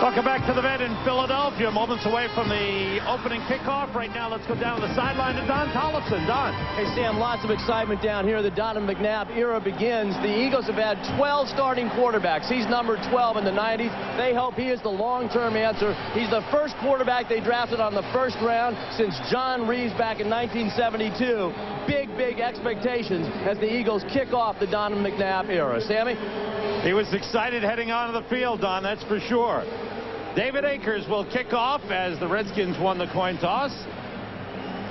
Welcome back to the vet in Philadelphia. Moments away from the opening kickoff. Right now, let's go down to the sideline to Don Tollefson. Don. Hey, Sam, lots of excitement down here. The Donovan McNabb era begins. The Eagles have had 12 starting quarterbacks. He's number 12 in the 90s. They hope he is the long-term answer. He's the first quarterback they drafted on the first round since John Reeves back in 1972. Big expectations as the Eagles kick off the Donovan McNabb era. Sammy? He was excited heading onto the field, Don, that's for sure. David Akers will kick off as the Redskins won the coin toss.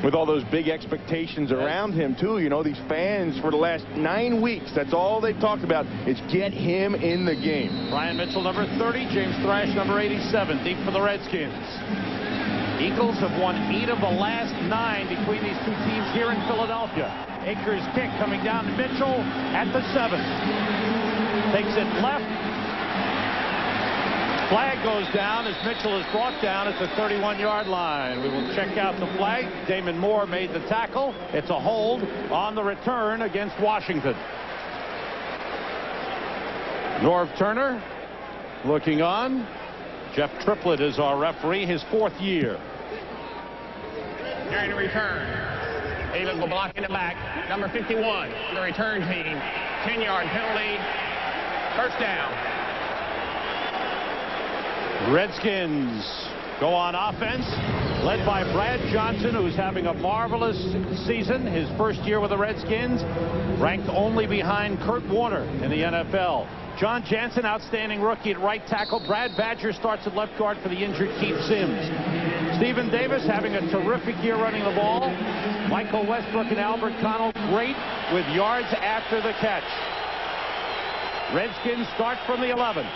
With all those big expectations around him, too. You know, these fans for the last 9 weeks, that's all they've talked about is get him in the game. Brian Mitchell, number 30. James Thrash, number 87. Deep for the Redskins. Eagles have won 8 of the last 9 between these two teams here in Philadelphia. Akers kick coming down to Mitchell at the 7. Takes it left. Flag goes down as Mitchell is brought down at the 31-yard line. We will check out the flag. Damon Moore made the tackle. It's a hold on the return against Washington. Norv Turner looking on. Jeff Triplett is our referee, his 4th year. During the return, Eagles will block in the back. Number 51, the return team. 10-yard penalty. First down. Redskins go on offense, led by Brad Johnson, who's having a marvelous season. His first year with the Redskins, ranked only behind Kurt Warner in the NFL. John Jansen, outstanding rookie at right tackle. Brad Badger starts at left guard for the injured Keith Sims. Stephen Davis having a terrific year running the ball. Michael Westbrook and Albert Connell great with yards after the catch. Redskins start from the 11.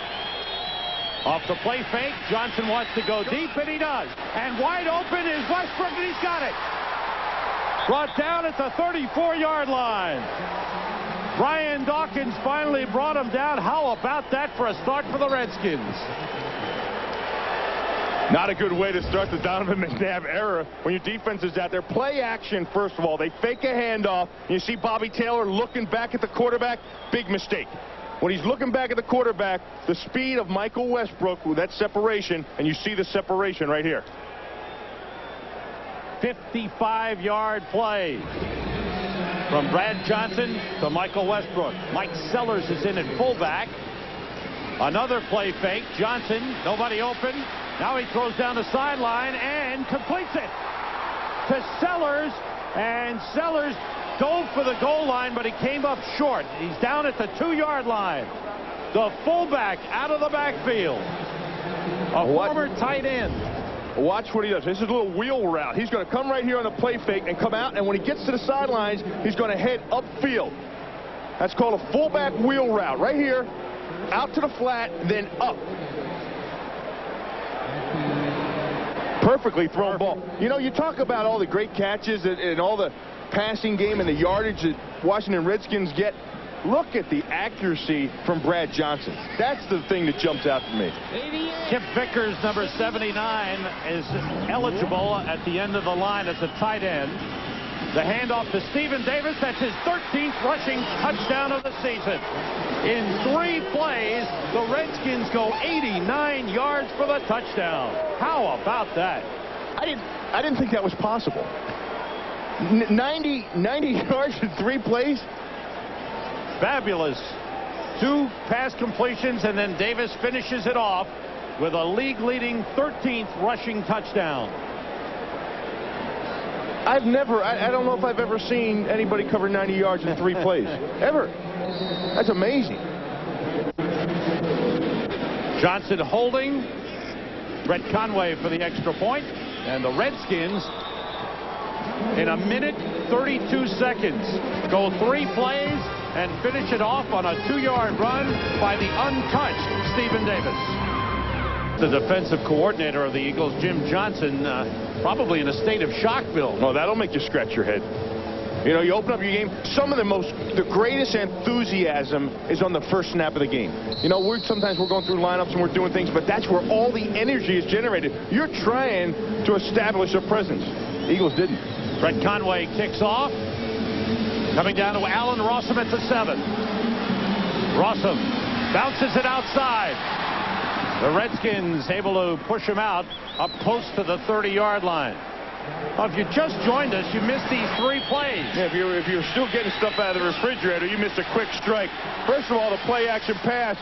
Off the play fake, Johnson wants to go deep, and he does. And wide open is Westbrook, and he's got it. Brought down at the 34-yard line. Brian Dawkins finally brought him down. How about that for a start for the Redskins? Not a good way to start the Donovan McNabb era when your defense is out there. Play action, first of all. They fake a handoff. You see Bobby Taylor looking back at the quarterback. Big mistake. When he's looking back at the quarterback, the speed of Michael Westbrook with that separation, and you see the separation right here. 55-yard play from Brad Johnson to Michael Westbrook. Mike Sellers is in at fullback. Another play fake. Johnson, nobody open. Now he throws down the sideline and completes it to Sellers, and Sellers dove for the goal line, but he came up short. He's down at the 2-yard line. The fullback out of the backfield. A former tight end. Watch what he does. This is a little wheel route. He's going to come right here on the play fake and come out, and when he gets to the sidelines, he's going to head upfield. That's called a fullback wheel route. Right here, out to the flat, then up. Perfectly thrown ball. You know, you talk about all the great catches and all the passing game and the yardage that Washington Redskins get. Look at the accuracy from Brad Johnson. That's the thing that jumps out to me. Kip Vickers, number 79, is eligible at the end of the line as a tight end. The handoff to Stephen Davis. That's his 13th rushing touchdown of the season. In 3 plays, the Redskins go 89 yards for the touchdown. How about that? I didn't think that was possible. 90 yards in 3 plays? Fabulous. 2 pass completions, and then Davis finishes it off with a league-leading 13th rushing touchdown. I don't know if I've ever seen anybody cover 90 yards in 3 plays. Ever. That's amazing. Johnson holding. Brett Conway for the extra point. And the Redskins, in 1:32 seconds, go 3 plays and finish it off on a 2-yard run by the untouched Stephen Davis. The defensive coordinator of the Eagles, Jim Johnson, probably in a state of shock, Bill. Oh, that'll make you scratch your head. You know, you open up your game. The greatest enthusiasm is on the first snap of the game. You know, sometimes we're going through lineups and we're doing things, but that's where all the energy is generated. You're trying to establish a presence. The Eagles didn't. Brett Conway kicks off. Coming down to Allen Rossum at the 7. Rossum bounces it outside. The Redskins able to push him out up close to the 30-yard line. Well, if you just joined us, you missed these 3 plays. Yeah, if you're still getting stuff out of the refrigerator, you missed a quick strike. First of all, the play-action pass,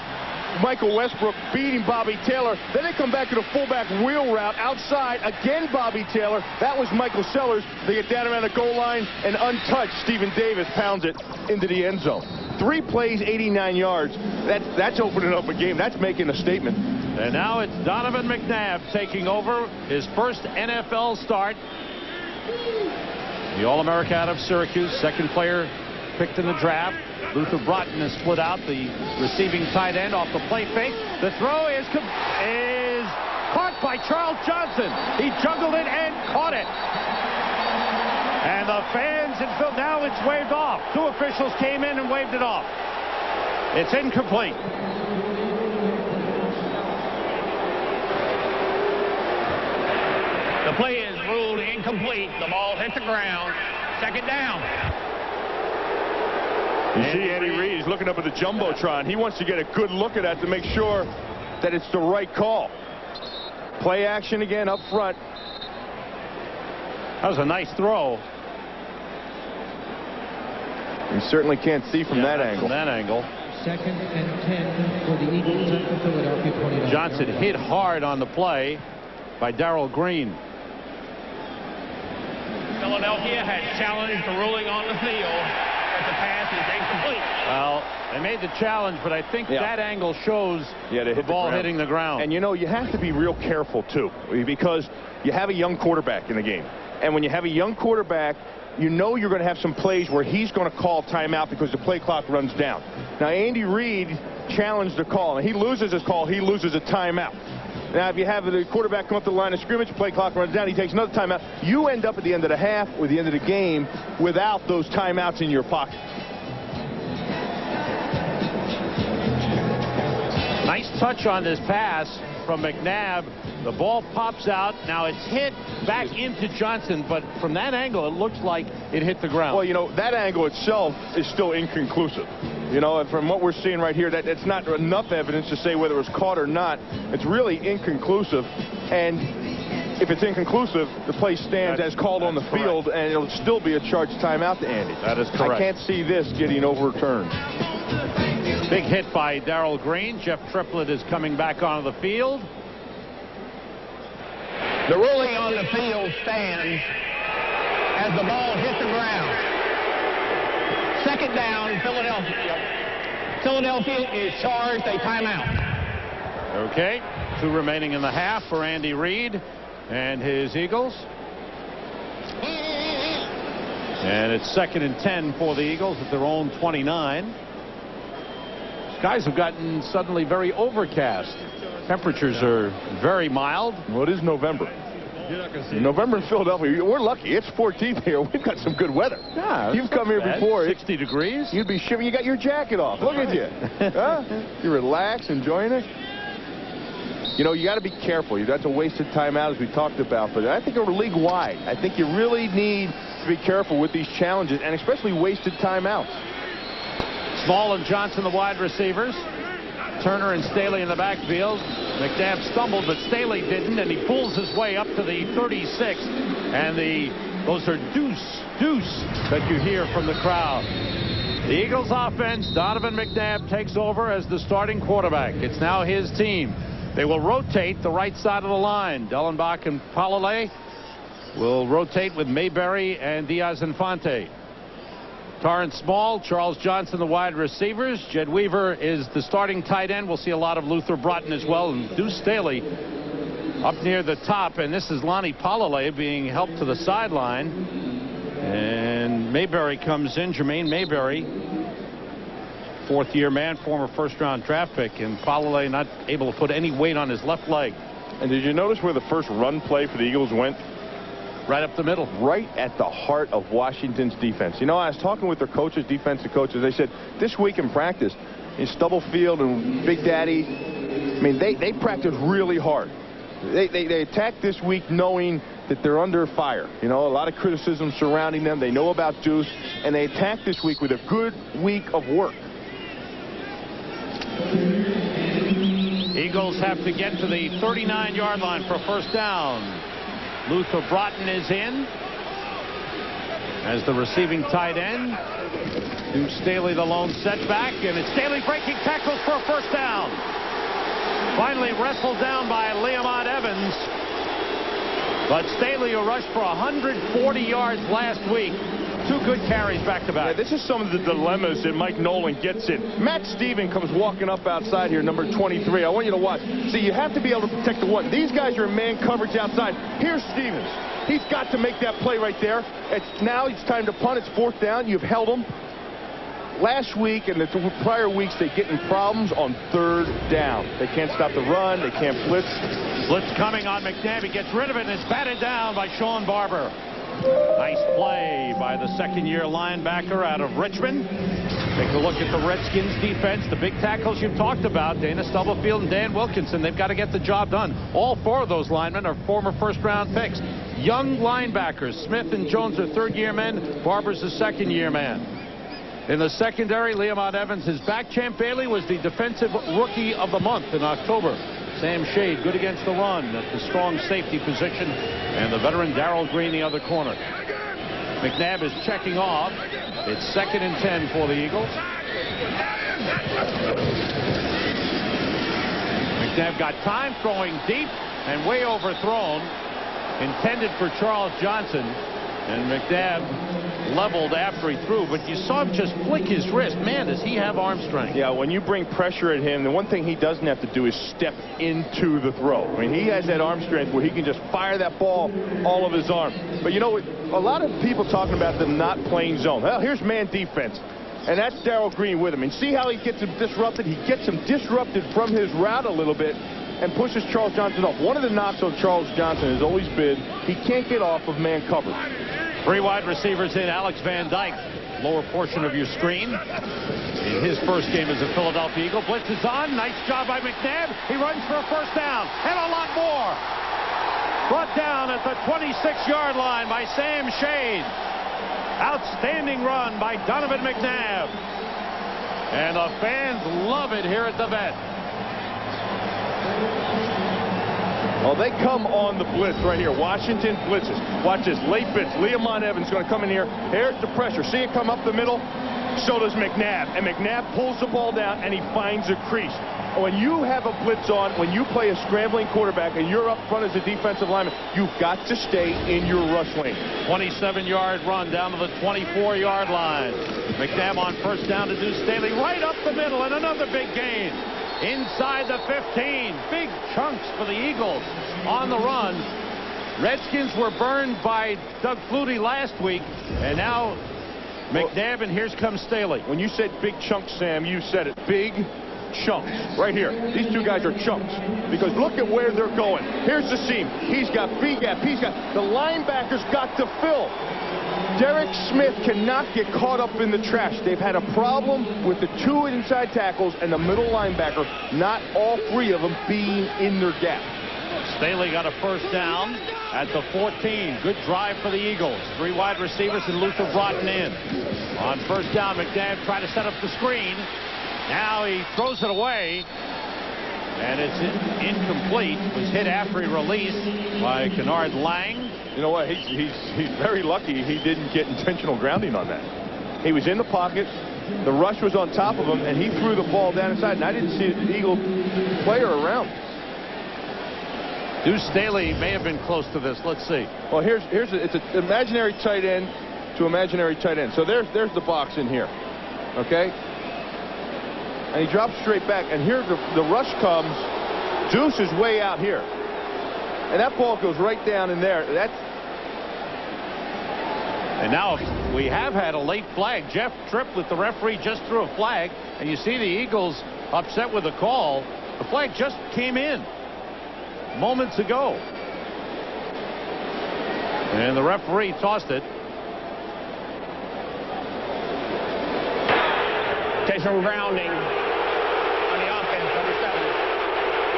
Michael Westbrook beating Bobby Taylor. Then they come back to the fullback wheel route outside. Again, Bobby Taylor. That was Michael Sellers. They get down around the goal line, and untouched, Stephen Davis pounds it into the end zone. 3 plays, 89 yards. That's opening up a game. That's making a statement. And now it's Donovan McNabb taking over his first NFL start. The All-America out of Syracuse, second player picked in the draft. Luther Broughton is split out, the receiving tight end off the play fake. The throw is caught by Charles Johnson. He juggled it and caught it. And the fans in Phil, now it's waved off. 2 officials came in and waved it off. It's incomplete. The play is ruled incomplete. The ball hit the ground. Second down. You see Andy Reid, he's looking up at the Jumbotron. He wants to get a good look at that to make sure that it's the right call. Play action again up front. That was a nice throw. You certainly can't see from that angle. From that angle. Second and 10 for the Eagles at the Philadelphia 29. Johnson hit hard on the play by Darrell Green. Philadelphia has challenged the ruling on the field, but the pass is incomplete. Well, they made the challenge, but I think that angle shows the ball hitting the ground. And, you know, you have to be real careful, too, because you have a young quarterback in the game. And when you have a young quarterback, you know you're going to have some plays where he's going to call timeout because the play clock runs down. Now, Andy Reid challenged the call, and he loses his call. He loses a timeout. Now, if you have the quarterback come up to the line of scrimmage, play clock runs down, he takes another timeout. You end up at the end of the half or the end of the game without those timeouts in your pocket. Nice touch on this pass from McNabb. The ball pops out. Now it's hit back into Johnson, but from that angle, it looks like it hit the ground. Well, you know, that angle itself is still inconclusive. You know, and from what we're seeing right here, that it's not enough evidence to say whether it was caught or not. It's really inconclusive. And if it's inconclusive, the play stands as called on the field, and it'll still be a charged timeout to Andy. That is correct. I can't see this getting overturned. Big hit by Darrell Green. Jeff Triplett is coming back onto the field. The ruling on the field stands as the ball hit the ground. Second down, Philadelphia. Philadelphia is charged a timeout. Okay, 2 remaining in the half for Andy Reid and his Eagles. And it's 2nd and 10 for the Eagles at their own 29. Skies have gotten suddenly very overcast. Temperatures are very mild. Well, it is November. November in Philadelphia, we're lucky. It's 14th here. We've got some good weather. Yeah, you've come here before. 60 degrees. You'd be shivering. You got your jacket off. Look at you. Huh? You relax, enjoying it. You know, you got to be careful. That's a wasted timeout, as we talked about. But I think league-wide, I think you really need to be careful with these challenges, and especially wasted timeouts. Small and Johnson, the wide receivers. Turner and Staley in the backfield. McNabb stumbled, but Staley didn't, and he pulls his way up to the 36. And those are deuce that you hear from the crowd. The Eagles offense, Donovan McNabb takes over as the starting quarterback. It's now his team. They will rotate the right side of the line. Dellenbach and Palalay will rotate with Mayberry and Diaz-Infante. Torrance Small, Charles Johnson, the wide receivers. Jed Weaver is the starting tight end. We'll see a lot of Luther Broughton as well. And Deuce Staley up near the top. And this is Lonnie Palalay being helped to the sideline. And Mayberry comes in. Jermaine Mayberry, 4th-year man, former first-round draft pick. And Palalay not able to put any weight on his left leg. And did you notice where the first run play for the Eagles went? Right up the middle. Right at the heart of Washington's defense. You know, I was talking with their coaches, defensive coaches. They said this week in practice, in Stubblefield and Big Daddy, I mean, they practice really hard. They attack this week knowing that they're under fire. You know, a lot of criticism surrounding them. They know about Deuce, and they attack this week with a good week of work. Eagles Eagles have to get to the 39-yard line for first down. Luther Broughton is in as the receiving tight end. Deuce Staley the lone setback, and it's Staley breaking tackles for a first down. Finally wrestled down by Leamont Evans. But Staley, who rushed for 140 yards last week. 2 good carries back-to-back. Yeah, this is some of the dilemmas that Mike Nolan gets in. Matt Stephen comes walking up outside here, number 23. I want you to watch. See, you have to be able to protect the one. These guys are in man coverage outside. Here's Stevens. He's got to make that play right there. Now it's time to punt. It's fourth down. You've held them. Last week and the prior weeks, they get in problems on third down. They can't stop the run. They can't blitz. Blitz coming on McNabb. He gets rid of it, and it's batted down by Sean Barber. Nice play by the second-year linebacker out of Richmond. Take a look at the Redskins defense. The big tackles you've talked about, Dana Stubblefield and Dan Wilkinson. They've got to get the job done. All 4 of those linemen are former first-round picks. Young linebackers. Smith and Jones are third-year men. Barber's a second-year man. In the secondary, Leamont Evans is back. Champ Bailey was the defensive rookie of the month in October. Sam Shade good against the run at the strong safety position, and the veteran Darrell Green the other corner. McNabb is checking off. It's 2nd and 10 for the Eagles. McNabb got time, throwing deep and way overthrown, intended for Charles Johnson, and McNabb leveled after he threw, but you saw him just flick his wrist. Man, does he have arm strength. Yeah, when you bring pressure at him, the one thing he doesn't have to do is step into the throw. I mean, he has that arm strength where he can just fire that ball all of his arm. But you know, a lot of people talking about them not playing zone. Well, here's man defense, and that's Darrell Green with him. And see how he gets him disrupted? He gets him disrupted from his route a little bit and pushes Charles Johnson off. One of the knocks on Charles Johnson has always been he can't get off of man coverage. 3 wide receivers in. Alex Van Dyke, lower portion of your screen. In his first game as a Philadelphia Eagle. Blitz is on. Nice job by McNabb. He runs for a first down and a lot more. Brought down at the 26-yard line by Sam Shade. Outstanding run by Donovan McNabb. And the fans love it here at the Vet. Well, they come on the blitz right here. Washington blitzes. Watch this. Late blitz. Leamont Evans going to come in here. Here's the pressure. See it come up the middle? So does McNabb. And McNabb pulls the ball down, and he finds a crease. When you have a blitz on, when you play a scrambling quarterback, and you're up front as a defensive lineman, you've got to stay in your rush lane. 27-yard run down to the 24-yard line. McNabb on first down to Deuce Staley right up the middle, and another big gain. Inside the 15. Big chunks for the Eagles on the run. Redskins were burned by Doug Flutie last week, and now McNabb, and here's comes Staley. When you said big chunks, Sam, you said it. Big chunks. Right here. These 2 guys are chunks. Because look at where they're going. Here's the seam. He's got B-gap. He's got... The linebackers got to fill. Derek Smith cannot get caught up in the trash. They've had a problem with the 2 inside tackles and the middle linebacker, not all 3 of them being in their gap. Staley got a first down at the 14. Good drive for the Eagles. 3 wide receivers and Luther Broughton in. On first down, McNabb tried to set up the screen. Now he throws it away, and it's incomplete. It was hit after he released by Kennard Lang. You know what? He's very lucky he didn't get intentional grounding on that. He was in the pocket. The rush was on top of him, and he threw the ball down inside, and I didn't see an Eagle player around. Deuce Staley may have been close to this. Let's see. Well, it's an imaginary tight end to imaginary tight end. So there's the box in here. Okay? And he drops straight back, and here the rush comes. Deuce is way out here. And that ball goes right down in there. And now we have had a late flag. Jeff Triplett, the referee, just threw a flag. And you see the Eagles upset with the call. The flag just came in moments ago. And the referee tossed it. Intentional grounding on the offense, number 7.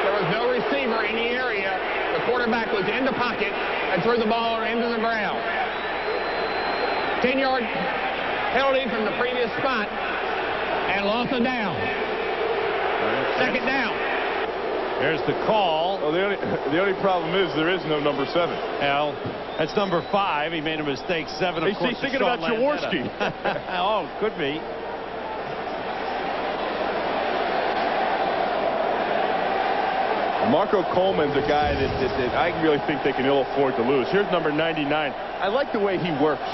There was no receiver in the area. The quarterback was in the pocket and threw the ball into the ground. 10-yard penalty from the previous spot and loss of down. Second down. Here's the call. Well, the only problem is there is no number 7. Well, that's number 5. He made a mistake. 7, of course. He's thinking about Jaworski. Oh, could be. Marco Coleman's a guy that I really think they can ill afford to lose. Here's number 99. I like the way he works.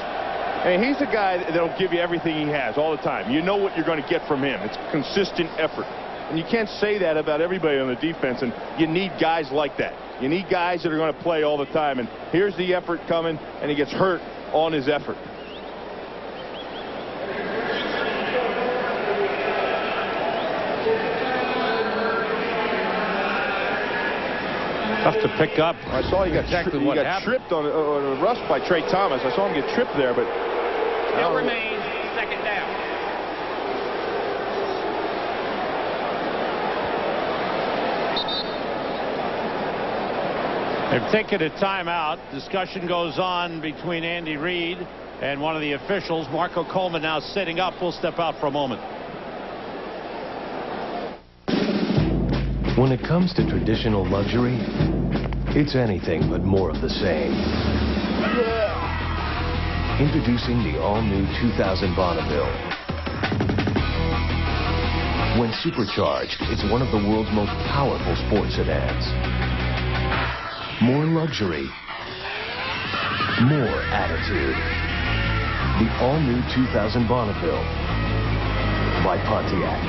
And he's a guy that'll give you everything he has all the time. You know what you're going to get from him. It's consistent effort. And you can't say that about everybody on the defense, and you need guys like that. You need guys that are going to play all the time. And here's the effort coming, and he gets hurt on his effort. Tough to pick up. I saw he got exactly he got tripped on a rush by Trey Thomas. I saw him get tripped there, but Still remains 2nd down. They've taken a timeout. Discussion goes on between Andy Reid and one of the officials. Marco Coleman now sitting up. We'll step out for a moment. When it comes to traditional luxury, it's anything but more of the same. Introducing the all-new 2000 Bonneville. When supercharged, it's one of the world's most powerful sports sedans. More luxury, more attitude. The all-new 2000 Bonneville by Pontiac.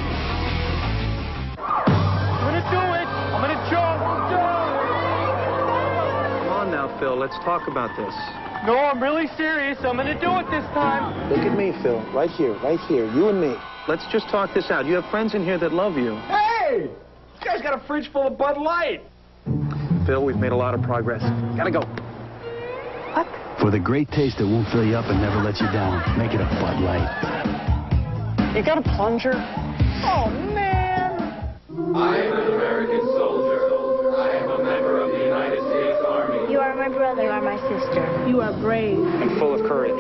I'm going to do it. I'm going to jump. Come on now, Phil. Let's talk about this. No, I'm really serious. I'm going to do it this time. Look at me, Phil. Right here, you and me. Let's just talk this out. You have friends in here that love you. Hey! This guy's got a fridge full of Bud Light. Phil, we've made a lot of progress. Gotta go. What? For the great taste that won't fill you up and never let you down, make it a Bud Light. You got a plunger? Oh, man. I am an American soldier. I am a member of the United States Army. You are my brother. You are my sister. You are brave. And full of courage.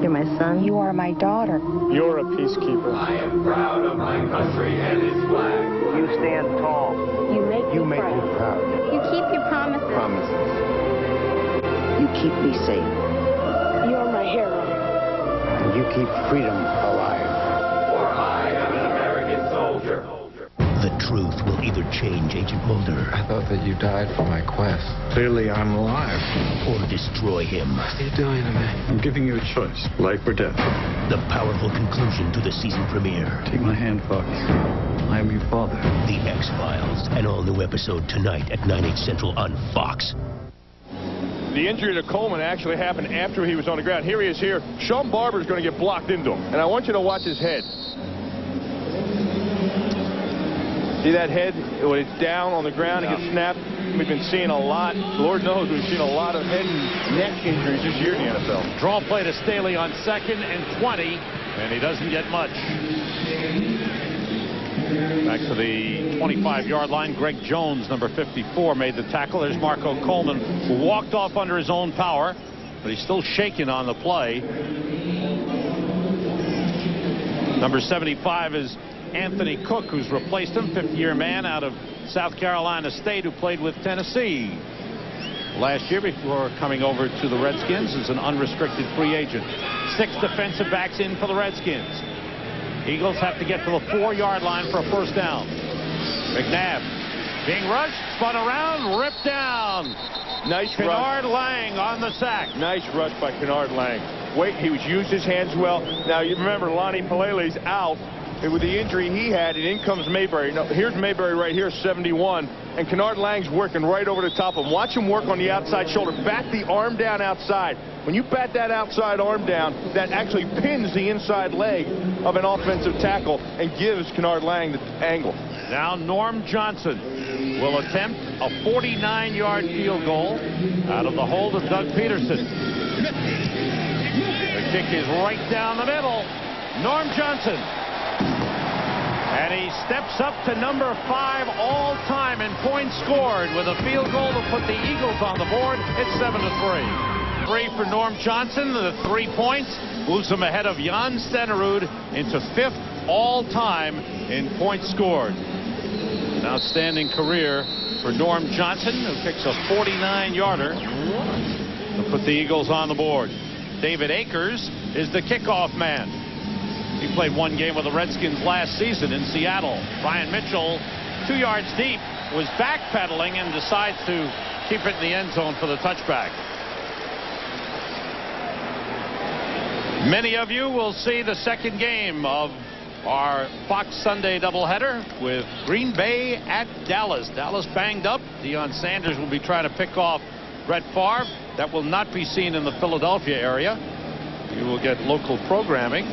You're my son. You are my daughter. You're a peacekeeper. I am proud of my country and its flag. You stand tall. You make me proud. You keep your promises. You keep me safe. You're my hero. You keep freedom alive. For I am an American soldier. The truth will either change Agent Mulder I thought that you died for my quest. Clearly, I'm alive. or destroy him. What are you doing to me? I'm giving you a choice, life or death. The powerful conclusion to the season premiere. Take my hand, Fox. I am your father. The X-Files, an all-new episode tonight at 9/8 Central on Fox. the injury to Coleman actually happened after he was on the ground. Here he is here. Sean Barber's going to get blocked into him. And I want you to watch his head. See that head? When it's down on the ground, it gets snapped. We've been seeing a lot. Lord knows we've seen a lot of head and neck injuries this year in the NFL. Draw play to Staley on 2nd and 20, and he doesn't get much. Back to the 25-yard line. Greg Jones, number 54, made the tackle. There's Marco Coleman, who walked off under his own power, but he's still shaking on the play. Number 75 is Anthony Cook, who's replaced him, 50-year man out of South Carolina State, who played with Tennessee last year before coming over to the Redskins as an unrestricted free agent. 6 defensive backs in for the Redskins. Eagles have to get to the 4-yard line for a first down. McNabb being rushed, spun around, ripped down. Nice Kennard rush. Lang on the sack. Nice rush by Kennard Lang. Wait, he used his hands well. Now, you remember Lonnie Pelele's out. With the injury he had, and in comes Mayberry. Now, here's Mayberry right here, 71, and Kennard Lang's working right over the top of him. Watch him work on the outside shoulder. Bat the arm down outside. When you bat that outside arm down, that actually pins the inside leg of an offensive tackle and gives Kennard Lang the angle. Now Norm Johnson will attempt a 49-yard field goal out of the hold of Doug Peterson. The kick is right down the middle. Norm Johnson. And he steps up to number 5 all-time in points scored with a field goal to put the Eagles on the board. It's 7-3. 3 for Norm Johnson. The 3 points moves him ahead of Jan Stenerud into 5th all-time in points scored. An outstanding career for Norm Johnson, who kicks a 49-yarder to put the Eagles on the board. David Akers is the kickoff man. He played one game with the Redskins last season in Seattle. Brian Mitchell, 2 yards deep, was backpedaling and decides to keep it in the end zone for the touchback. Many of you will see the second game of our Fox Sunday doubleheader with Green Bay at Dallas. Dallas banged up. Deion Sanders will be trying to pick off Brett Favre. That will not be seen in the Philadelphia area. You will get local programming.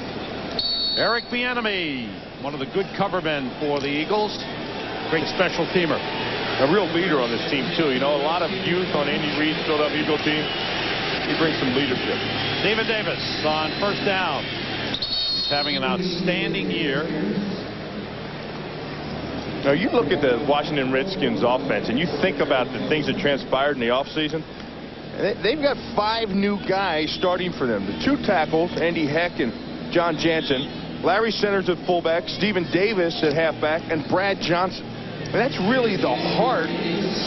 Eric Bieniemy, one of the good cover men for the Eagles. Great special teamer. A real leader on this team, too. You know, a lot of youth on Andy Reid's Philadelphia Eagle team. He brings some leadership. Steven Davis on first down. He's having an outstanding year. Now, you look at the Washington Redskins offense, and you think about the things that transpired in the offseason. They've got 5 new guys starting for them. The 2 tackles, Andy Heck and John Jansen, Larry Centers at fullback, Steven Davis at halfback, and Brad Johnson. And that's really the heart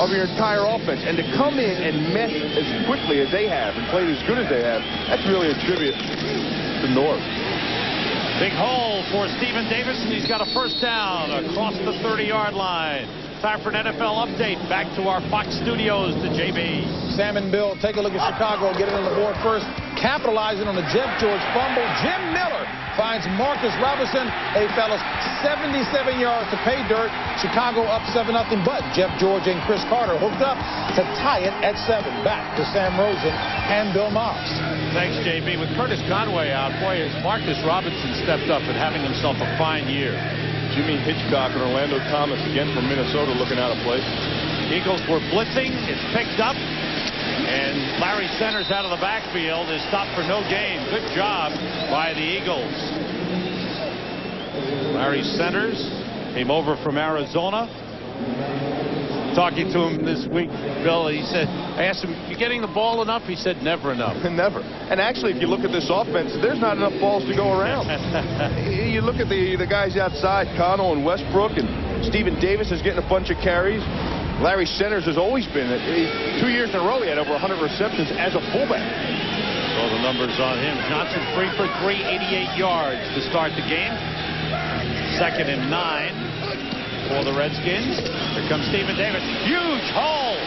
of your entire offense. And to come in and mesh as quickly as they have and play as good as they have, that's really a tribute to Norm. Big hole for Steven Davis, and he's got a first down across the 30-yard line. Time for an NFL update. Back to our Fox studios to JB. Sam and Bill, take a look at Chicago, getting on the board first, capitalizing on the Jeff George fumble. Jim Miller finds Marcus Robinson. Hey, fellas, 77 yards to pay dirt. Chicago up 7-0, but Jeff George and Chris Carter hooked up to tie it at 7. Back to Sam Rosen and Bill Moss. Thanks, JB. With Curtis Conway out, boy, Marcus Robinson stepped up and having himself a fine year. Jimmy Hitchcock and Orlando Thomas again from Minnesota looking out of place. Eagles were blitzing. It's picked up. And Larry Centers out of the backfield is stopped for no gain. Good job by the Eagles. Larry Centers came over from Arizona. Talking to him this week, Bill, he said, I asked him, you getting the ball enough? He said, never enough. Never. And actually, if you look at this offense, there's not enough balls to go around. You look at the guys outside, Connell and Westbrook, and Steven Davis is getting a bunch of carries. Larry Centers has always been, 2 years in a row, he had over 100 receptions as a fullback. All the numbers on him. Johnson 3 for 3, 88 yards to start the game. 2nd and 9 for the Redskins. Here comes Steven Davis. Huge hole.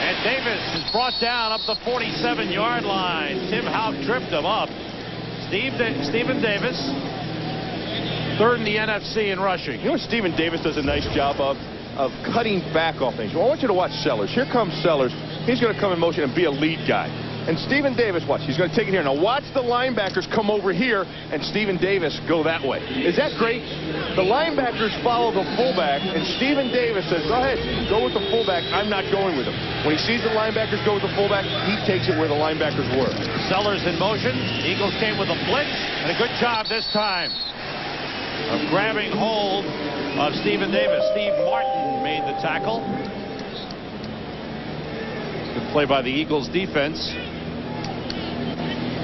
And Davis is brought down up the 47-yard line. Tim Houck tripped him up. Steven Davis, 3rd in the NFC in rushing. You know what Steven Davis does a nice job of cutting back off things. Well, I want you to watch Sellers. Here comes Sellers. He's going to come in motion and be a lead guy. And Steven Davis, watch, he's going to take it here. Now watch the linebackers come over here and Steven Davis go that way. Is that great? The linebackers follow the fullback, and Steven Davis says, go ahead, go with the fullback. I'm not going with him. When he sees the linebackers go with the fullback, he takes it where the linebackers were. Sellers in motion. Eagles came with a blitz, and a good job this time of grabbing hold of Steven Davis. Steve Martin made the tackle. Good play by the Eagles defense.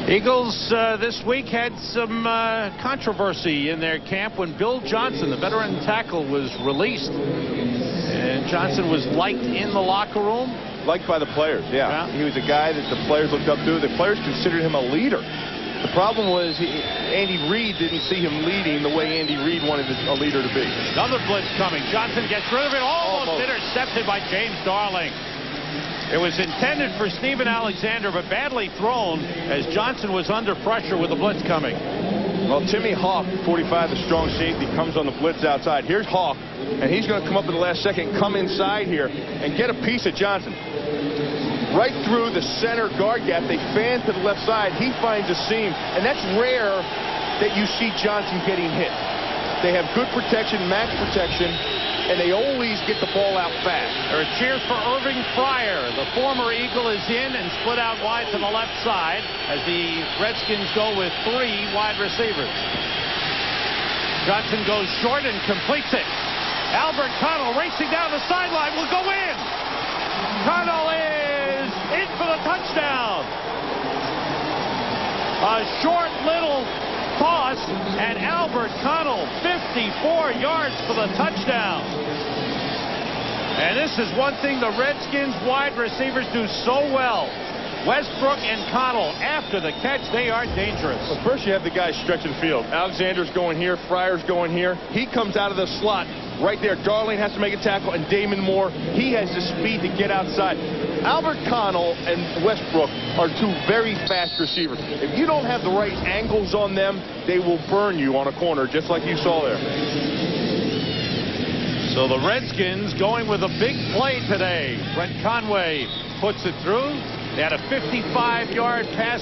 Eagles this week had some controversy in their camp when Bill Johnson, the veteran tackle, was released. And Johnson was liked in the locker room. Liked by the players, yeah. He was a guy that the players looked up to. The players considered him a leader. The problem was Andy Reid didn't see him leading the way Andy Reid wanted a leader to be. Another blitz coming. Johnson gets rid of it. Almost intercepted by James Darling. It was intended for Stephen Alexander, but badly thrown as Johnson was under pressure with the blitz coming. Well, Timmy Hawk, 45, the strong safety, comes on the blitz outside. Here's Hawk, and he's going to come up at the last second, come inside here, and get a piece of Johnson. Right through the center guard gap, they fan to the left side. He finds a seam, and that's rare that you see Johnson getting hit. They have good protection, match protection, and they always get the ball out fast. There are cheers for Irving Fryer. The former Eagle is in and split out wide to the left side as the Redskins go with 3 wide receivers. Johnson goes short and completes it. Albert Connell racing down the sideline will go in. Connell is in for the touchdown. A short little toss, and Albert Connell, 54 yards for the touchdown. And this is one thing the Redskins wide receivers do so well. Westbrook and Connell, after the catch, they are dangerous. Well, first you have the guys stretching the field. Alexander's going here, Fryer's going here. He comes out of the slot right there. Darling has to make a tackle, and Damon Moore, he has the speed to get outside. Albert Connell and Westbrook are two very fast receivers. If you don't have the right angles on them, they will burn you on a corner, just like you saw there. So the Redskins going with a big play today. Brent Conway puts it through. They had a 55-yard pass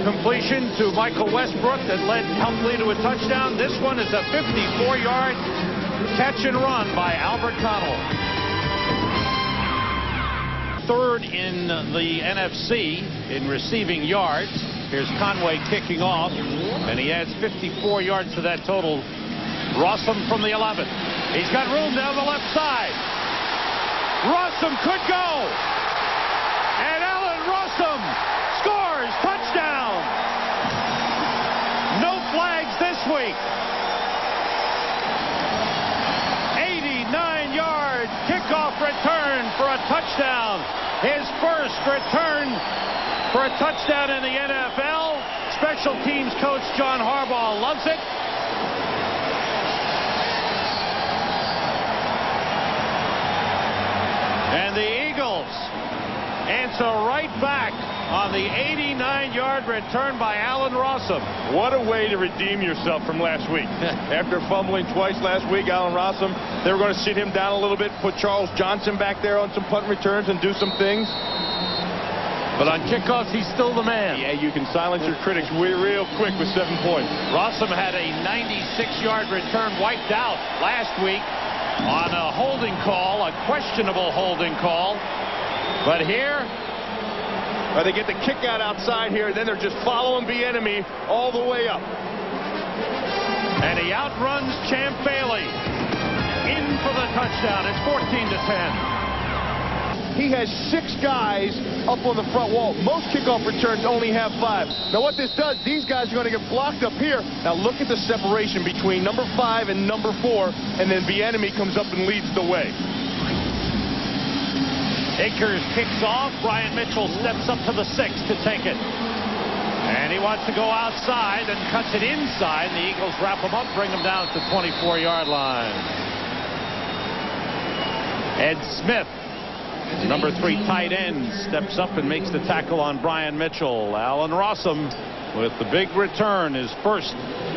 completion to Michael Westbrook that led comfortably to a touchdown. This one is a 54-yard catch and run by Albert Connell. Third in the NFC in receiving yards. Here's Conway kicking off, and he adds 54 yards to that total. Rossum from the 11. He's got room down the left side. Rossum could go. And Allen Rossum scores. Touchdown. No flags this week. 89-yard kickoff return for a touchdown. His first return for a touchdown in the NFL. Special teams coach John Harbaugh loves it. And the Eagles answer right back on the 89-yard return by Allen Rossum. What a way to redeem yourself from last week. After fumbling twice last week, Allen Rossum, they were going to sit him down a little bit, put Charles Johnson back there on some punt returns and do some things. But on kickoffs, he's still the man. Yeah, you can silence your critics real quick with 7 points. Rossum had a 96-yard return wiped out last week on a holding call, a questionable holding call. But here, they get the kick out outside here, then they're just following Bieniemy all the way up. And he outruns Champ Bailey in for the touchdown. It's 14-10. He has 6 guys up on the front wall. Most kickoff returns only have 5. Now what this does, these guys are going to get blocked up here. Now look at the separation between number 5 and number 4, and then Bieniemy comes up and leads the way. Akers kicks off. Brian Mitchell steps up to the 6 to take it. And he wants to go outside and cuts it inside. The Eagles wrap him up, bring him down to the 24-yard line. Ed Smith, number 3 tight end, steps up and makes the tackle on Brian Mitchell. Allen Rossum with the big return, his first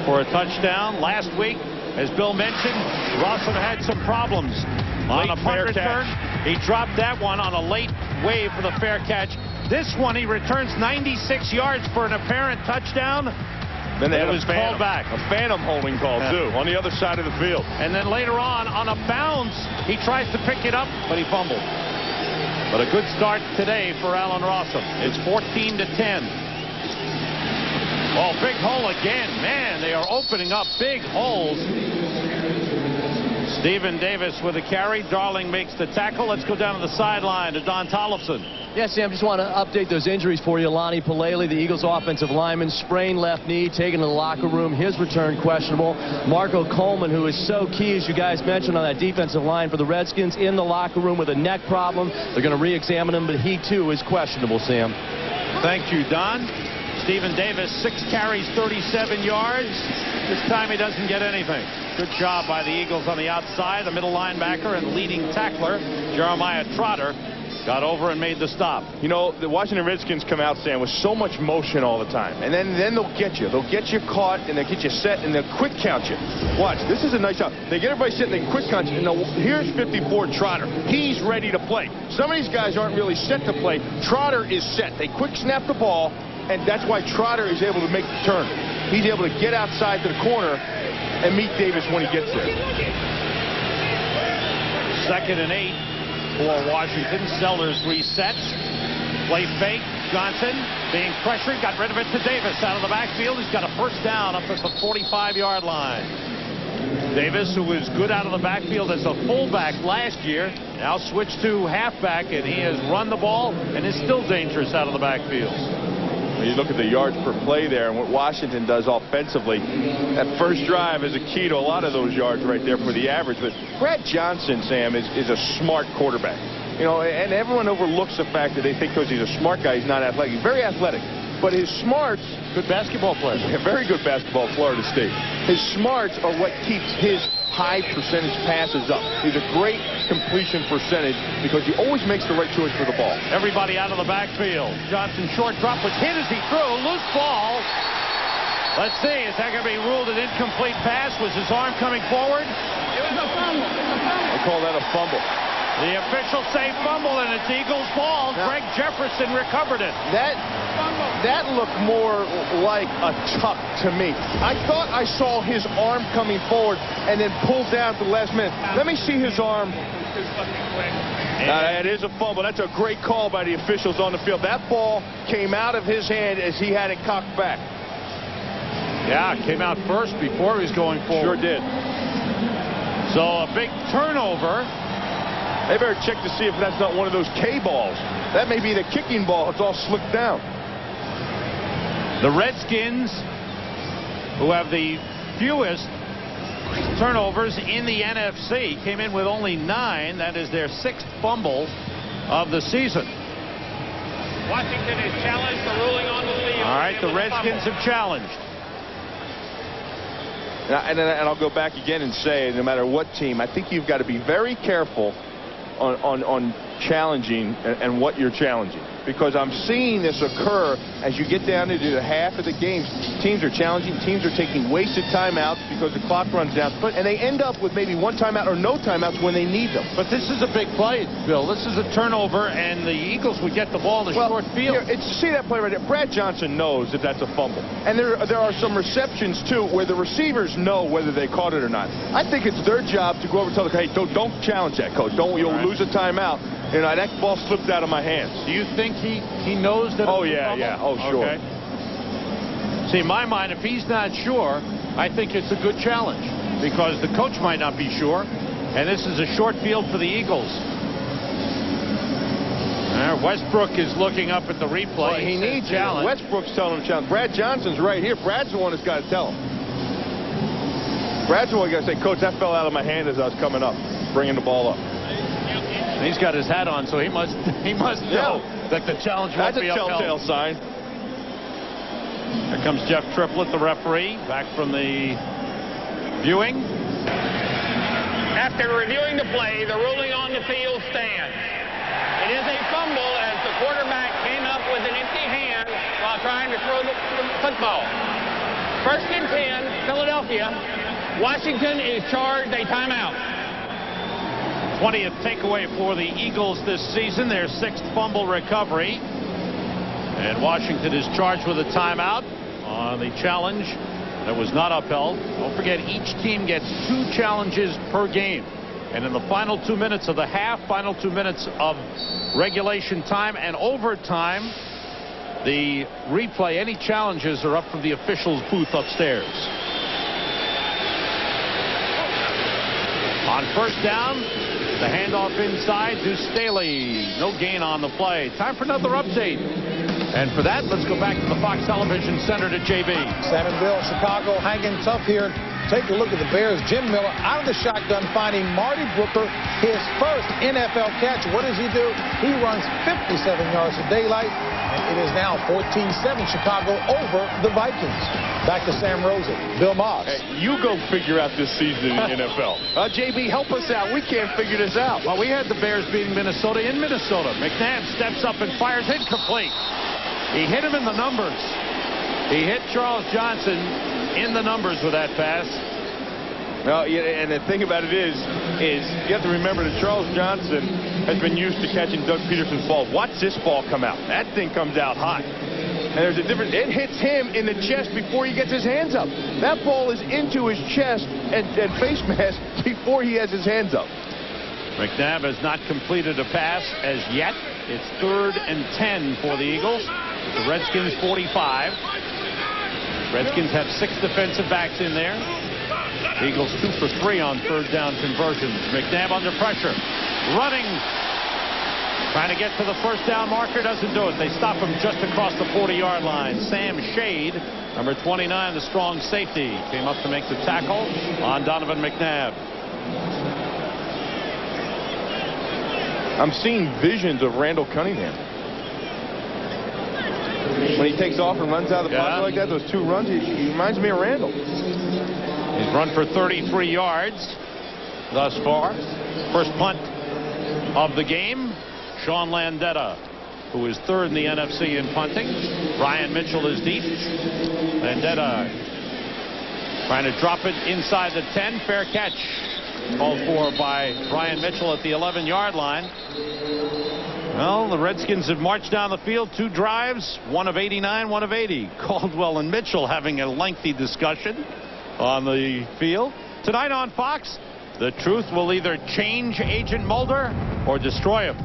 for a touchdown. Last week, as Bill mentioned, Rossum had some problems on a punt return. He dropped that one on a late wave for the fair catch. This one he returns 96 yards for an apparent touchdown. Then it was called back. A phantom holding call, too, on the other side of the field. And then later on a bounce, he tries to pick it up, but he fumbled. But a good start today for Allen Rossum. It's 14-10. Oh, big hole again. Man, they are opening up big holes. Stephen Davis with a carry. Darling makes the tackle. Let's go down to the sideline to Don Tollefson. Yeah, Sam, just want to update those injuries for you. Lonnie Palele, the Eagles offensive lineman, sprained left knee, taken to the locker room. His return questionable. Marco Coleman, who is so key, as you guys mentioned, on that defensive line for the Redskins, in the locker room with a neck problem. They're going to re-examine him, but he, too, is questionable, Sam. Thank you, Don. Stephen Davis, 6 carries, 37 yards. This time he doesn't get anything. Good job by the Eagles on the outside. The middle linebacker and leading tackler, Jeremiah Trotter, got over and made the stop. You know, the Washington Redskins come out, Sam, with so much motion all the time. And then they'll get you. They'll get you caught, and they'll get you set, and they'll quick count you. Watch, this is a nice job. They get everybody sitting, they quick count you. And here's 54 Trotter. He's ready to play. Some of these guys aren't really set to play. Trotter is set. They quick snap the ball, and that's why Trotter is able to make the turn. He's able to get outside to the corner and meet Davis when he gets there. 2nd and 8. For Washington. Sellers resets. Play fake. Johnson being pressured. Got rid of it to Davis out of the backfield. He's got a first down up at the 45-yard line. Davis, who was good out of the backfield as a fullback last year, now switched to halfback, and he has run the ball and is still dangerous out of the backfield. You look at the yards per play there and what Washington does offensively. That first drive is a key to a lot of those yards right there for the average. But Brad Johnson, Sam, is a smart quarterback. You know, and everyone overlooks the fact that they think because he's a smart guy, he's not athletic. He's very athletic. But his smarts... Good basketball player. Very good basketball at Florida State. His smarts are what keeps his high percentage passes up. He's a great completion percentage because he always makes the right choice for the ball. Everybody out of the backfield. Johnson short drop was hit as he threw. Loose ball. Let's see. Is that going to be ruled an incomplete pass? Was his arm coming forward? It was a fumble. I call that a fumble. The officials say fumble, and it's Eagles ball. Greg Jefferson recovered it. That looked more like a tuck to me. I thought I saw his arm coming forward and then pulled down at the last minute. Let me see his arm. It is a fumble. That's a great call by the officials on the field. That ball came out of his hand as he had it cocked back. Yeah, it came out first before he was going forward. Sure did. So a big turnover. They better check to see if that's not one of those K balls. That may be the kicking ball. It's all slicked down. The Redskins, who have the fewest turnovers in the NFC, came in with only 9. That is their 6th fumble of the season. Washington has challenged the ruling on the field. All right, the Redskins have challenged. And I'll go back again and say, no matter what team, I think you've got to be very careful on challenging and what you're challenging, because I'm seeing this occur as you get down into the half of the games. Teams are challenging. Teams are taking wasted timeouts because the clock runs down, and they end up with maybe 1 timeout or no timeouts when they need them. But this is a big play, Bill. This is a turnover, and the Eagles would get the ball in the short field. See that play right there? Brad Johnson knows that that's a fumble, and there are some receptions too where the receivers know whether they caught it or not. I think it's their job to go over and tell the coach, hey, don't challenge that, coach. You'll lose a timeout. You know, that ball slipped out of my hands. Do you think he knows that? Oh, yeah. Oh, sure. Okay. See, in my mind, if he's not sure, I think it's a good challenge because the coach might not be sure, and this is a short field for the Eagles. Westbrook is looking up at the replay. Well, he needs challenge. Westbrook's telling him to challenge. Brad Johnson's right here. Brad's the one that's got to tell him. Brad's the one that's got to say, coach, that fell out of my hand as I was coming up, bringing the ball up. He's got his hat on, so he must know that the challenge won't be upheld. That's a telltale sign. Here comes Jeff Triplett, the referee, back from the viewing. After reviewing the play, the ruling on the field stands. It is a fumble as the quarterback came up with an empty hand while trying to throw the football. 1st and 10, Philadelphia. Washington is charged a timeout. 20th takeaway for the Eagles this season, their 6th fumble recovery. And Washington is charged with a timeout on the challenge that was not upheld. Don't forget, each team gets 2 challenges per game. And in the final 2 minutes of the half, final 2 minutes of regulation time and overtime, the replay, any challenges are up from the officials' booth upstairs. On 1st down, the handoff inside to Staley. No gain on the play. Time for another update. And for that, let's go back to the Fox Television Center to JB. Sam and Bill, Chicago hanging tough here. Take a look at the Bears. Jim Miller out of the shotgun, finding Marty Brooker, his first NFL catch. What does he do? He runs 57 yards to daylight. And it is now 14-7 Chicago over the Vikings. Back to Sam Rosen, Bill Moss. Hey, you go figure out this season in the NFL. JB, help us out. We can't figure this out. Well, we had the Bears beating Minnesota in Minnesota. McNabb steps up and fires incomplete. He hit him in the numbers. He hit Charles Johnson in the numbers with that pass. Well, and the thing about it is you have to remember that Charles Johnson has been used to catching Doug Peterson's balls. Watch this ball come out. That thing comes out hot. And there's a difference. It hits him in the chest before he gets his hands up. That ball is into his chest and face mask before he has his hands up. McNabb has not completed a pass as yet. It's 3rd and 10 for the Eagles. The Redskins 45. Redskins have 6 defensive backs in there. Eagles 2 for 3 on 3rd down conversions. McNabb under pressure. Running. Trying to get to the first down marker, doesn't do it. They stop him just across the 40-yard line. Sam Shade, number 29, the strong safety, came up to make the tackle on Donovan McNabb. I'm seeing visions of Randall Cunningham. When he takes off and runs out of the pocket like that, those two runs, he reminds me of Randall. He's run for 33 yards thus far. First punt of the game. Sean Landetta, who is third in the NFC in punting. Brian Mitchell is deep. Landetta trying to drop it inside the 10. Fair catch. Called for by Brian Mitchell at the 11-yard line. Well, the Redskins have marched down the field 2 drives, one of 89, one of 80. Caldwell and Mitchell having a lengthy discussion on the field. Tonight on Fox, the truth will either change Agent Mulder or destroy him.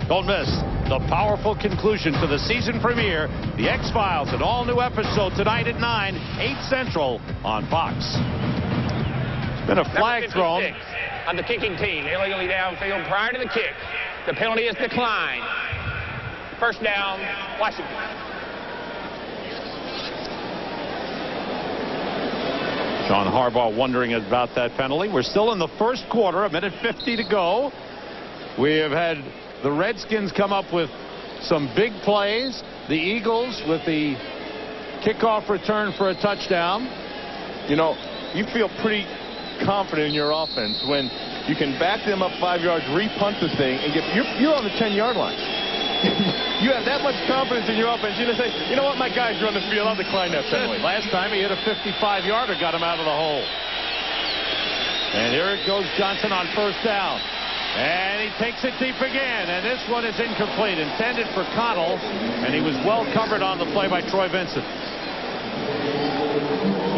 Don't miss the powerful conclusion to the season premiere, The X-Files, an all-new episode tonight at 9, 8 Central on Fox. It's been a flag thrown on the kicking team, illegally downfield prior to the kick. The penalty is declined. First down, Washington. John Harbaugh wondering about that penalty. We're still in the first quarter, 1:50 to go. We have had the Redskins come up with some big plays. The Eagles with the kickoff return for a touchdown. You know, you feel pretty confident in your offense when you can back them up 5 yards, re-punt the thing, and you're on the 10-yard line. You have that much confidence in your offense. You say, you know what, my guys run the field. I'll decline that penalty. Last time he hit a 55-yarder, got him out of the hole. And here it goes, Johnson on first down. And he takes it deep again. And this one is incomplete. Intended for Connell. And he was well covered on the play by Troy Vincent.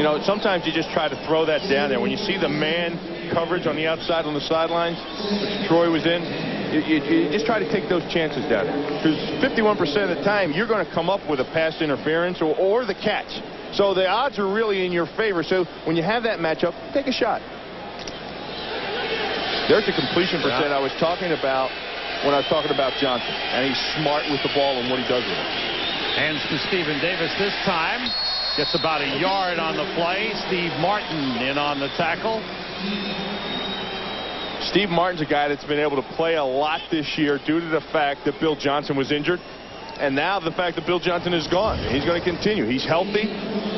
You know, sometimes you just try to throw that down there. When you see the man coverage on the outside on the sidelines, which Troy was in, you just try to take those chances down there. Because 51% of the time, you're going to come up with a pass interference or the catch. So the odds are really in your favor. So when you have that matchup, take a shot. There's the completion percent I was talking about when I was talking about Johnson. And he's smart with the ball and what he does with it. Hands to Stephen Davis this time. Gets about a yard on the play. Steve Martin in on the tackle. Steve Martin's a guy that's been able to play a lot this year due to the fact that Bill Johnson was injured. And now the fact that Bill Johnson is gone. He's going to continue. He's healthy.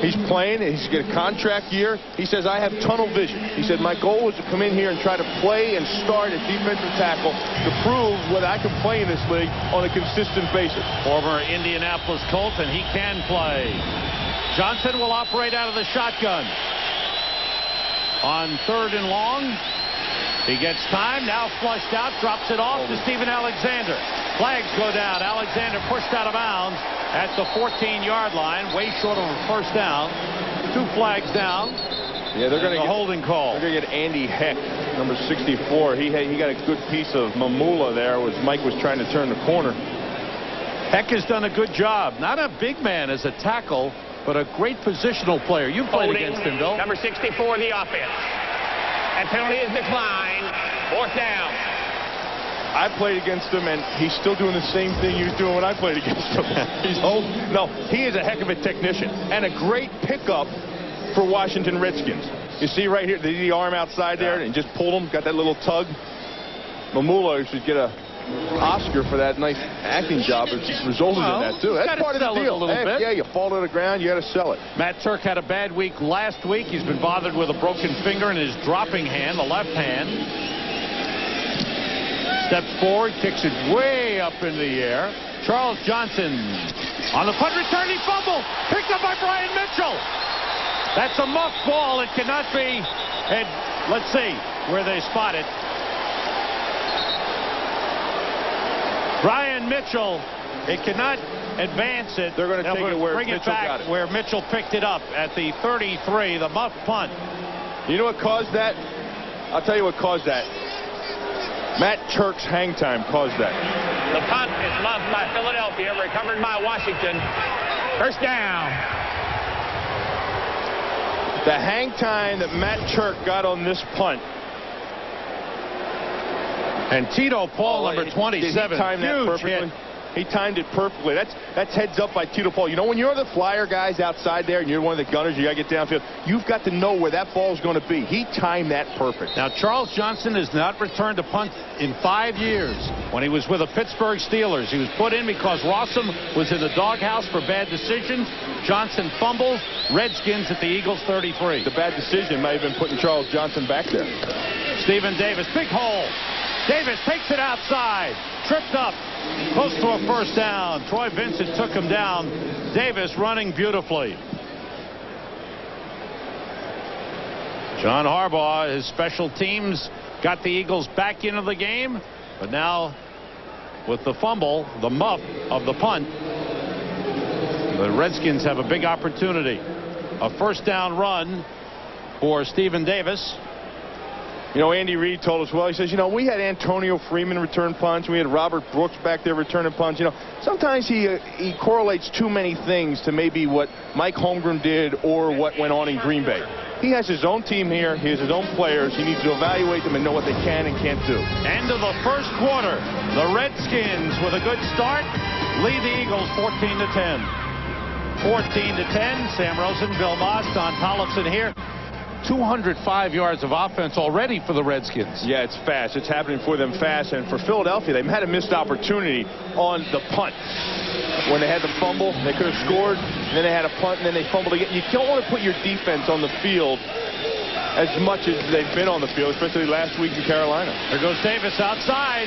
He's playing. He's got a contract year. He says, I have tunnel vision. He said, my goal is to come in here and try to play and start at defensive tackle to prove what I can play in this league on a consistent basis. Former Indianapolis Colt, and he can play. Johnson will operate out of the shotgun. On 3rd and long. He gets time, now flushed out, drops it off to Steven Alexander. Flags go down. Alexander pushed out of bounds at the 14-yard line, way short of a first down. 2 flags down. Yeah, they're going to holding call. They're going to get Andy Heck, number 64. He got a good piece of Mamula there as Mike was trying to turn the corner. Heck has done a good job. Not a big man as a tackle, but a great positional player. You played against him, Bill. Number 64, the offense. And penalty is declined. 4th down. I played against him, and he's still doing the same thing he was doing when I played against him. No, he is a heck of a technician and a great pickup for Washington Redskins. You see right here, the arm outside there, and just pulled him, got that little tug. Mamula should get a Oscar for that nice acting job. It resulted in that, too. That's part of the deal. Yeah, you fall to the ground, you got to sell it. Matt Turk had a bad week last week. He's been bothered with a broken finger in his dropping hand, the left hand. Steps forward, kicks it way up in the air. Charles Johnson on the punt return. He fumbled. Picked up by Brian Mitchell. That's a muff ball. It cannot be. And let's see where they spot it. Brian Mitchell, it cannot advance it. They're going to take it where bring Mitchell it back got it. Where Mitchell picked it up at the 33, the muff punt. You know what caused that? I'll tell you what caused that. Matt Turk's hang time caused that. The punt is muffed by Philadelphia, recovered by Washington. First down. The hang time that Matt Turk got on this punt And Tito Paul, number 27. Did he time that perfectly? He timed it perfectly. That's heads up by Tito Paul. You know, when you're the flyer guys outside there and you're one of the gunners, you got to get downfield. You've got to know where that ball is going to be. He timed that perfect. Now, Charles Johnson has not returned a punt in 5 years. When he was with the Pittsburgh Steelers, he was put in because Rossum was in the doghouse for bad decisions. Johnson fumbles. Redskins at the Eagles 33. The bad decision might have been putting Charles Johnson back there. Stephen Davis, big hole. Davis takes it outside. Tripped up. Close to a first down. Troy Vincent took him down. Davis running beautifully. John Harbaugh, his special teams, got the Eagles back into the game. But now, with the fumble, the muff of the punt, the Redskins have a big opportunity. A first down run for Stephen Davis. You know, Andy Reid told us, well, he says, you know, we had Antonio Freeman return punts. We had Robert Brooks back there returning punts. You know, sometimes he correlates too many things to maybe what Mike Holmgren did or what went on in Green Bay. He has his own team here. He has his own players. He needs to evaluate them and know what they can and can't do. End of the first quarter. The Redskins, with a good start, lead the Eagles 14-10. 14-10. Sam Rosen, Bill Moss, Don Tollefson here. 205 yards of offense already for the Redskins. Yeah, it's fast. It's happening for them fast. And for Philadelphia, they had a missed opportunity on the punt. When they had the fumble, they could have scored. And then they had a punt, and then they fumbled again. You don't want to put your defense on the field as much as they've been on the field, especially last week in Carolina. There goes Davis outside.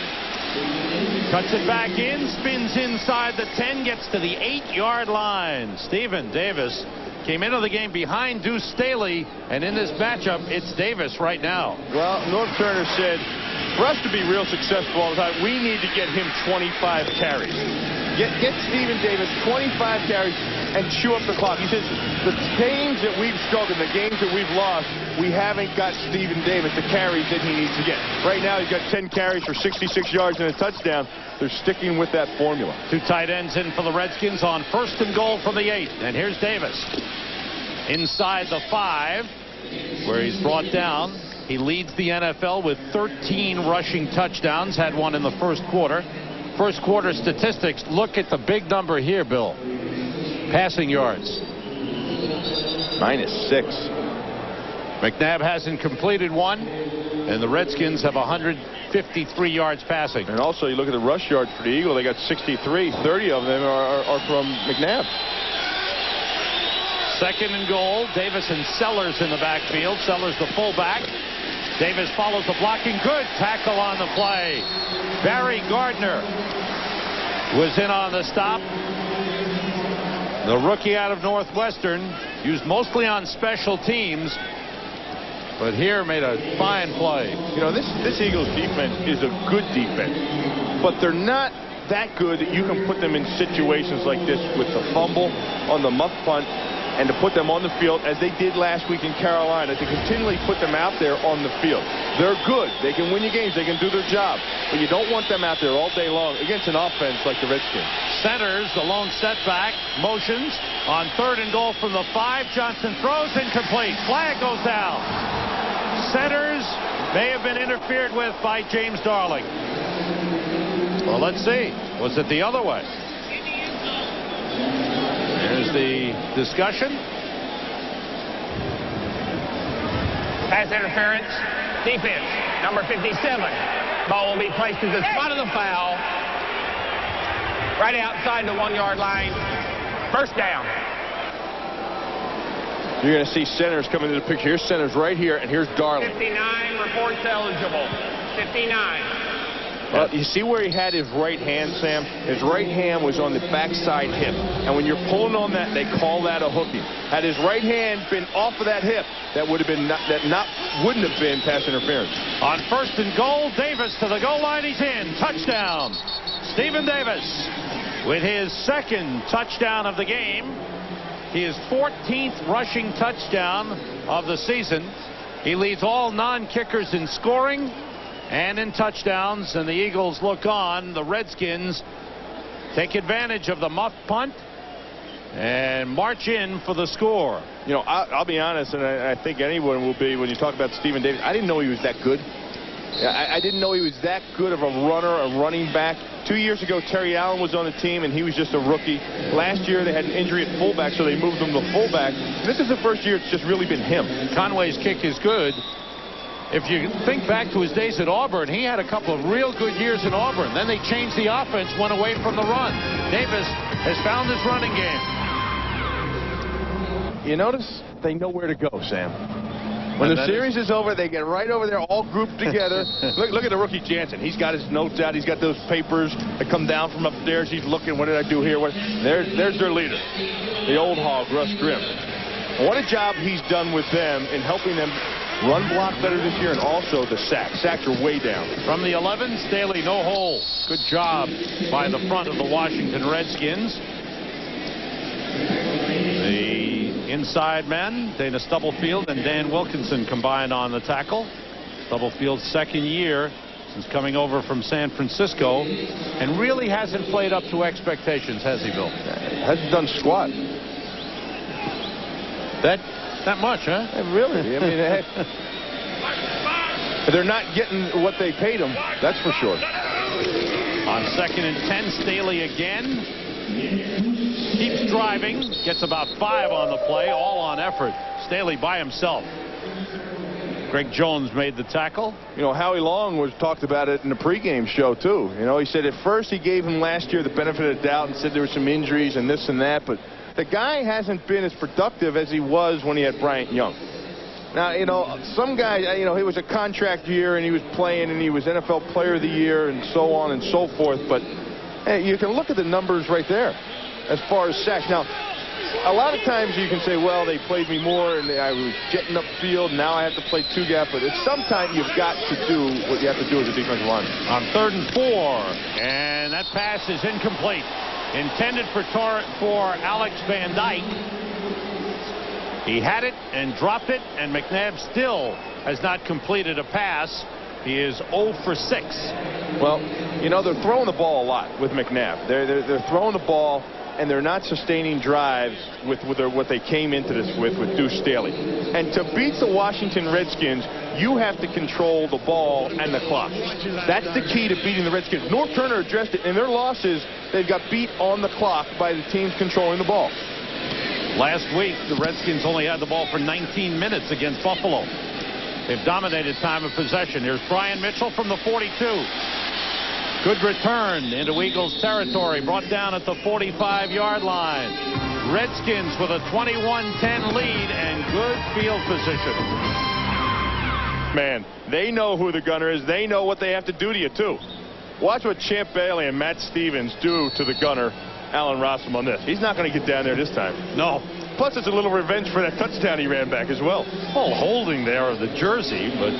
Cuts it back in, spins inside the 10, gets to the 8-yard line. Stephen Davis came into the game behind Deuce Staley, and in this matchup, it's Davis right now. Well, Norv Turner said, for us to be real successful all the time, we need to get him 25 carries. Get Stephen Davis 25 carries and chew up the clock. He says, the games that we've struggled, the games that we've lost, we haven't got Stephen Davis the carries that he needs to get. Right now, he's got 10 carries for 66 yards and a touchdown. They're sticking with that formula. Two tight ends in for the Redskins on first and goal from the 8. And here's Davis. Inside the 5, where he's brought down. He leads the NFL with 13 rushing touchdowns. Had one in the first quarter. First quarter statistics. Look at the big number here, Bill. Passing yards. -6. McNabb hasn't completed one, and the Redskins have 153 yards passing. And also, you look at the rush yards for the Eagle, they got 63. 30 of them are from McNabb. Second and goal. Davis and Sellers in the backfield. Sellers the fullback. Davis follows the blocking. Good tackle on the play. Barry Gardner was in on the stop. The rookie out of Northwestern, used mostly on special teams, but here made a fine play. You know, this Eagles defense is a good defense, but they're not that good that you can put them in situations like this with the fumble on the muff punt and to put them on the field as they did last week in Carolina, to continually put them out there on the field. They're good. They can win you games. They can do their job. But you don't want them out there all day long against an offense like the Redskins. Centers, the lone setback, motions on third and goal from the 5. Johnson throws incomplete. Flag goes down. Centers may have been interfered with by James Darling. Well, let's see. Was it the other way? There's the discussion. Pass interference. Defense, number 57. Ball will be placed to the spot of the foul. Right outside the 1-yard line. First down. You're going to see Centers come into the picture. Here's Centers right here, and here's Darling. 59 reports eligible. 59. You see where he had his right hand, Sam? His right hand was on the backside hip. And when you're pulling on that, they call that a hooking. Had his right hand been off of that hip, that would have been wouldn't have been pass interference. On first and goal, Davis to the goal line. He's in. Touchdown. Stephen Davis with his second touchdown of the game. His 14th rushing touchdown of the season. He leads all non-kickers in scoring and in touchdowns, and the Eagles look on. The Redskins take advantage of the muff punt and march in for the score. You know, I'll be honest, and I think anyone will be when you talk about Stephen Davis. I didn't know he was that good. I didn't know he was that good of a runner, a running back. 2 years ago, Terry Allen was on the team, and he was just a rookie. Last year, they had an injury at fullback, so they moved him to fullback. This is the first year it's just really been him. Conway's kick is good. If you think back to his days at Auburn, he had a couple of real good years in Auburn. Then they changed the offense, went away from the run. Davis has found his running game. You notice they know where to go, Sam. When the series is over, they get right over there, all grouped together. Look at the rookie Jansen. He's got his notes out. He's got those papers that come down from upstairs. He's looking, what did I do here? There's their leader, the old hog, Russ Grimm. What a job he's done with them in helping them run block better this year, and also the sacks. Sacks are way down. From the 11, Staley, no hole. Good job by the front of the Washington Redskins. The inside men, Dana Stubblefield and Dan Wilkinson, combined on the tackle. Stubblefield's second year since coming over from San Francisco, and really hasn't played up to expectations, has he, Bill? Hasn't done squat. That much, huh? Really? I mean, they're not getting what they paid them, that's for sure. On 2nd and 10, Staley again. Keeps driving, gets about 5 on the play, all on effort. Staley by himself. Greg Jones made the tackle. You know, Howie Long was talked about it in the pregame show, too. You know, he said at first he gave him last year the benefit of the doubt and said there were some injuries and this and that, but the guy hasn't been as productive as he was when he had Bryant Young. Now, you know, some guys, you know, it was a contract year and he was playing and he was NFL Player of the Year and so on and so forth, but hey, you can look at the numbers right there as far as sacks. Now, a lot of times you can say, well, they played me more and I was jetting upfield, now I have to play 2-gap, but it's sometimes you've got to do what you have to do as a defensive lineman. On 3rd and 4, and that pass is incomplete. Intended for Alex Van Dyke. He had it and dropped it, and McNabb still has not completed a pass. He is 0 for 6. Well, you know, they're throwing the ball a lot with McNabb. They're throwing the ball, and they're not sustaining drives with what they came into this with Deuce Staley. And to beat the Washington Redskins, you have to control the ball and the clock. That's the key to beating the Redskins. North Turner addressed it. In their losses, they've got beat on the clock by the teams controlling the ball. Last week, the Redskins only had the ball for 19 minutes against Buffalo. They've dominated time of possession. Here's Brian Mitchell from the 42. Good return into Eagles territory, brought down at the 45-yard line. Redskins with a 21-10 lead and good field position. Man, they know who the gunner is. They know what they have to do to you, too. Watch what Champ Bailey and Matt Stevens do to the gunner, Allen Rossum, on this. He's not going to get down there this time. No. Plus, it's a little revenge for that touchdown he ran back as well. Well, holding there of the jersey, but,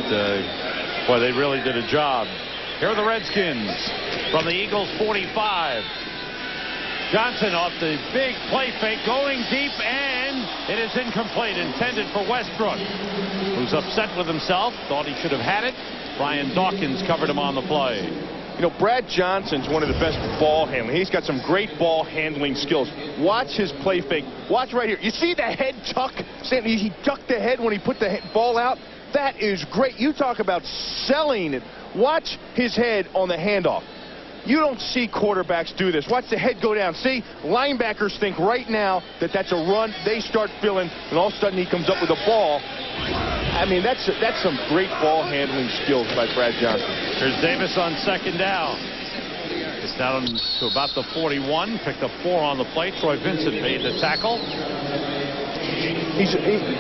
boy, they really did a job. Here are the Redskins from the Eagles 45. Johnson off the big play fake, going deep, and it is incomplete, intended for Westbrook, who's upset with himself, thought he should have had it. Brian Dawkins covered him on the play. You know, Brad Johnson's one of the best ball handling. He's got some great ball handling skills. Watch his play fake. Watch right here. You see the head tuck? He tucked the head when he put the ball out. That is great. You talk about selling it. Watch his head on the handoff. You don't see quarterbacks do this. Watch the head go down. See, linebackers think right now that that's a run. They start feeling, and all of a sudden he comes up with a ball. I mean, that's some great ball handling skills by Brad Johnson. Here's Davis on 2nd down. It's down to about the 41. Picked up 4 on the play. Troy Vincent made the tackle.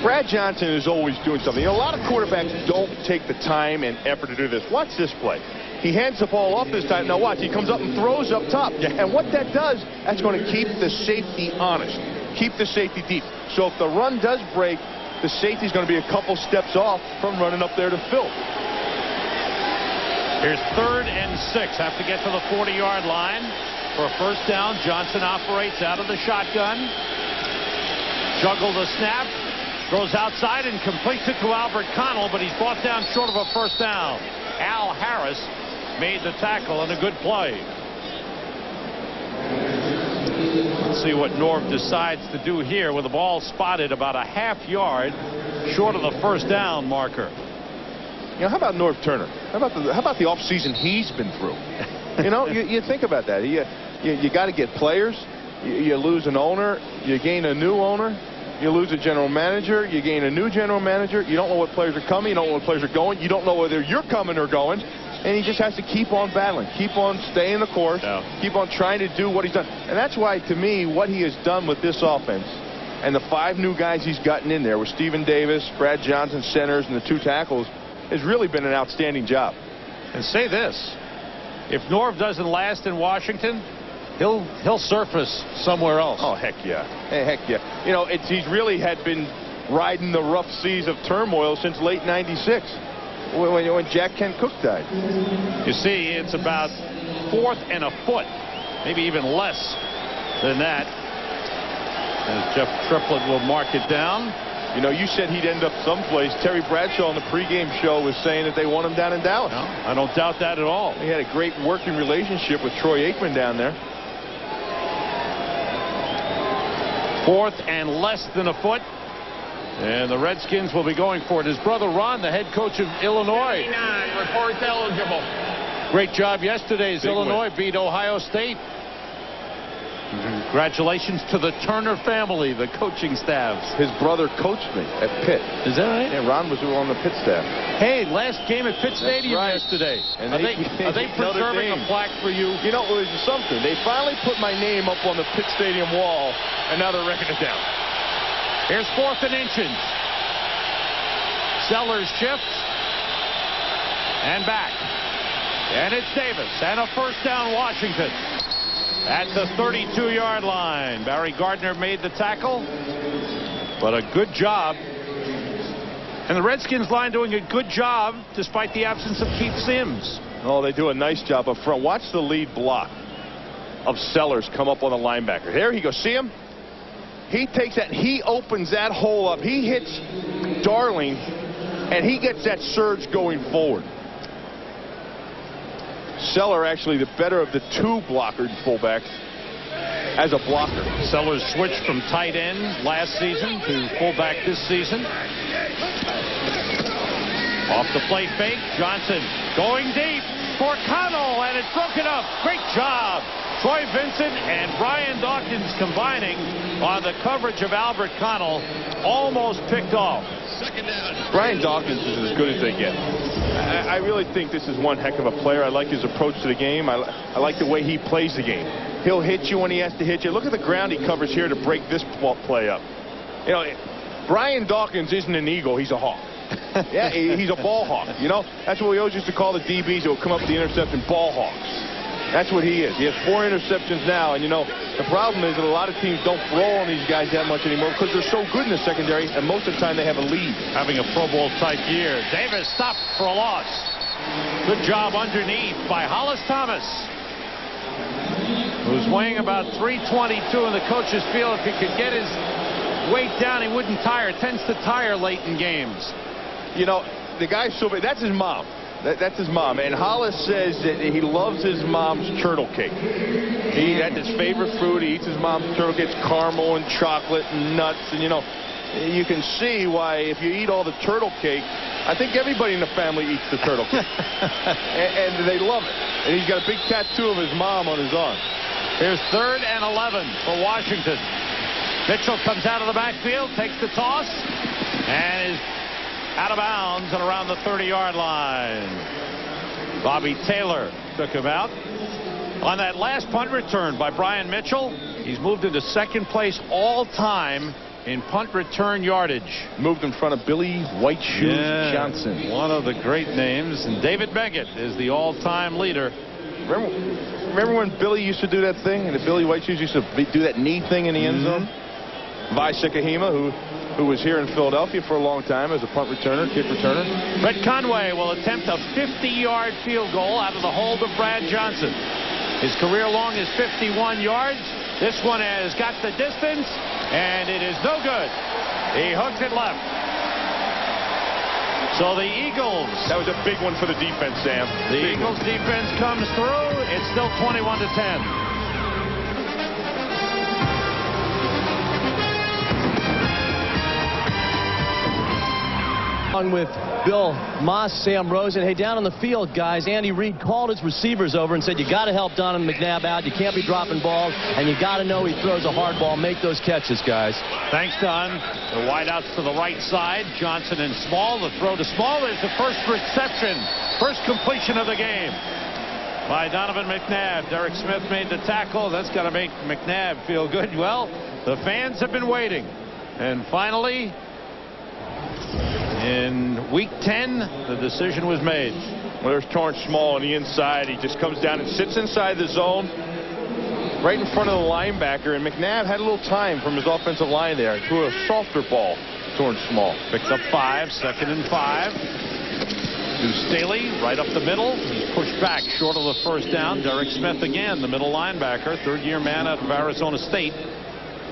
Brad Johnson is always doing something. You know, a lot of quarterbacks don't take the time and effort to do this. Watch this play. He hands the ball off this time. Now watch, he comes up and throws up top. And what that does, that's going to keep the safety honest. Keep the safety deep. So if the run does break, the safety's going to be a couple steps off from running up there to fill. Here's 3rd and 6. Have to get to the 40-yard line for a first down. Johnson operates out of the shotgun. Juggle the snap. Throws outside and completes it to Albert Connell, but he's brought down short of a first down. Al Harris made the tackle and a good play. Let's see what Norv decides to do here with the ball spotted about a half yard short of the first down marker. You know, how about Norv Turner? How about the offseason he's been through? You know, you think about that. You got to get players. You lose an owner. You gain a new owner. You lose a general manager. You gain a new general manager. You don't know what players are coming. You don't know what players are going. You don't know whether you're coming or going. And he just has to keep on battling, keep on staying the course, keep on trying to do what he's done. And that's why, to me, what he has done with this offense and the 5 new guys he's gotten in there with Stephen Davis, Brad Johnson, centers, and the 2 tackles has really been an outstanding job. And say this, if Norv doesn't last in Washington, he'll surface somewhere else. Oh, heck yeah. Hey, heck yeah. You know, he's really had been riding the rough seas of turmoil since late '96. When Jack Kent Cooke died. You see, it's about 4th and a foot, maybe even less than that. As Jeff Triplett will mark it down. You know, you said he'd end up someplace. Terry Bradshaw on the pregame show was saying that they want him down in Dallas. No, I don't doubt that at all. He had a great working relationship with Troy Aikman down there. 4th and less than a foot. And the Redskins will be going for it. His brother Ron, the head coach of Illinois. 79 reports eligible. Great job yesterday as Illinois beat Ohio State. Congratulations to the Turner family, the coaching staffs. His brother coached me at Pitt. Is that right? Yeah, Ron was on the Pitt staff. Hey, last game at Pitt Stadium yesterday. And are they preserving a plaque for you? You know, it was something. They finally put my name up on the Pitt Stadium wall, and now they're wrecking it down. Here's 4th and inches. Sellers shifts. And back. And it's Davis. And a first down, Washington. At the 32-yard line. Barry Gardner made the tackle. But a good job. And the Redskins line doing a good job despite the absence of Keith Sims. Oh, they do a nice job up front. Watch the lead block of Sellers come up on the linebacker. There he goes. See him? He takes that. He opens that hole up. He hits Darling, and he gets that surge going forward. Seller actually the better of the 2 blocker fullbacks as a blocker. Sellers switched from tight end last season to fullback this season. Off the play fake. Johnson going deep for Connell, and it's broken up. Great job. Troy Vincent and Brian Dawkins combining on the coverage of Albert Connell. Almost picked off. Second down. Brian Dawkins is as good as they get. I really think this is one heck of a player. I like his approach to the game. I like the way he plays the game. He'll hit you when he has to hit you. Look at the ground he covers here to break this play up. You know, Brian Dawkins isn't an eagle. He's a hawk. Yeah, he's a ball hawk. You know, that's what we always used to call the DBs who will come up with the interception, ball hawks. That's what he is. He has 4 interceptions now, and you know, the problem is that a lot of teams don't throw on these guys that much anymore because they're so good in the secondary, and most of the time they have a lead. Having a Pro Bowl type year. Davis stopped for a loss. Good job underneath by Hollis Thomas, who's weighing about 322, and the coaches feel if he could get his weight down, he wouldn't tire. Tends to tire late in games. You know, the guy's so big. That's his mom. That's his mom. And Hollis says that he loves his mom's turtle cake. That's his favorite food. He eats his mom's turtle cake. It's caramel and chocolate and nuts. And, you know, you can see why if you eat all the turtle cake, I think everybody in the family eats the turtle cake. and they love it. And he's got a big tattoo of his mom on his arm. Here's 3rd and 11 for Washington. Mitchell comes out of the backfield, takes the toss, and is out of bounds and around the 30-yard line. Bobby Taylor took him out. On that last punt return by Brian Mitchell, he's moved into 2nd place all-time in punt return yardage. Moved in front of Billy White Shoes Johnson. One of the great names. And David Beggett is the all-time leader. Remember when Billy used to do that thing? And the Billy White Shoes used to do that knee thing in the end zone? Vi Sikahema, who was here in Philadelphia for a long time as a punt returner, kick returner. Brett Conway will attempt a 50-yard field goal out of the hold of Brad Johnson. His career long is 51 yards. This one has got the distance, and it is no good. He hooked it left. So the Eagles. That was a big one for the defense, Sam. The Eagles defense comes through. It's still 21-10. With Bill Moss, Sam Rosen. Hey, down on the field, guys, Andy Reid called his receivers over and said, you got to help Donovan McNabb out. You can't be dropping balls, and you got to know he throws a hard ball. Make those catches, guys. Thanks, Don. The wideouts to the right side. Johnson and Small. The throw to Small is the first reception. First completion of the game by Donovan McNabb. Derek Smith made the tackle. That's got to make McNabb feel good. Well, the fans have been waiting. And finally, in week 10, the decision was made. Well, there's Torrance Small on the inside. He just comes down and sits inside the zone right in front of the linebacker. And McNabb had a little time from his offensive line there. Threw a softer ball. Torrance Small picks up 5, 2nd and 5. To Staley, right up the middle. He's pushed back short of the first down. Derek Smith again, the middle linebacker, third-year man out of Arizona State,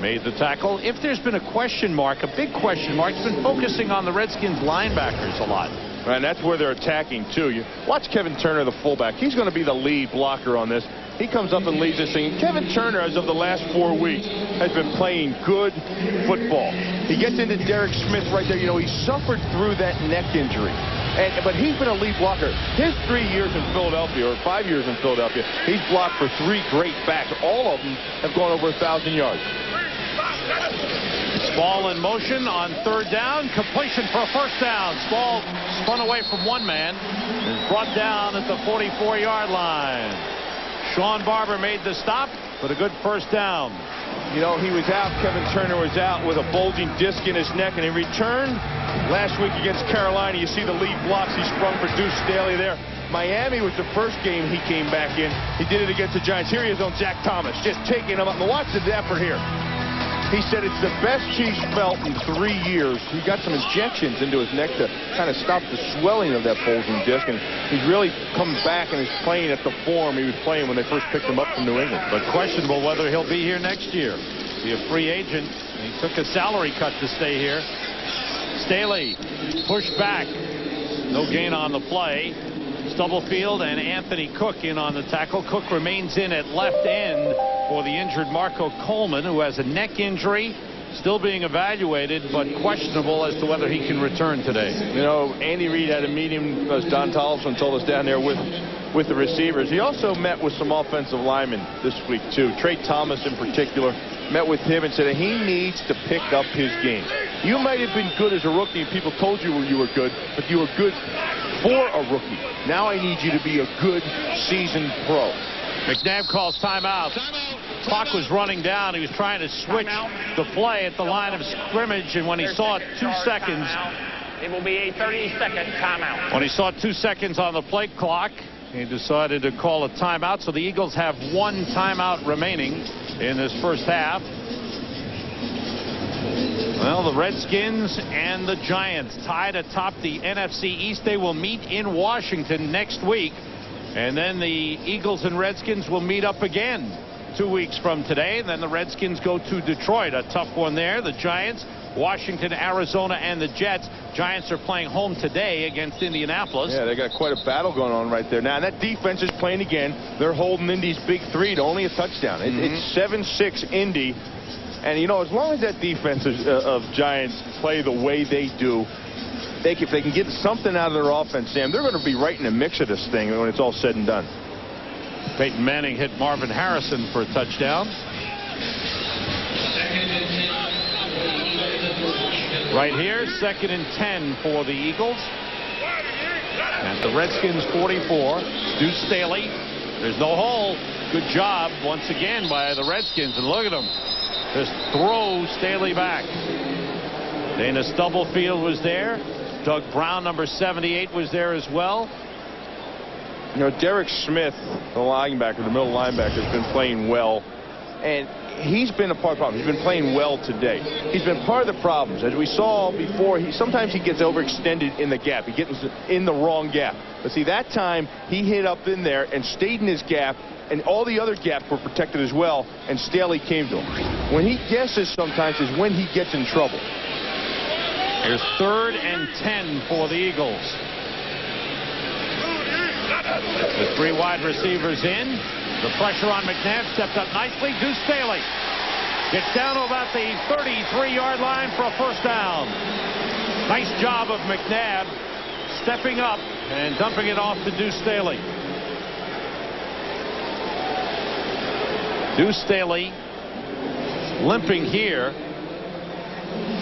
made the tackle. If there's been a question mark, a big question mark, it's been focusing on the Redskins linebackers a lot. Right, and that's where they're attacking, too. You watch Kevin Turner, the fullback. He's going to be the lead blocker on this. He comes up and leads this thing. Kevin Turner, as of the last 4 weeks, has been playing good football. He gets into Derek Smith right there. You know, he suffered through that neck injury. But he's been a lead blocker. His 3 years in Philadelphia, or 5 years in Philadelphia, he's blocked for 3 great backs. All of them have gone over 1,000 yards. Small in motion on third down. Completion for a first down. Small spun away from one man and brought down at the 44-yard line. Sean Barber made the stop, but a good first down. You know, he was out. Kevin Turner was out with a bulging disc in his neck, and he returned last week against Carolina. You see the lead blocks. He sprung for Deuce Staley there. Miami was the first game he came back in. He did it against the Giants. Here he is on Zach Thomas, just taking him up. And watch the effort here. He said it's the best he's felt in 3 years. He got some injections into his neck to kind of stop the swelling of that bulging disc, and he's really come back and is playing at the form he was playing when they first picked him up from New England. But questionable whether he'll be here next year. Be a free agent. He took a salary cut to stay here. Staley pushed back. No gain on the play. Stubblefield and Anthony Cook in on the tackle. Cook remains in at left end for the injured Marco Coleman, who has a neck injury, still being evaluated, but questionable as to whether he can return today. You know, Andy Reid had a meeting, as Don Tollefson told us, down there with the receivers. He also met with some offensive linemen this week, too. Trey Thomas, in particular, met with him and said that he needs to pick up his game. You might have been good as a rookie, and people told you were good, but you were good for a rookie. Now I need you to be a good seasoned pro. McNabb calls timeout. Clock was running down. He was trying to switch the play at the line of scrimmage, and when he saw 2 seconds, it will be a 30-second timeout. When he saw 2 seconds on the play clock, he decided to call a timeout. So the Eagles have 1 timeout remaining in this first half. Well, the Redskins and the Giants tied atop the NFC East. They will meet in Washington next week. And then the Eagles and Redskins will meet up again 2 weeks from today. And then the Redskins go to Detroit. A tough one there. The Giants, Washington, Arizona, and the Jets. Giants are playing home today against Indianapolis. Yeah, they got quite a battle going on right there. Now, that defense is playing again. They're holding Indy's big 3 to only a touchdown. It's 7-6 Indy. And, you know, as long as that defense of Giants play the way they do, if they can get something out of their offense, Sam, they're going to be right in the mix of this thing when it's all said and done. Peyton Manning hit Marvin Harrison for a touchdown. Right here, 2nd and 10 for the Eagles. At the Redskins 44. Deuce Staley. There's no hole. Good job once again by the Redskins. And look at them. Just throw Staley back. Dana Stubblefield was there. Doug Brown, number 78, was there as well. You know, Derek Smith, the linebacker, the middle linebacker, has been playing well. And he's been a part of the problem. He's been playing well today. He's been part of the problems. As we saw before, sometimes he gets overextended in the gap. He gets in the wrong gap. But see, that time he hit up in there and stayed in his gap, and all the other gaps were protected as well, and Staley came to him. When he guesses sometimes is when he gets in trouble. Here's 3rd and 10 for the Eagles. The 3 wide receivers in. The pressure on McNabb stepped up nicely. Deuce Staley gets down to about the 33-yard line for a first down. Nice job of McNabb stepping up and dumping it off to Deuce Staley. Deuce Staley, limping here,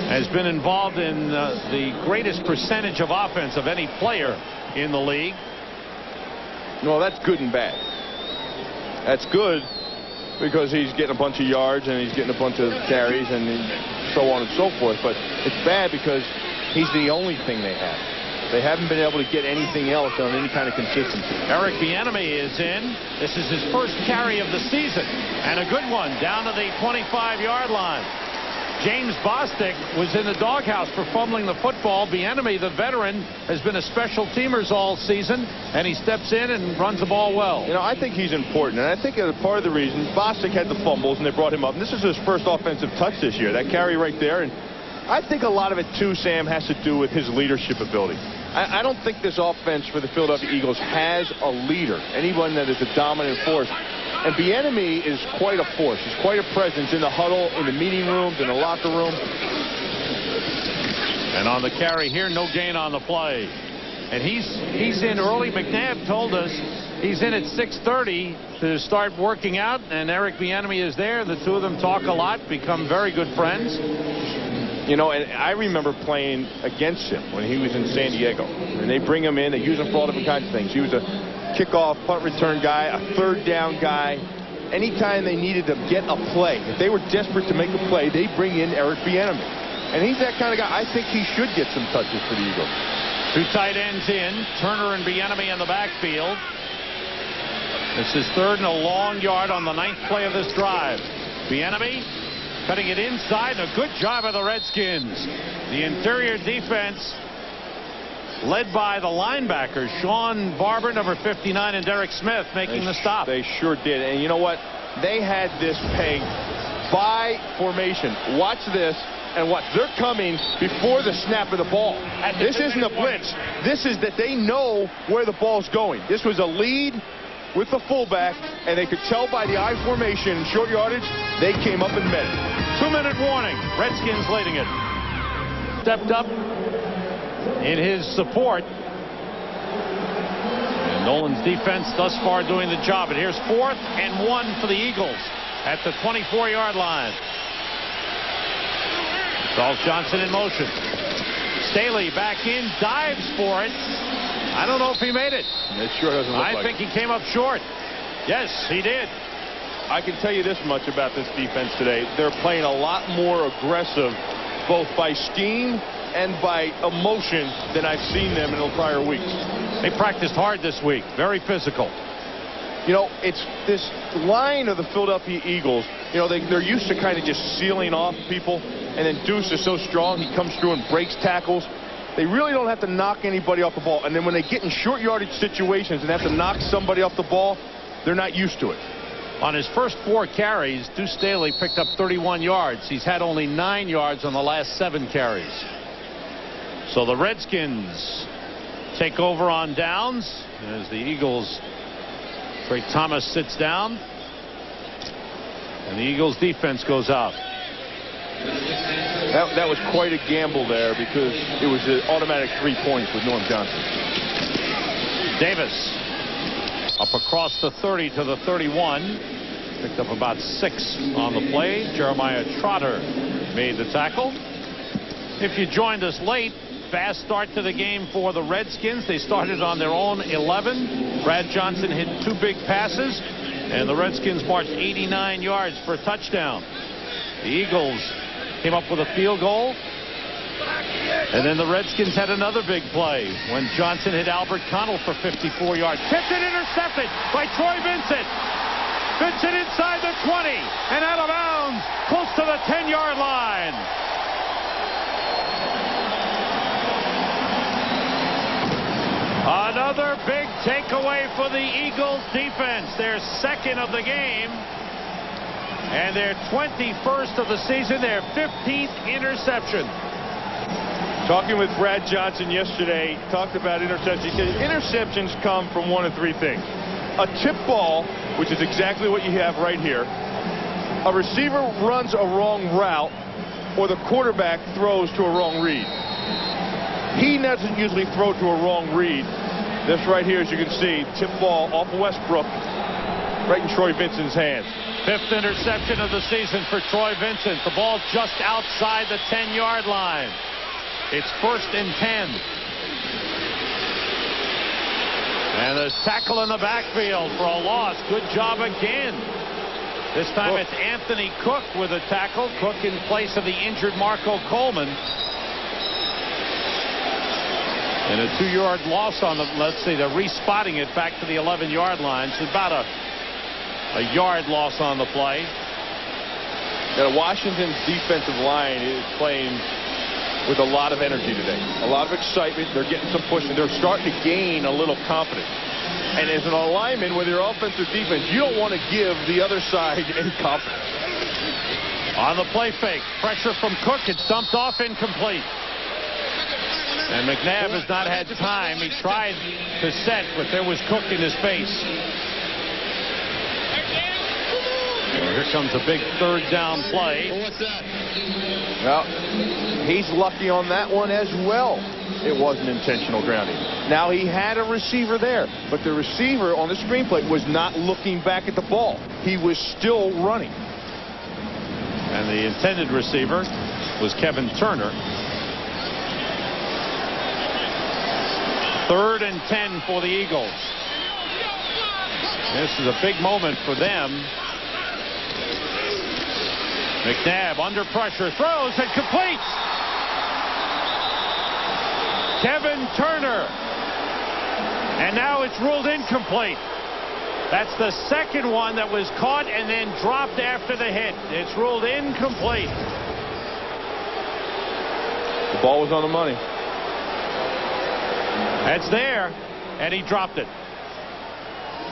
has been involved in the greatest percentage of offense of any player in the league. No, that's good and bad. That's good because he's getting a bunch of yards and he's getting a bunch of carries and so on and so forth. But it's bad because he's the only thing they have. They haven't been able to get anything else on any kind of consistency. Eric Bieniemy is in. This is his first carry of the season, and a good one down to the 25-yard line. James Bostic was in the doghouse for fumbling the football. Bieniemy, the veteran, has been a special teamers all season, and he steps in and runs the ball well. You know, I think he's important, and I think part of the reason Bostic had the fumbles and they brought him up. And this is his first offensive touch this year. That carry right there, and I think a lot of it too, Sam, has to do with his leadership ability. I don't think this offense for the Philadelphia Eagles has a leader, anyone that is a dominant force. And Bieniemy is quite a force. He's quite a presence in the huddle, in the meeting rooms, in the locker room. And on the carry here, no gain on the play. And he's in early. McNabb told us he's in at 6:30 to start working out, and Eric Bieniemy is there. The two of them talk a lot, become very good friends. You know, and I remember playing against him when he was in San Diego. And they bring him in. They use him for all different kinds of things. He was a kickoff, punt return guy, a third down guy. Anytime they needed to get a play, if they were desperate to make a play, they bring in Eric Bieniemy. And he's that kind of guy. I think he should get some touches for the Eagles. Two tight ends in. Turner and Bieniemy in the backfield. This is third and a long yard on the 9th play of this drive. Bieniemy cutting it inside. A good job of the Redskins. The interior defense led by the linebackers, Sean Barber, number 59, and Derek Smith making the stop. They sure did. And you know what? They had this pegged by formation. Watch this and watch. They're coming before the snap of the ball. This isn't a blitz. This is that they know where the ball's going. This was a lead with the fullback, and they could tell by the I formation and short yardage, they came up and met it. 2-minute warning. Redskins leading it. Stepped up in his support. And Nolan's defense thus far doing the job. And here's 4th and 1 for the Eagles at the 24-yard line. Charles Johnson in motion. Staley back in, dives for it. I don't know if he made it. It sure doesn't look like it. I think he came up short. Yes, he did. I can tell you this much about this defense today. They're playing a lot more aggressive, both by scheme and by emotion, than I've seen them in the prior weeks. They practiced hard this week. Very physical. You know, it's this line of the Philadelphia Eagles. You know, they're used to kind of just sealing off people, and then Deuce is so strong, he comes through and breaks tackles. They really don't have to knock anybody off the ball. And then when they get in short yardage situations and have to knock somebody off the ball, they're not used to it. On his first 4 carries, Deuce Staley picked up 31 yards. He's had only 9 yards on the last 7 carries. So the Redskins take over on downs as the Eagles. Drake Thomas sits down, and the Eagles defense goes out. That was quite a gamble there because it was an automatic 3 points with Norm Johnson. Davis up across the 30 to the 31. Picked up about 6 on the play. Jeremiah Trotter made the tackle. If you joined us late, fast start to the game for the Redskins. They started on their own 11. Brad Johnson hit 2 big passes, and the Redskins marched 89 yards for a touchdown. The Eagles came up with a field goal, and then the Redskins had another big play when Johnson hit Albert Connell for 54 yards. Tipped and intercepted by Troy Vincent. Vincent inside the 20 and out of bounds close to the 10-yard line. Another big takeaway for the Eagles defense. Their 2nd of the game. And their 21st of the season, their 15th interception. Talking with Brad Johnson yesterday, talked about interceptions. He said interceptions come from one of 3 things. A tip ball, which is exactly what you have right here. A receiver runs a wrong route, or the quarterback throws to a wrong read. He doesn't usually throw to a wrong read. This right here, as you can see, tip ball off Westbrook, right in Troy Vincent's hands. 5th interception of the season for Troy Vincent. The ball just outside the 10-yard line. It's 1st and 10. And a tackle in the backfield for a loss. Good job again. This time it's Anthony Cook with a tackle. Cook in place of the injured Marco Coleman. And a 2-yard loss on the, let's see, they're respotting it back to the 11-yard line. So about a yard loss on the play. Now, Washington's defensive line is playing with a lot of energy today. A lot of excitement. They're getting some push, and they're starting to gain a little confidence. And as an alignment with your offensive defense, you don't want to give the other side any confidence. On the play fake, pressure from Cook. It's dumped off, incomplete. And McNabb has not had time. He tried to set, but there was Cook in his face. Here comes a big 3rd down play. What's that? Well, he's lucky on that one as well. It wasn't intentional grounding. Now, he had a receiver there, but the receiver on the screen play was not looking back at the ball. He was still running. And the intended receiver was Kevin Turner. 3rd and 10 for the Eagles. This is a big moment for them. McNabb under pressure, throws and completes. Kevin Turner. And now it's ruled incomplete. That's the 2nd one that was caught and then dropped after the hit. It's ruled incomplete. The ball was on the money. That's there, and he dropped it.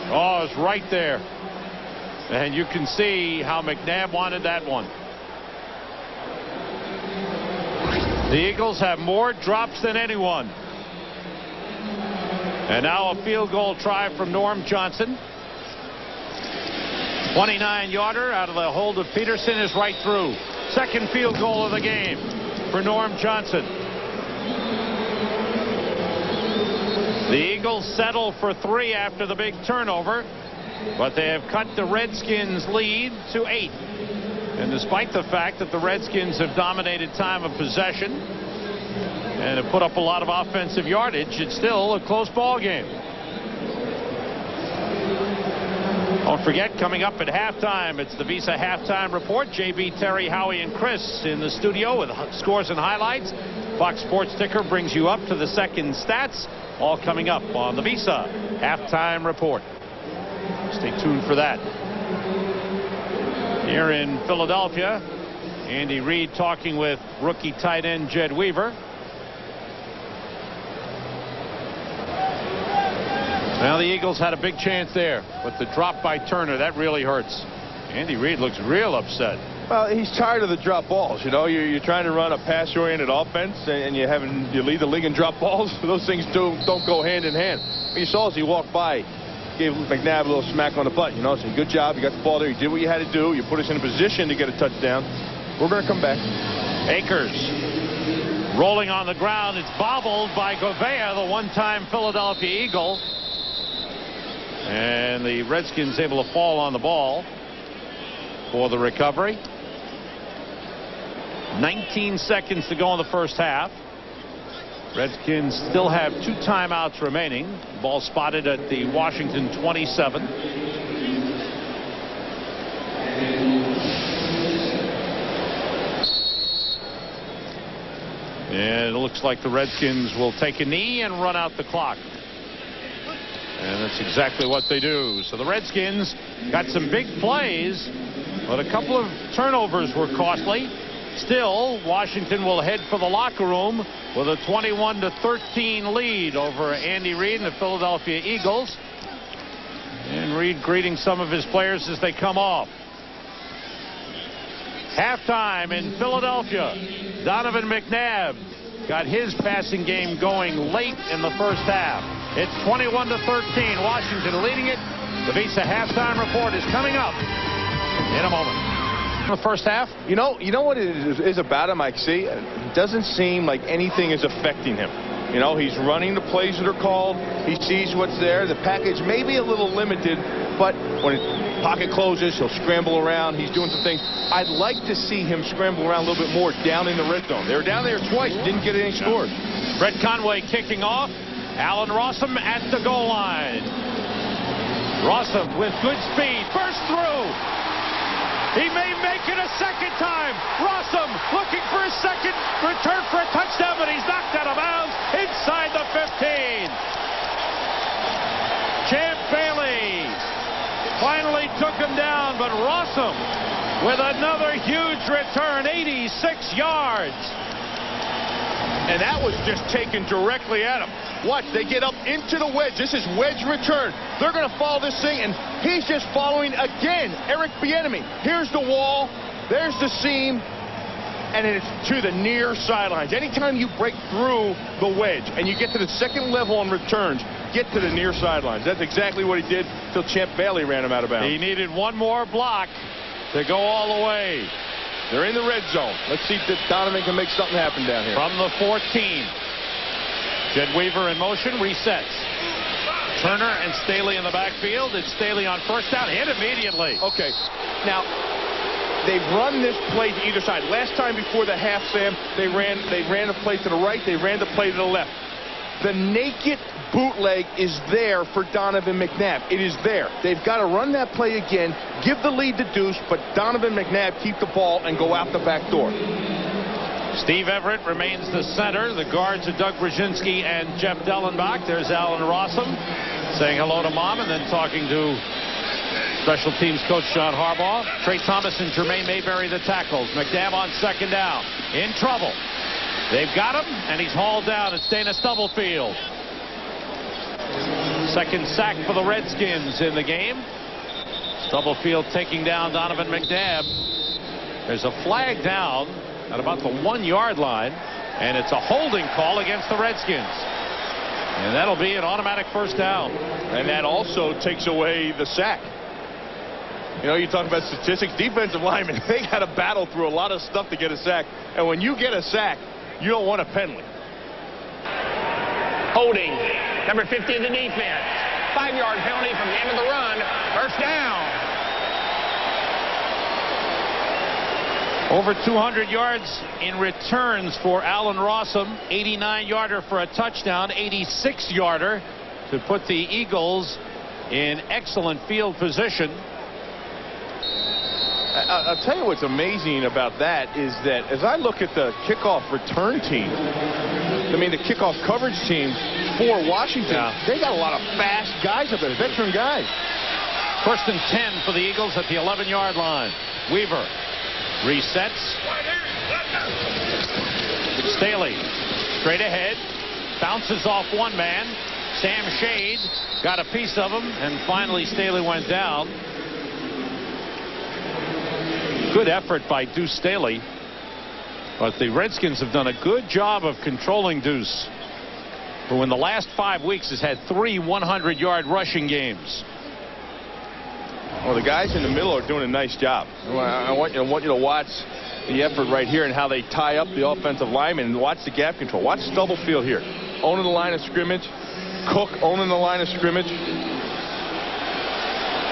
Oh, it's right there. And you can see how McNabb wanted that one. The Eagles have more drops than anyone. And now a field goal try from Norm Johnson. 29-yarder out of the hold of Peterson is right through. 2nd field goal of the game for Norm Johnson. The Eagles settle for 3 after the big turnover, but they have cut the Redskins' lead to 8. And despite the fact that the Redskins have dominated time of possession and have put up a lot of offensive yardage, it's still a close ball game. Don't forget, coming up at halftime, it's the Visa Halftime Report. JB, Terry, Howie, and Chris in the studio with scores and highlights. Fox Sports Ticker brings you up to the second stats. All coming up on the Visa Halftime Report. Stay tuned for that. Here in Philadelphia, Andy Reid talking with rookie tight end Jed Weaver. Well, the Eagles had a big chance there, but the drop by Turner, that really hurts. Andy Reid looks real upset. Well, he's tired of the drop balls. You know, you're trying to run a pass-oriented offense, and you lead the league in drop balls. Those things don't go hand in hand. What you saw as he walked by, gave McNabb a little smack on the butt. You know, said, good job. You got the ball there. You did what you had to do. You put us in a position to get a touchdown. We're going to come back. Akers rolling on the ground. It's bobbled by Govea, the one-time Philadelphia Eagle. And the Redskins able to fall on the ball for the recovery. 19 seconds to go in the first half. Redskins still have 2 timeouts remaining. Ball spotted at the Washington 27. And it looks like the Redskins will take a knee and run out the clock. And that's exactly what they do. So the Redskins got some big plays, but a couple of turnovers were costly. Still, Washington will head for the locker room with a 21-13 lead over Andy Reid and the Philadelphia Eagles. And Reid greeting some of his players as they come off. Halftime in Philadelphia. Donovan McNabb got his passing game going late in the first half. It's 21-13. Washington leading it. The Visa Halftime Report is coming up in a moment. The first half. You know what it is about him, I see? It doesn't seem like anything is affecting him. You know, he's running the plays that are called. He sees what's there. The package may be a little limited, but when the pocket closes, he'll scramble around. He's doing some things. I'd like to see him scramble around a little bit more down in the red zone. They were down there twice, didn't get any scores. Brett Conway kicking off. Allen Rossum at the goal line. Rossum with good speed. Burst through. He may make it a second time. Rossum looking for a second return for a touchdown, but he's knocked out of bounds inside the 15. Champ Bailey finally took him down, but Rossum with another huge return, 86 yards. And that was just taken directly at him. Watch, they get up into the wedge. This is wedge return. They're going to follow this thing, and he's just following again. Eric Bieniemy. Here's the wall. There's the seam. And it's to the near sidelines. Anytime you break through the wedge and you get to the second level on returns, get to the near sidelines. That's exactly what he did till Champ Bailey ran him out of bounds. He needed one more block to go all the way. They're in the red zone. Let's see if Donovan can make something happen down here. From the 14. Jed Weaver in motion, resets. Turner and Staley in the backfield. It's Staley on first down, hit immediately. Okay, now they've run this play to either side. Last time before the half, Sam, they ran the play to the right, they ran the play to the left. The naked bootleg is there for Donovan McNabb. It is there. They've got to run that play again, give the lead to Deuce, but Donovan McNabb keep the ball and go out the back door. Steve Everett remains the center. The guards are Doug Brzezinski and Jeff Dellenbach. There's Allen Rossum saying hello to Mom and then talking to special teams coach John Harbaugh. Trey Thomas and Jermaine Mayberry the tackles. McNabb on second down. In trouble. They've got him, and he's hauled down. It's Dana Stubblefield. Second sack for the Redskins in the game. Stubblefield taking down Donovan McNabb. There's a flag down at about the 1 yard line, and it's a holding call against the Redskins. And that'll be an automatic first down. And that also takes away the sack. You know, you talk about statistics. Defensive linemen, they got to battle through a lot of stuff to get a sack. And when you get a sack, you don't want a penalty. Holding. Number 50 in the defense. 5-yard penalty from the end of the run. First down. Over 200 yards in returns for Allen Rossum. 89-yarder for a touchdown. 86-yarder to put the Eagles in excellent field position. I'll tell you what's amazing about that is that as I look at the kickoff return team, I mean the kickoff coverage team for Washington, they got a lot of fast guys up there, veteran guys. First and 10 for the Eagles at the 11-yard line. Weaver resets. Staley straight ahead, bounces off one man. Sam Shade got a piece of him, and finally Staley went down. Good effort by Deuce Staley, but the Redskins have done a good job of controlling Deuce, who in the last 5 weeks has had 3 100-yard rushing games. Well, the guys in the middle are doing a nice job. I want you to watch the effort right here and how they tie up the offensive linemen and watch the gap control. Watch Stubblefield here, owning the line of scrimmage. Cook owning the line of scrimmage.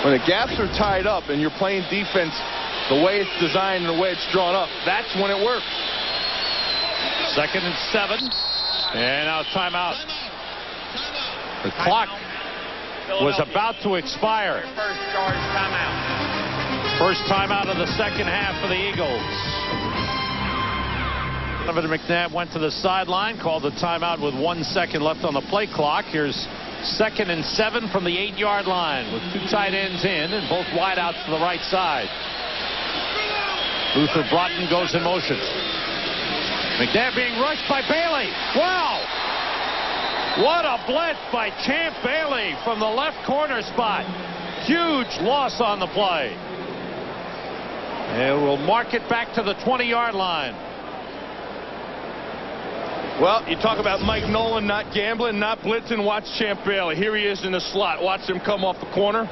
When the gaps are tied up and you're playing defense the way it's designed and the way it's drawn up, that's when it works. Second and 7. And now timeout. The clock was about to expire. First charge timeout. First timeout of the second half for the Eagles. Donovan McNabb went to the sideline, called the timeout with 1 second left on the play clock. Here's second and 7 from the 8-yard line with 2 tight ends in and both wideouts to the right side. Luther Broughton goes in motion. McNabb being rushed by Bailey. Wow! What a blitz by Champ Bailey from the left corner spot. Huge loss on the play. And we'll mark it back to the 20-yard line. Well, you talk about Mike Nolan not gambling, not blitzing. Watch Champ Bailey. Here he is in the slot. Watch him come off the corner.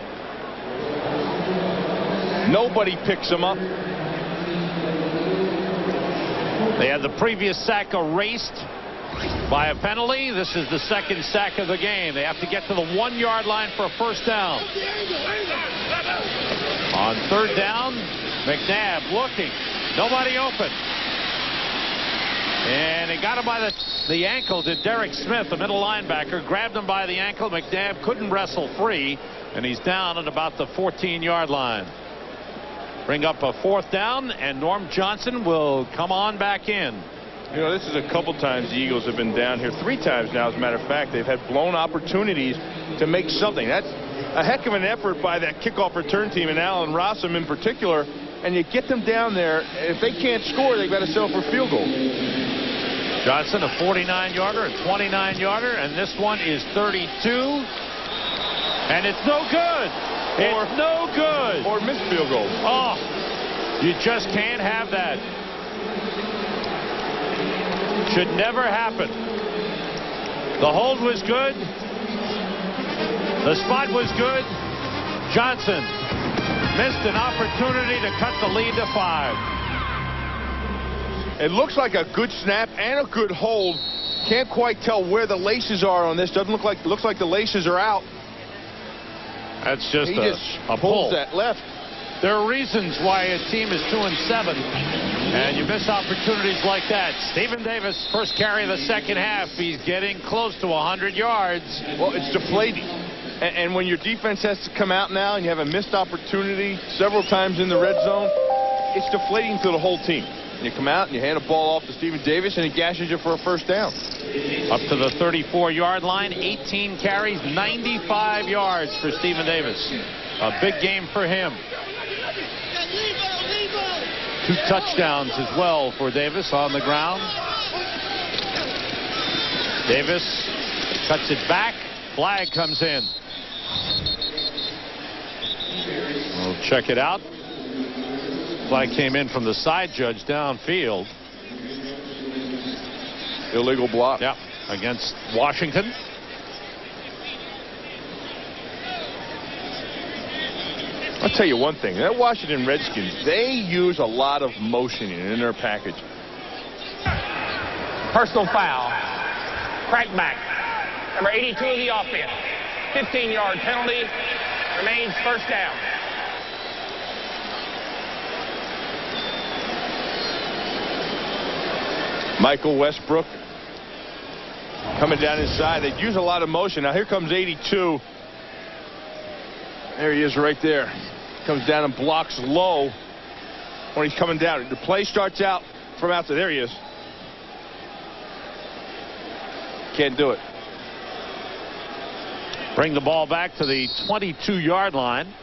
Nobody picks him up. They had the previous sack erased. by a penalty. This is the second sack of the game. They have to get to the 1-yard line for a first down. On third down, McNabb looking. Nobody open. And he got him by the ankle to Derek Smith, the middle linebacker. Grabbed him by the ankle. McNabb couldn't wrestle free. And he's down at about the 14-yard line. Bring up a fourth down, and Norm Johnson will come on back in. You know, this is a couple times the Eagles have been down here. 3 times now, as a matter of fact. They've had blown opportunities to make something. That's a heck of an effort by that kickoff return team, and Allen Rossum in particular. And you get them down there. If they can't score, they've got to settle for a field goal. Johnson, a 49-yarder, a 29-yarder, and this one is 32. And it's no good. It's no good. Or missed field goals. Oh, you just can't have that. Should never happen. The hold was good. The spot was good. Johnson missed an opportunity to cut the lead to 5. It looks like a good snap and a good hold. Can't quite tell where the laces are on this. Doesn't look like the laces are out. That's just a pulls pull. That left. There are reasons why a team is 2-7, and you miss opportunities like that. Stephen Davis, first carry of the second half. He's getting close to 100 yards. Well, it's deflating. And when your defense has to come out now and you have a missed opportunity several times in the red zone, it's deflating to the whole team. You come out and you hand a ball off to Stephen Davis, and he gashes you for a first down. Up to the 34-yard line, 18 carries, 95 yards for Stephen Davis. A big game for him. 2 touchdowns as well for Davis on the ground. Davis cuts it back. Flag comes in. We'll check it out. Flag came in from the side judge downfield. Illegal block. Yeah, against Washington. I'll tell you one thing. That Washington Redskins, they use a lot of motioning in their package. Personal foul. Crackback. Number 82 of the offense. 15-yard penalty. Remains first down. Michael Westbrook coming down inside. They use a lot of motion. Now here comes 82. There he is right there. Comes down and blocks low when he's coming down. The play starts out from outside. There he is. Can't do it. Bring the ball back to the 22-yard line.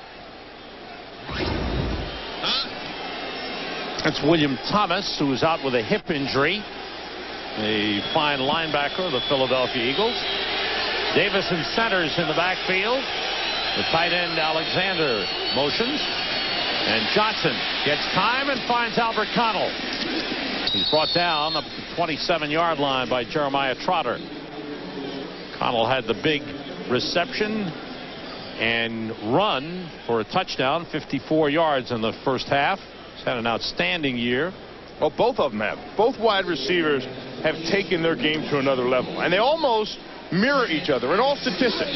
That's William Thomas, who is out with a hip injury. The fine linebacker of the Philadelphia Eagles. Davis and centers in the backfield. The tight end Alexander motions. And Johnson gets time and finds Albert Connell. He's brought down up the 27-yard line by Jeremiah Trotter. Connell had the big reception and run for a touchdown, 54 yards in the first half. He's had an outstanding year. Well, both of them have. Both wide receivers have taken their game to another level. And they almost mirror each other in all statistics.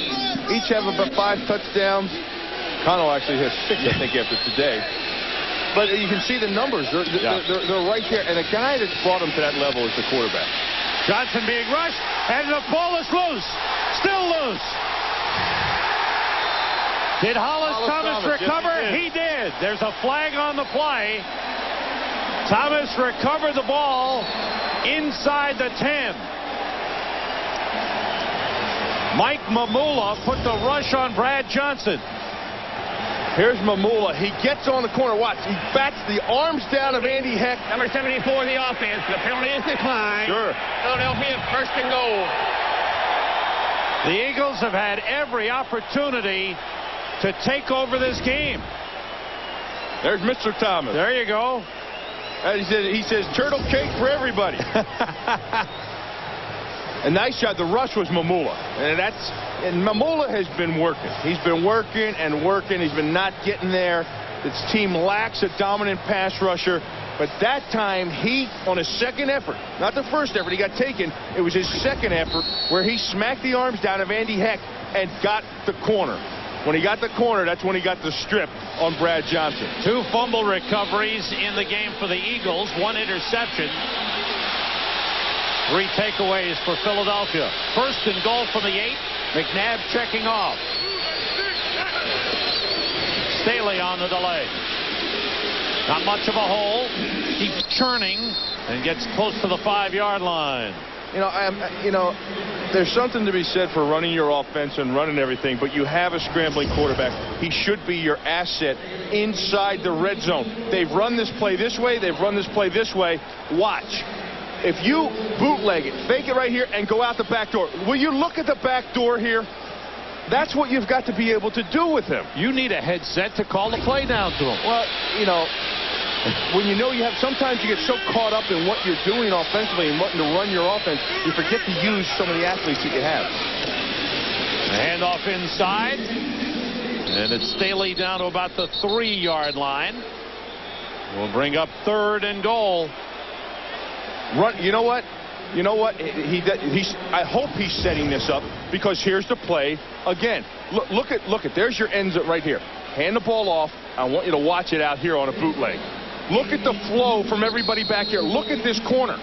Each have about 5 touchdowns. Connell actually has 6, I think, after today. But you can see the numbers. They're right there. And the guy that's brought them to that level is the quarterback. Johnson being rushed, and the ball is loose. Still loose. Did Hollis Thomas recover? Yes, he did. There's a flag on the play. Thomas recovered the ball inside the 10. Mike Mamula put the rush on Brad Johnson. Here's Mamula. He gets on the corner. Watch. He bats the arms down of Andy Heck. Number 74 of the offense. The penalty is declined. Sure. Philadelphia first and goal. The Eagles have had every opportunity to take over this game. There's Mr. Thomas. There you go. He says turtle cake for everybody. A nice shot. The rush was Mamula. And Mamula has been working. He's been working and working. He's been not getting there. This team lacks a dominant pass rusher. But that time, he, on his second effort, not the first effort, he got taken. It was his second effort where he smacked the arms down of Andy Heck and got the corner. When he got the corner, that's when he got the strip on Brad Johnson. 2 fumble recoveries in the game for the Eagles, 1 interception. 3 takeaways for Philadelphia. First and goal from the 8. McNabb checking off. Staley on the delay. Not much of a hole. Keeps churning and gets close to the 5-yard line. There's something to be said for running your offense and running everything, but you have a scrambling quarterback. He should be your asset inside the red zone. They've run this play this way. They've run this play this way. Watch. If you bootleg it, fake it right here, and go out the back door, will you look at the back door here? That's what you've got to be able to do with him. You need a headset to call the play down to him. Well, when you have, sometimes you get so caught up in what you're doing offensively and wanting to run your offense, you forget to use some of the athletes that you have. Handoff inside, and it's Staley down to about the 3-yard line. We'll bring up 3rd and goal. Run. You know what? I hope he's setting this up, because here's the play again. Look at. There's your ends right here. Hand the ball off. I want you to watch it out here on a bootleg. Look at the flow from everybody back here. Look at this corner.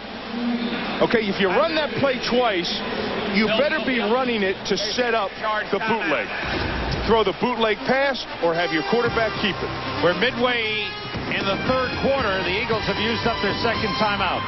Okay, if you run that play twice, you better be running it to set up the bootleg. Throw the bootleg pass or have your quarterback keep it. We're midway in the 3rd quarter. The Eagles have used up their 2nd timeout.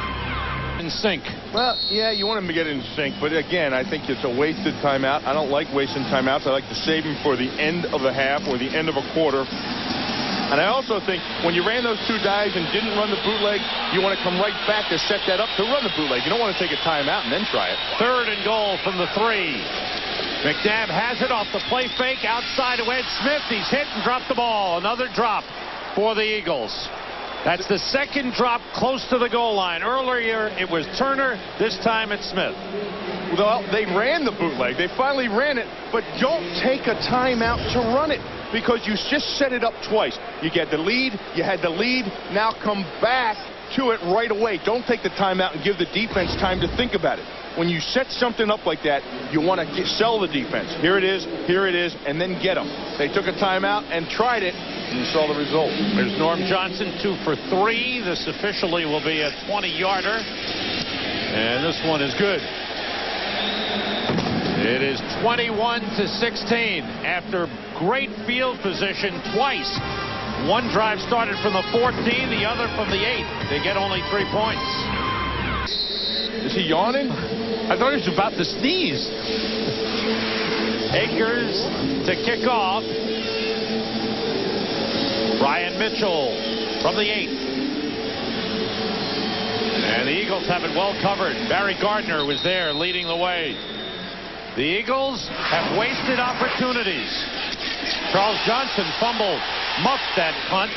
In sync. Well, yeah, you want him to get in sync, but again, I think it's a wasted timeout. I don't like wasting timeouts. I like to save them for the end of the half or the end of a quarter. And I also think when you ran those 2 dives and didn't run the bootleg, you want to come right back to set that up to run the bootleg. You don't want to take a timeout and then try it. 3rd and goal from the 3. McNabb has it off the play fake outside of Ed Smith. He's hit and dropped the ball. Another drop for the Eagles. That's the 2nd drop close to the goal line. Earlier it was Turner. This time it's Smith. Well, they ran the bootleg. They finally ran it, but don't take a timeout to run it, because you just set it up twice. You get the lead. You had the lead. Now come back to it right away. Don't take the timeout and give the defense time to think about it. When you set something up like that, you want to sell the defense. Here it is, and then get them. They took a timeout and tried it, and you saw the result. There's Norm Johnson, 2 for 3. This officially will be a 20-yarder, and this one is good. It is 21-16 after great field position twice. One drive started from the 14, the other from the 8. They get only 3 points. Is he yawning? I thought he was about to sneeze. Akers to kick off. Brian Mitchell from the 8. And the Eagles have it well covered. Barry Gardner was there leading the way. The Eagles have wasted opportunities. Charles Johnson fumbled, muffed that punt.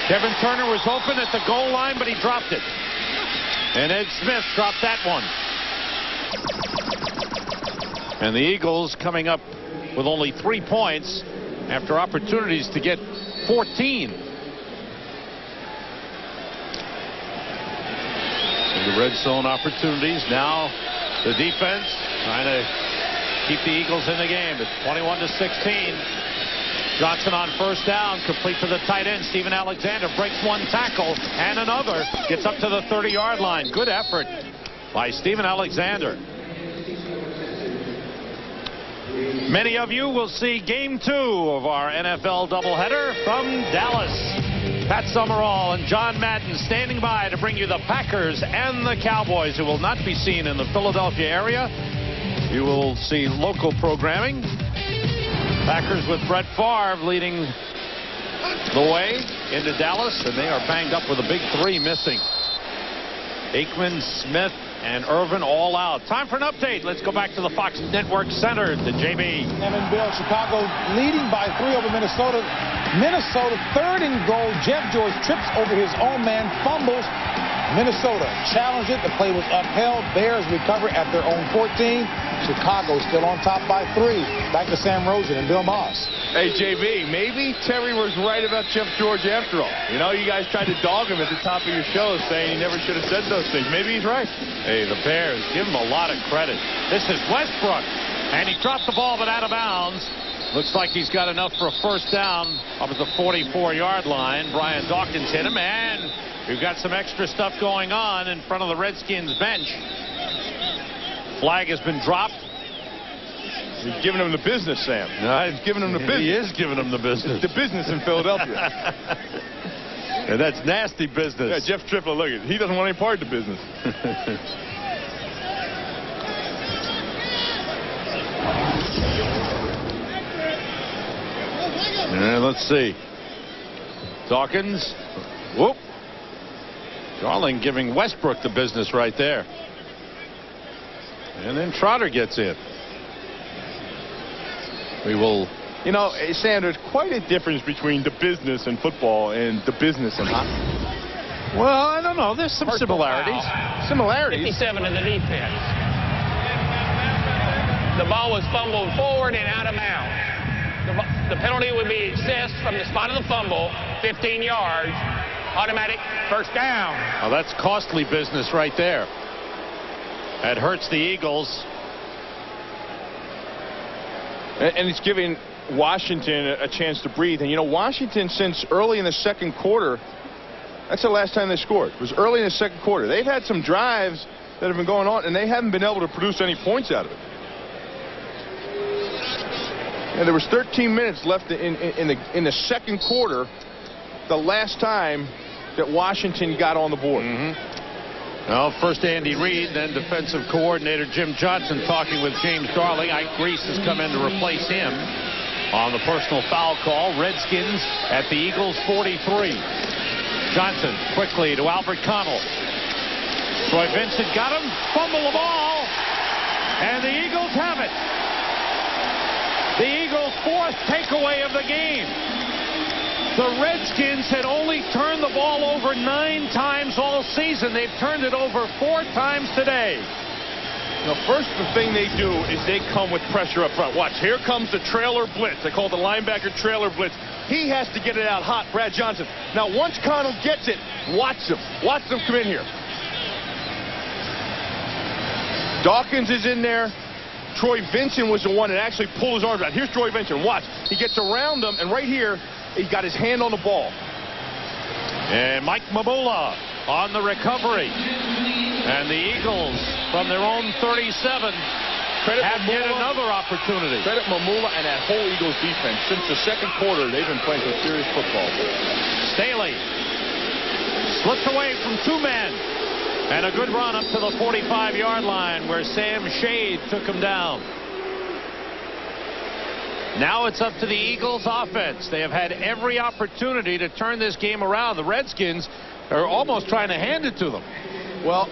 Kevin Turner was open at the goal line, but he dropped it. And Ed Smith dropped that one. And the Eagles coming up with only 3 points after opportunities to get 14. And the red zone opportunities. Now the defense trying to keep the Eagles in the game. It's 21-16. Johnson on first down, complete to the tight end. Steven Alexander breaks 1 tackle and another. Gets up to the 30-yard line. Good effort by Steven Alexander. Many of you will see game 2 of our NFL doubleheader from Dallas. Pat Summerall and John Madden standing by to bring you the Packers and the Cowboys, who will not be seen in the Philadelphia area. You will see local programming. Packers with Brett Favre leading the way into Dallas, and they are banged up with a big 3 missing. Aikman, Smith, and Irvin all out. Time for an update. Let's go back to the Fox Network Center to JB. And Bill, Chicago leading by 3 over Minnesota. Minnesota 3rd and goal. Jeff George trips over his own man, fumbles. Minnesota challenged it. The play was upheld. Bears recover at their own 14. Chicago still on top by 3. Back to Sam Rosen and Bill Moss. Hey, JV, maybe Terry was right about Jeff George after all. You know, you guys tried to dog him at the top of your show saying he never should have said those things. Maybe he's right. Hey, the Bears, give him a lot of credit. This is Westbrook, and he dropped the ball but out of bounds. Looks like he's got enough for a first down up at the 44-yard line. Brian Dawkins hit him, and we've got some extra stuff going on in front of the Redskins bench. Flag has been dropped. He's giving him the business, Sam. No, he's giving him the business. He is giving him the business. It's the business in Philadelphia. And that's nasty business. Yeah, Jeff Triplett, look, he doesn't want any part of the business. Let's see. Dawkins. Whoop. Darling giving Westbrook the business right there. And then Trotter gets in. We will. You know, Sam, there's quite a difference between the business in football and the business in hockey. Well, I don't know. There's some similarities. Similarities. 57 in the defense. The ball was fumbled forward and out of bounds. The penalty would be excess from the spot of the fumble, 15 yards, automatic first down. Well, that's costly business right there. That hurts the Eagles. And it's giving Washington a chance to breathe. And, you know, Washington, since early in the second quarter, that's the last time they scored. It was early in the second quarter. They've had some drives that have been going on, and they haven't been able to produce any points out of it. And there was 13 minutes left in the second quarter, the last time that Washington got on the board. Well, first Andy Reid, then defensive coordinator Jim Johnson talking with James Darling. Ike Reese has come in to replace him on the personal foul call. Redskins at the Eagles 43. Johnson quickly to Albert Connell. Troy Vincent got him, fumble the ball, and the Eagles have it. The Eagles' fourth takeaway of the game. The Redskins had only turned the ball over 9 times all season. They've turned it over 4 times today. Now, first, the thing they do is they come with pressure up front. Watch, here comes the trailer blitz. They call it the linebacker trailer blitz. He has to get it out hot, Brad Johnson. Now, once Connell gets it, watch him. Watch them come in here. Dawkins is in there. Troy Vincent was the one that actually pulled his arms out. Here's Troy Vincent. Watch. He gets around them, and right here, he got his hand on the ball. And Mike Mamula on the recovery. And the Eagles, from their own 37, have yet another opportunity. Credit Mamula and that whole Eagles defense. Since the second quarter, they've been playing some serious football. Staley slips away from 2 men. And a good run up to the 45-yard line where Sam Shade took him down. Now it's up to the Eagles offense. They have had every opportunity to turn this game around. The Redskins are almost trying to hand it to them. Well,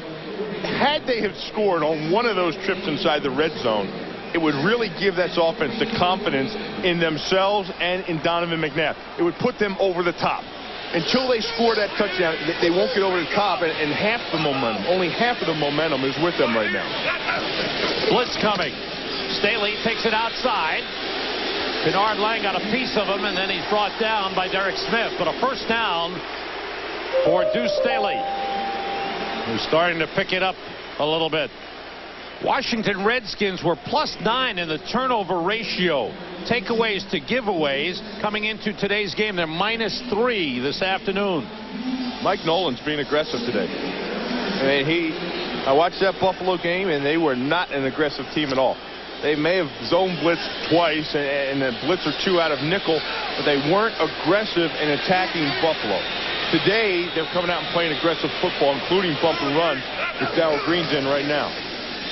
had they have scored on one of those trips inside the red zone, it would really give that offense the confidence in themselves and in Donovan McNabb. It would put them over the top. Until they score that touchdown, they won't get over the top, and half the momentum, only half of the momentum is with them right now. Blitz coming. Staley takes it outside. Bernard Lang got a piece of him, and then he's brought down by Derek Smith. But a first down for Deuce Staley, who's starting to pick it up a little bit. Washington Redskins were +9 in the turnover ratio. Takeaways to giveaways coming into today's game. They're -3 this afternoon. Mike Nolan's being aggressive today. I mean, I watched that Buffalo game, and they were not an aggressive team at all. They may have zone blitzed twice and a blitz or 2 out of nickel, but they weren't aggressive in attacking Buffalo. Today, they're coming out and playing aggressive football, including bump and run, with Darrell Green's in right now.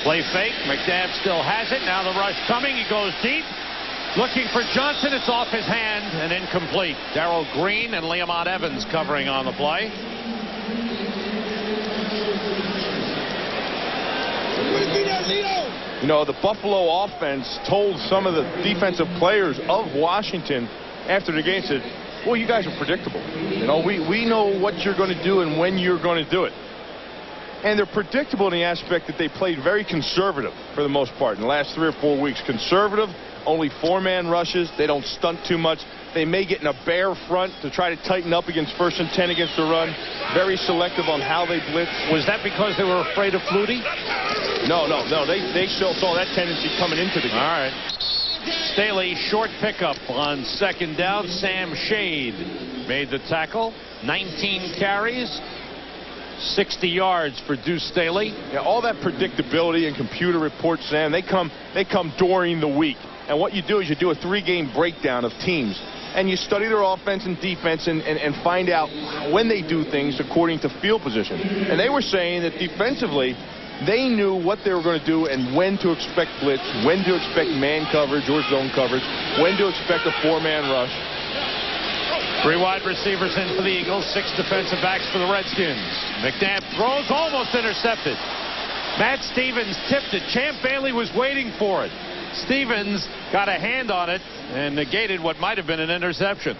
Play fake. McNabb still has it. Now the rush coming. He goes deep. Looking for Johnson. It's off his hand and incomplete. Darrell Green and Leamont Evans covering on the play. You know, the Buffalo offense told some of the defensive players of Washington after the game, said, well, you guys are predictable. You know, we know what you're going to do and when you're going to do it. And they're predictable in the aspect that they played very conservative for the most part in the last 3 or 4 weeks. Conservative, only 4-man rushes. They don't stunt too much. They may get in a bare front to try to tighten up against 1st and 10 against the run. Very selective on how they blitz. Was that because they were afraid of Flutie? No. They still saw that tendency coming into the game. All right. Staley, short pickup on 2nd down. Sam Shade made the tackle. 19 carries. 60 yards for Deuce Staley. Yeah, all that predictability and computer reports, Sam, they come during the week. And what you do is you do a 3-game breakdown of teams. And you study their offense and defense and find out when they do things according to field position. And they were saying that defensively, they knew what they were going to do and when to expect blitz, when to expect man coverage or zone coverage, when to expect a 4-man rush. 3 wide receivers in for the Eagles, 6 defensive backs for the Redskins. McNabb throws, almost intercepted. Matt Stevens tipped it. Champ Bailey was waiting for it. Stevens got a hand on it and negated what might have been an interception.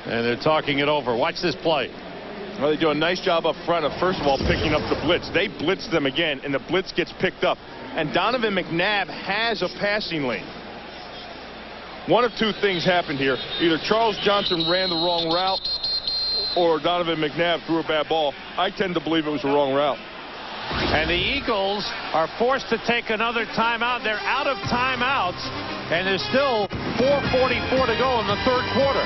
And they're talking it over. Watch this play. Well, they do a nice job up front of, first of all, picking up the blitz. They blitz them again, and the blitz gets picked up. And Donovan McNabb has a passing lane. One of 2 things happened here. Either Charles Johnson ran the wrong route or Donovan McNabb threw a bad ball. I tend to believe it was the wrong route. And the Eagles are forced to take another timeout. They're out of timeouts, and there's still 4:44 to go in the 3rd quarter.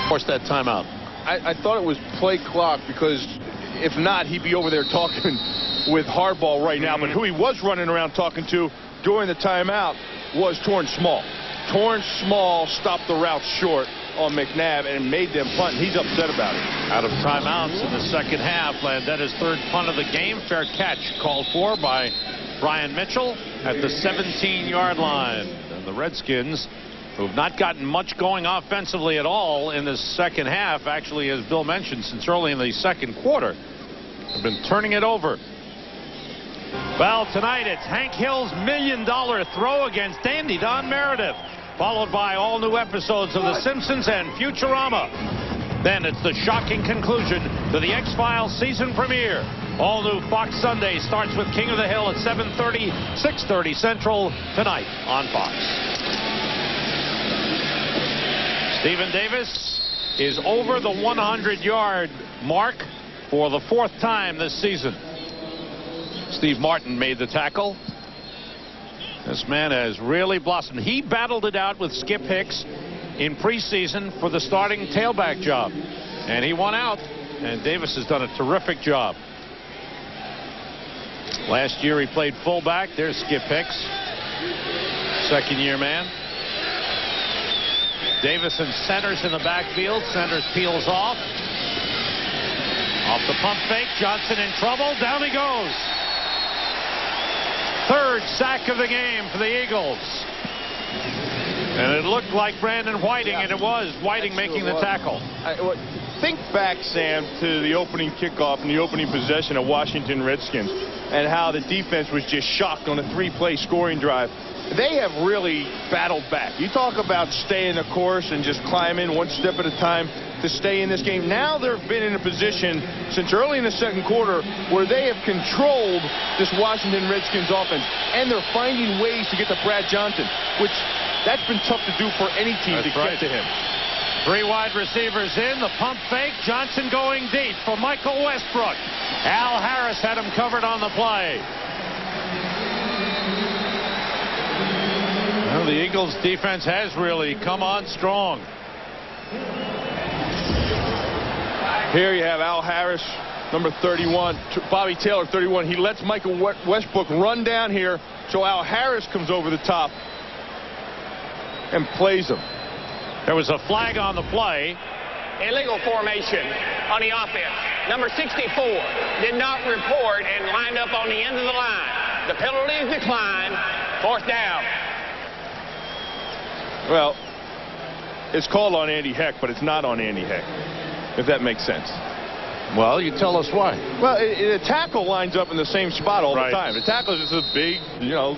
Force that timeout. I thought it was play clock, because if not, he'd be over there talking with Hardball right now. But who he was running around talking to during the timeout was Torrance Small. Torrance Small stopped the route short on McNabb and made them punt. He's upset about it. Out of timeouts in the 2nd half. Landetta's 3rd punt of the game. Fair catch called for by Brian Mitchell at the 17-yard line. And the Redskins, who have not gotten much going offensively at all in the 2nd half, actually, as Bill mentioned, since early in the 2nd quarter, have been turning it over. Well, tonight it's Hank Hill's $1 million throw against Andy Don Meredith, followed by all new episodes of The Simpsons and Futurama. Then it's the shocking conclusion to the X-Files season premiere. All new Fox Sunday starts with King of the Hill at 7:30, 6:30 Central tonight on Fox. Stephen Davis is over the 100-yard mark for the 4th time this season. Steve Martin made the tackle. This man has really blossomed. He battled it out with Skip Hicks in preseason for the starting tailback job, and he won out, and Davis has done a terrific job. Last year he played fullback. There's Skip Hicks, 2nd-year man. Davis and Centers in the backfield. Centers peels off. Off the pump fake. Johnson in trouble. Down he goes. 3rd sack of the game for the Eagles. And it looked like Brandon Whiting, and it was Whiting making the tackle. Think back, Sam, to the opening kickoff and the opening possession of Washington Redskins and how the defense was just shocked on a 3-play scoring drive. They have really battled back. You talk about staying the course and just climbing 1 step at a time to stay in this game. Now they've been in a position since early in the 2nd quarter where they have controlled this Washington Redskins offense, and they're finding ways to get to Brad Johnson, which that's been tough to do for any team to get to him. 3 wide receivers in. The pump fake. Johnson going deep for Michael Westbrook. Al Harris had him covered on the play. Well, the Eagles defense has really come on strong. Here you have Al Harris, number 31, Bobby Taylor, 31. He lets Michael Westbrook run down here, so Al Harris comes over the top and plays him. There was a flag on the play. Illegal formation on the offense. Number 64 did not report and lined up on the end of the line. The penalty is declined. 4th down. Well, it's called on Andy Heck, but it's not on Andy Heck, if that makes sense. Well, you tell us why. Well, the tackle lines up in the same spot all the time. The tackle is just a big,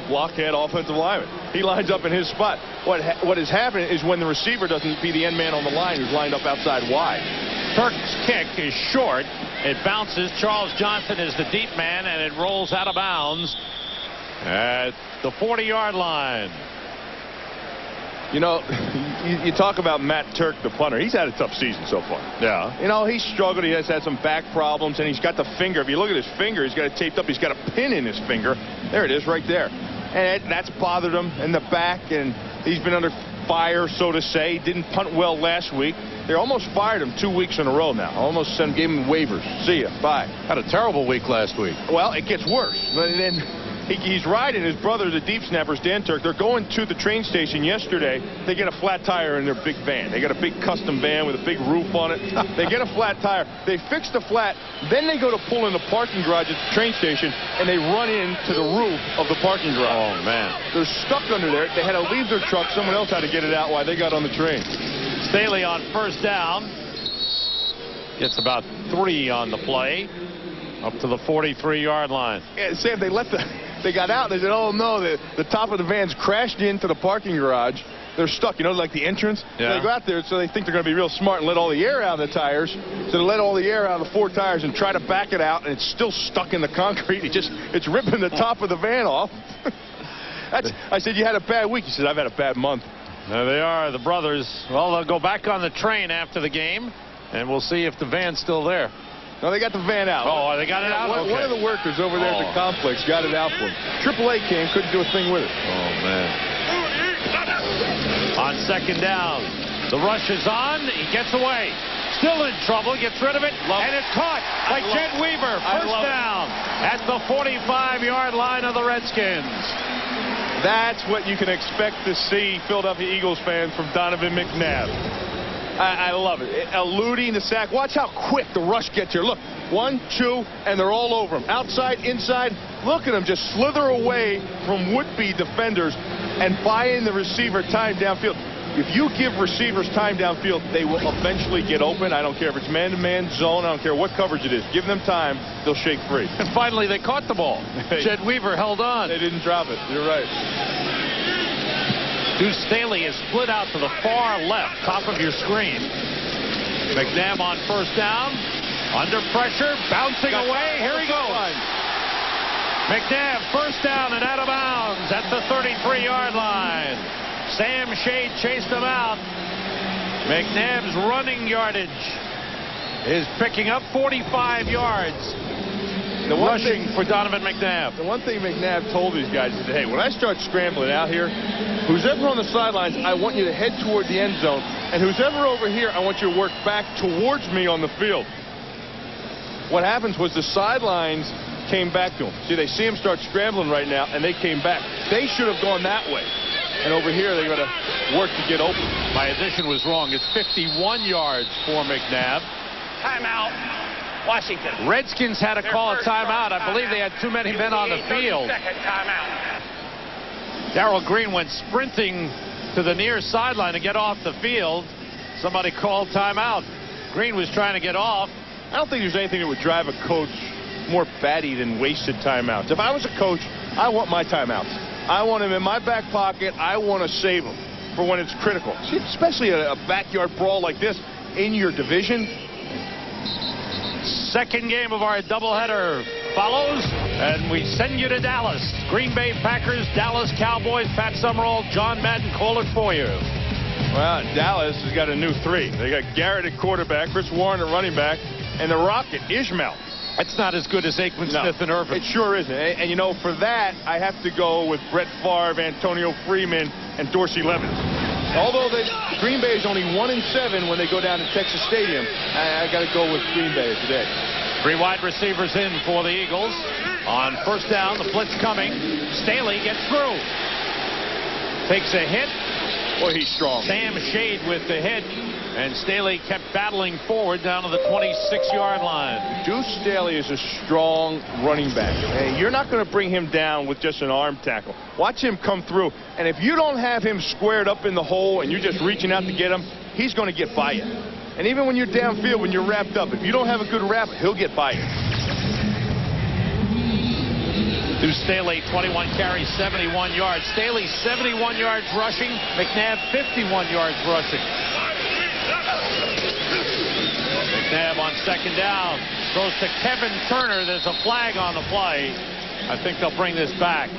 blockhead offensive lineman. He lines up in his spot. What is happening is when the receiver doesn't be the end man on the line who's lined up outside wide. Turk's kick is short, It bounces. Charles Johnson is the deep man, and it rolls out of bounds at the 40-yard line. You know, you talk about Matt Turk, the punter. He's had a tough season so far. Yeah. You know, he's struggled. He has had some back problems, and he's got the finger. If you look at his finger, he's got it taped up. He's got a pin in his finger. There it is right there. And that's bothered him in the back, and he's been under fire, so to say. Didn't punt well last week. They almost fired him 2 weeks in a row now. Almost gave him waivers. See ya. Bye. Had a terrible week last week. Well, it gets worse. And then he's riding his brother, the deep snappers, Dan Turk. They're going to the train station yesterday. They get a flat tire in their big van. They got a big custom van with a big roof on it. They get a flat tire. They fix the flat. Then they go to pull in the parking garage at the train station, and they run into the roof of the parking garage. Oh, man. They're stuck under there. They had to leave their truck. Someone else had to get it out while they got on the train. Staley on first down. Gets about 3 on the play. Up to the 43-yard line. Yeah, Sam, they got out. They said, oh, no, the top of the van's crashed into the parking garage. They're stuck, you know, like the entrance. Yeah. So they go out there, so they think they're going to be real smart and let all the air out of the tires. So they let all the air out of the 4 tires and try to back it out, and it's still stuck in the concrete. It's ripping the top of the van off. I said, you had a bad week. He said, I've had a bad month. There they are, the brothers. Well, they'll go back on the train after the game, and we'll see if the van's still there. No, they got the van out. Oh, they got it out? One of the workers over there at the complex got it out for him. AAA came, couldn't do a thing with it. Oh, man. On second down, the rush is on. He gets away. Still in trouble, gets rid of it, and it's caught by Jed Weaver. First down at the 45-yard line of the Redskins. That's what you can expect to see, Philadelphia Eagles fans, from Donovan McNabb. I love it. Eluding the sack. Watch how quick the rush gets here. Look, 1, 2, and they're all over him. Outside, inside. Look at him just slither away from would-be defenders and buying the receiver time downfield. If you give receivers time downfield, they will eventually get open. I don't care if it's man-to-man, zone. I don't care what coverage it is. Give them time, they'll shake free. And finally, they caught the ball. Jed Weaver held on. They didn't drop it. You're right. Deuce Staley is split out to the far left, top of your screen. McNabb on first down. Under pressure, bouncing away. Here he goes. McNabb, first down and out of bounds at the 33-yard line. Sam Shade chased him out. McNabb's running yardage is picking up 45 yards. Rushing for Donovan McNabb. The one thing McNabb told these guys is, hey, when I start scrambling out here, who's ever on the sidelines, I want you to head toward the end zone. And who's ever over here, I want you to work back towards me on the field. What happens was the sidelines came back to him. See, they see him start scrambling right now, and they came back. They should have gone that way. And over here, they got to work to get open. My addition was wrong. It's 51 yards for McNabb. Timeout, Washington. Redskins had to call a timeout. I believe they had too many men on the field. Timeout. Darrell Green went sprinting to the near sideline to get off the field. Somebody called timeout. Green was trying to get off. I don't think there's anything that would drive a coach more batty than wasted timeouts. If I was a coach, I want my timeouts. I want him in my back pocket. I want to save him for when it's critical. See, especially a backyard brawl like this in your division. Second game of our doubleheader follows, and we send you to Dallas. Green Bay Packers, Dallas Cowboys. Pat Summerall, John Madden call it for you. Well, Dallas has got a new 3. They got Garrett at quarterback, Chris Warren at running back, and the Rocket, Ishmael. That's not as good as Aikman, Smith, and Irvin. It sure isn't. And, you know, for that, I have to go with Brett Favre, Antonio Freeman, and Dorsey Levens. Although Green Bay is only 1-7 when they go down to Texas Stadium, I got to go with Green Bay today. 3 wide receivers in for the Eagles. On first down, the blitz coming. Staley gets through. Takes a hit. Boy, he's strong. Sam Shade with the hit. And Staley kept battling forward down to the 26-yard line. Deuce Staley is a strong running back. Hey, you're not going to bring him down with just an arm tackle. Watch him come through. And if you don't have him squared up in the hole and you're just reaching out to get him, he's going to get by you. And even when you're downfield, when you're wrapped up, if you don't have a good wrap, he'll get by you. Deuce Staley, 21 carries, 71 yards. Staley, 71 yards rushing. McNabb, 51 yards rushing. McNabb on second down. Goes to Kevin Turner. There's a flag on the play. I think they'll bring this back.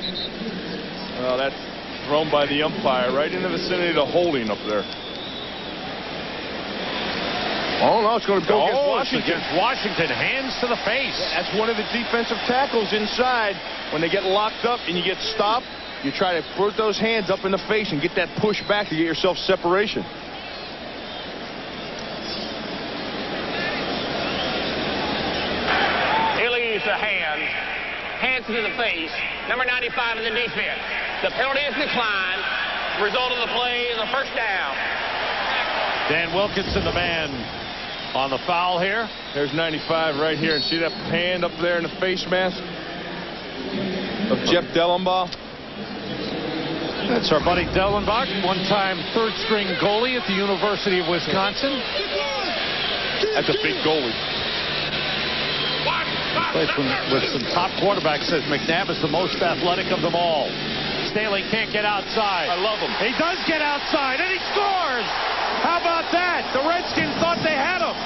Well, that's thrown by the umpire right in the vicinity of the holding up there. Oh, no, it's going to go against Washington. Against Washington, hands to the face. Yeah, that's one of the defensive tackles inside. When they get locked up and you get stopped, you try to put those hands up in the face and get that push back to get yourself separation. Illegal to hands to the face. Number 95 in the defense. The penalty is declined. Result of the play is a first down. Dan Wilkinson, the man on the foul here. There's 95 right here, and see that hand up there in the face mask of Jeff Dellenbaugh. That's our buddy Dellenbach, one-time third-string goalie at the University of Wisconsin. That's a big goalie. Plays with some top quarterbacks. Says McNabb is the most athletic of them all. Staley can't get outside. I love him. He does get outside, and he scores! How about that? The Redskins thought they had him.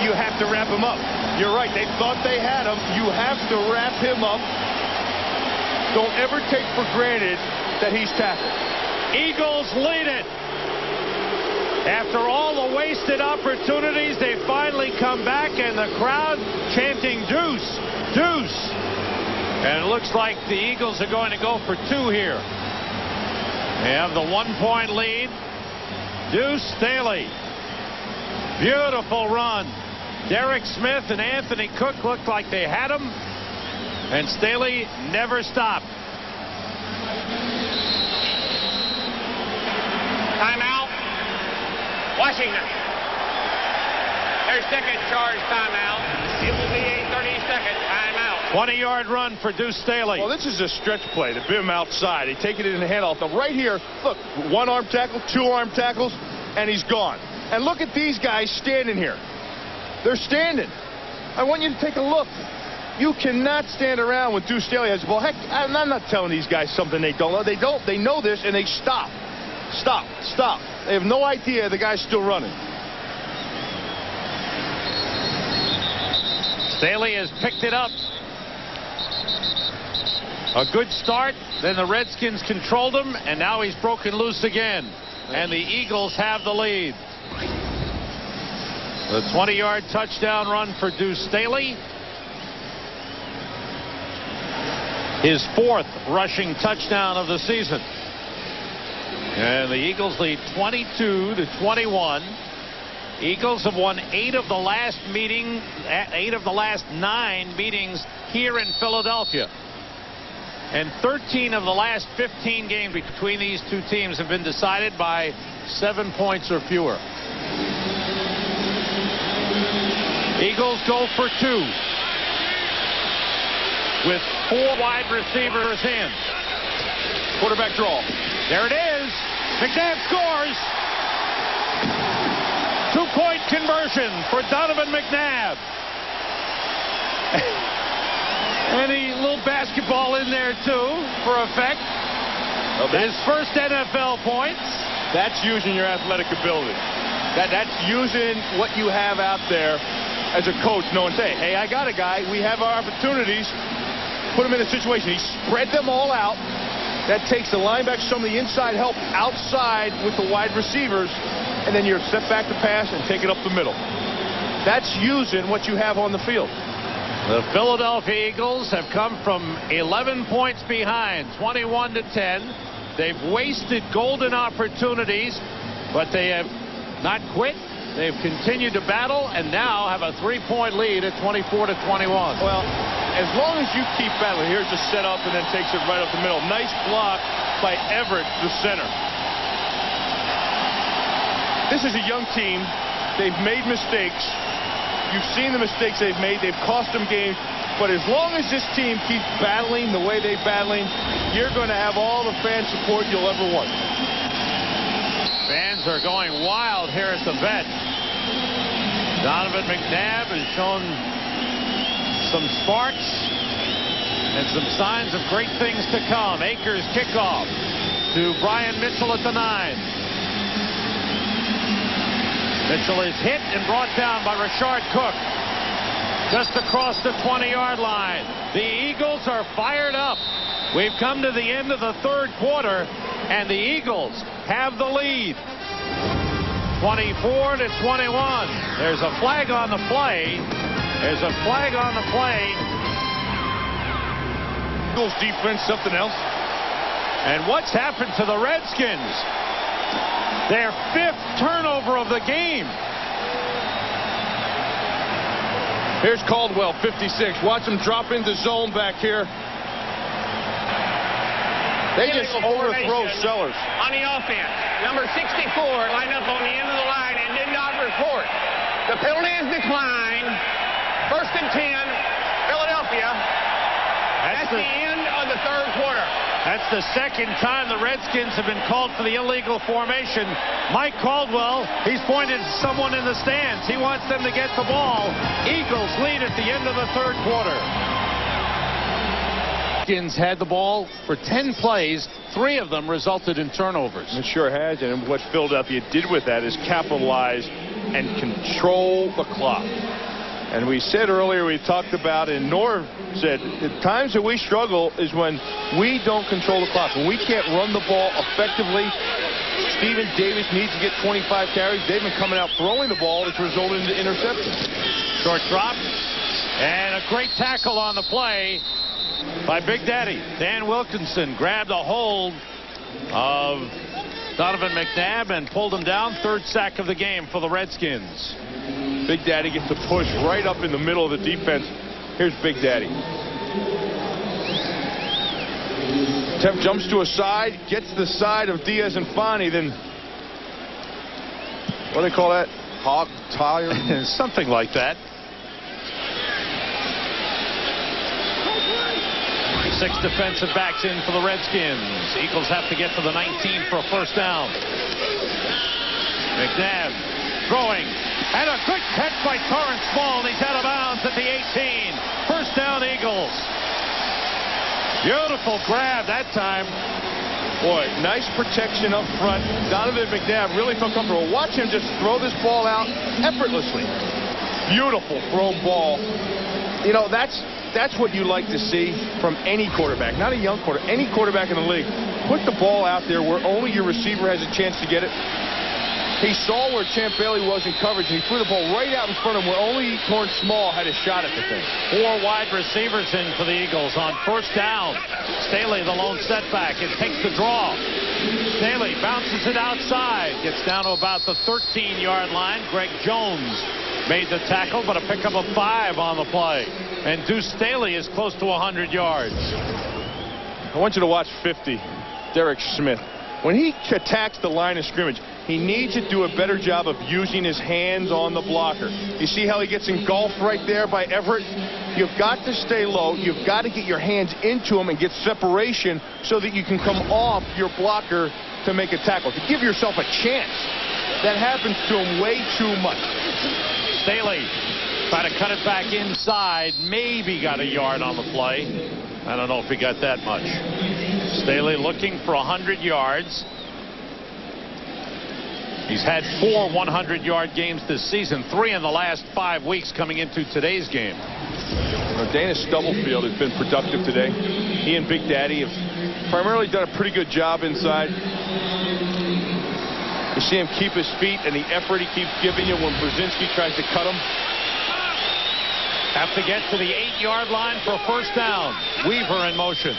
You have to wrap him up. You're right. They thought they had him. You have to wrap him up. Don't ever take for granted that he's tackled. Eagles lead it. After all the wasted opportunities, they finally come back, and the crowd chanting deuce, deuce. And it looks like the Eagles are going to go for two here. They have the 1-point lead. Deuce Staley. Beautiful run. Derek Smith and Anthony Cook looked like they had him. And Staley never stopped. Timeout. Washington. Their second charge timeout. It will be a 30-second timeout. 20-yard run for Deuce Staley. Well, this is a stretch play. They beat him outside. They take it in the handoff. Now, right here, look, one-arm tackle, two-arm tackles, and he's gone. And look at these guys standing here. They're standing. I want you to take a look. You cannot stand around when Deuce Staley has the ball. Heck, I'm not telling these guys something they don't know. They don't. They know this, and they stop. Stop. Stop. They have no idea the guy's still running. Staley has picked it up. A good start. Then the Redskins controlled him, and now he's broken loose again. And the Eagles have the lead. The 20-yard touchdown run for Deuce Staley. His fourth rushing touchdown of the season. And the Eagles lead 22-21. Eagles have won 8 of the last 9 meetings here in Philadelphia. And 13 of the last 15 games between these two teams have been decided by 7 points or fewer. Eagles go for 2 with 4 wide receivers in. Quarterback draw. There it is. McNabb scores. 2-point conversion for Donovan McNabb. And a little basketball in there, too, for effect. His first NFL points. That's using your athletic ability. That's using what you have out there as a coach, knowing, hey, I got a guy. We have our opportunities. Put him in a situation. He spread them all out. That takes the linebacker, some of the inside help outside with the wide receivers, and then you're set back to pass and take it up the middle. That's using what you have on the field. The Philadelphia Eagles have come from 11 points behind, 21-10. They've wasted golden opportunities, but they have not quit. They've continued to battle and now have a 3-point lead at 24-21. Well, as long as you keep battling, here's the setup and then takes it right up the middle. Nice block by Everett, the center. This is a young team. They've made mistakes. You've seen the mistakes they've made. They've cost them games. But as long as this team keeps battling the way they're battling, you're going to have all the fan support you'll ever want. Fans are going wild here at the Vet. Donovan McNabb has shown some sparks and some signs of great things to come. Akers kickoff to Brian Mitchell at the 9. Mitchell is hit and brought down by Rashard Cook. Just across the 20-yard line. The Eagles are fired up. We've come to the end of the third quarter, and the Eagles have the lead. 24-21. There's a flag on the play. There's a flag on the play. Eagles defense, something else. And what's happened to the Redskins? Their 5th turnover of the game. Here's Caldwell, 56. Watch him drop into zone back here. They just overthrow Sellers. On the offense, number 64 lined up on the end of the line and did not report. The penalty is declined. 1st and 10, Philadelphia. That's the end of the third quarter. That's the second time the Redskins have been called for the illegal formation. Mike Caldwell, he's pointed to someone in the stands. He wants them to get the ball. Eagles lead at the end of the third quarter. Redskins had the ball for 10 plays. 3 of them resulted in turnovers. It sure has, and what Philadelphia did with that is capitalize and control the clock. And we said earlier, we talked about, and Norv said, the times that we struggle is when we don't control the clock. When we can't run the ball effectively. Stephen Davis needs to get 25 carries. They've been coming out throwing the ball, which resulted in interceptions. Short drop, and a great tackle on the play by Big Daddy. Dan Wilkinson grabbed a hold of Donovan McNabb and pulled him down. 3rd sack of the game for the Redskins. Big Daddy gets the push right up in the middle of the defense. Here's Big Daddy. Temp jumps to a side, gets the side of Diaz and Fani, then what do they call that? Hog tire? Something like that. 6 defensive backs in for the Redskins. Eagles have to get to the 19 for a 1st down. McNabb throwing. And a good catch by Torrance Small, and he's out of bounds at the 18. 1st down, Eagles. Beautiful grab that time. Boy, nice protection up front. Donovan McNabb really felt comfortable. Watch him just throw this ball out effortlessly. Beautiful thrown ball. You know, that's what you like to see from any quarterback, not a young quarterback, any quarterback in the league. Put the ball out there where only your receiver has a chance to get it. He saw where Champ Bailey was in coverage, and he threw the ball right out in front of him where only Torrance Small had a shot at the thing. 4 wide receivers in for the Eagles on 1st down. Staley, the lone setback, and takes the draw. Staley bounces it outside, gets down to about the 13-yard line. Greg Jones made the tackle, but a pickup of 5 on the play. And Deuce Staley is close to 100 yards. I want you to watch 50, Derek Smith. When he attacks the line of scrimmage, he needs to do a better job of using his hands on the blocker. You see how he gets engulfed right there by Everett? You've got to stay low. You've got to get your hands into him and get separation so that you can come off your blocker to make a tackle, to give yourself a chance. That happens to him way too much. Staley trying to cut it back inside. Maybe got a yard on the play. I don't know if he got that much. Staley looking for 100 yards. He's had 4 100-yard games this season, 3 in the last 5 weeks coming into today's game. Dana Stubblefield has been productive today. He and Big Daddy have primarily done a pretty good job inside. You see him keep his feet and the effort he keeps giving you when Brzezinski tries to cut him. Have to get to the 8-yard line for a 1st down. Weaver in motion.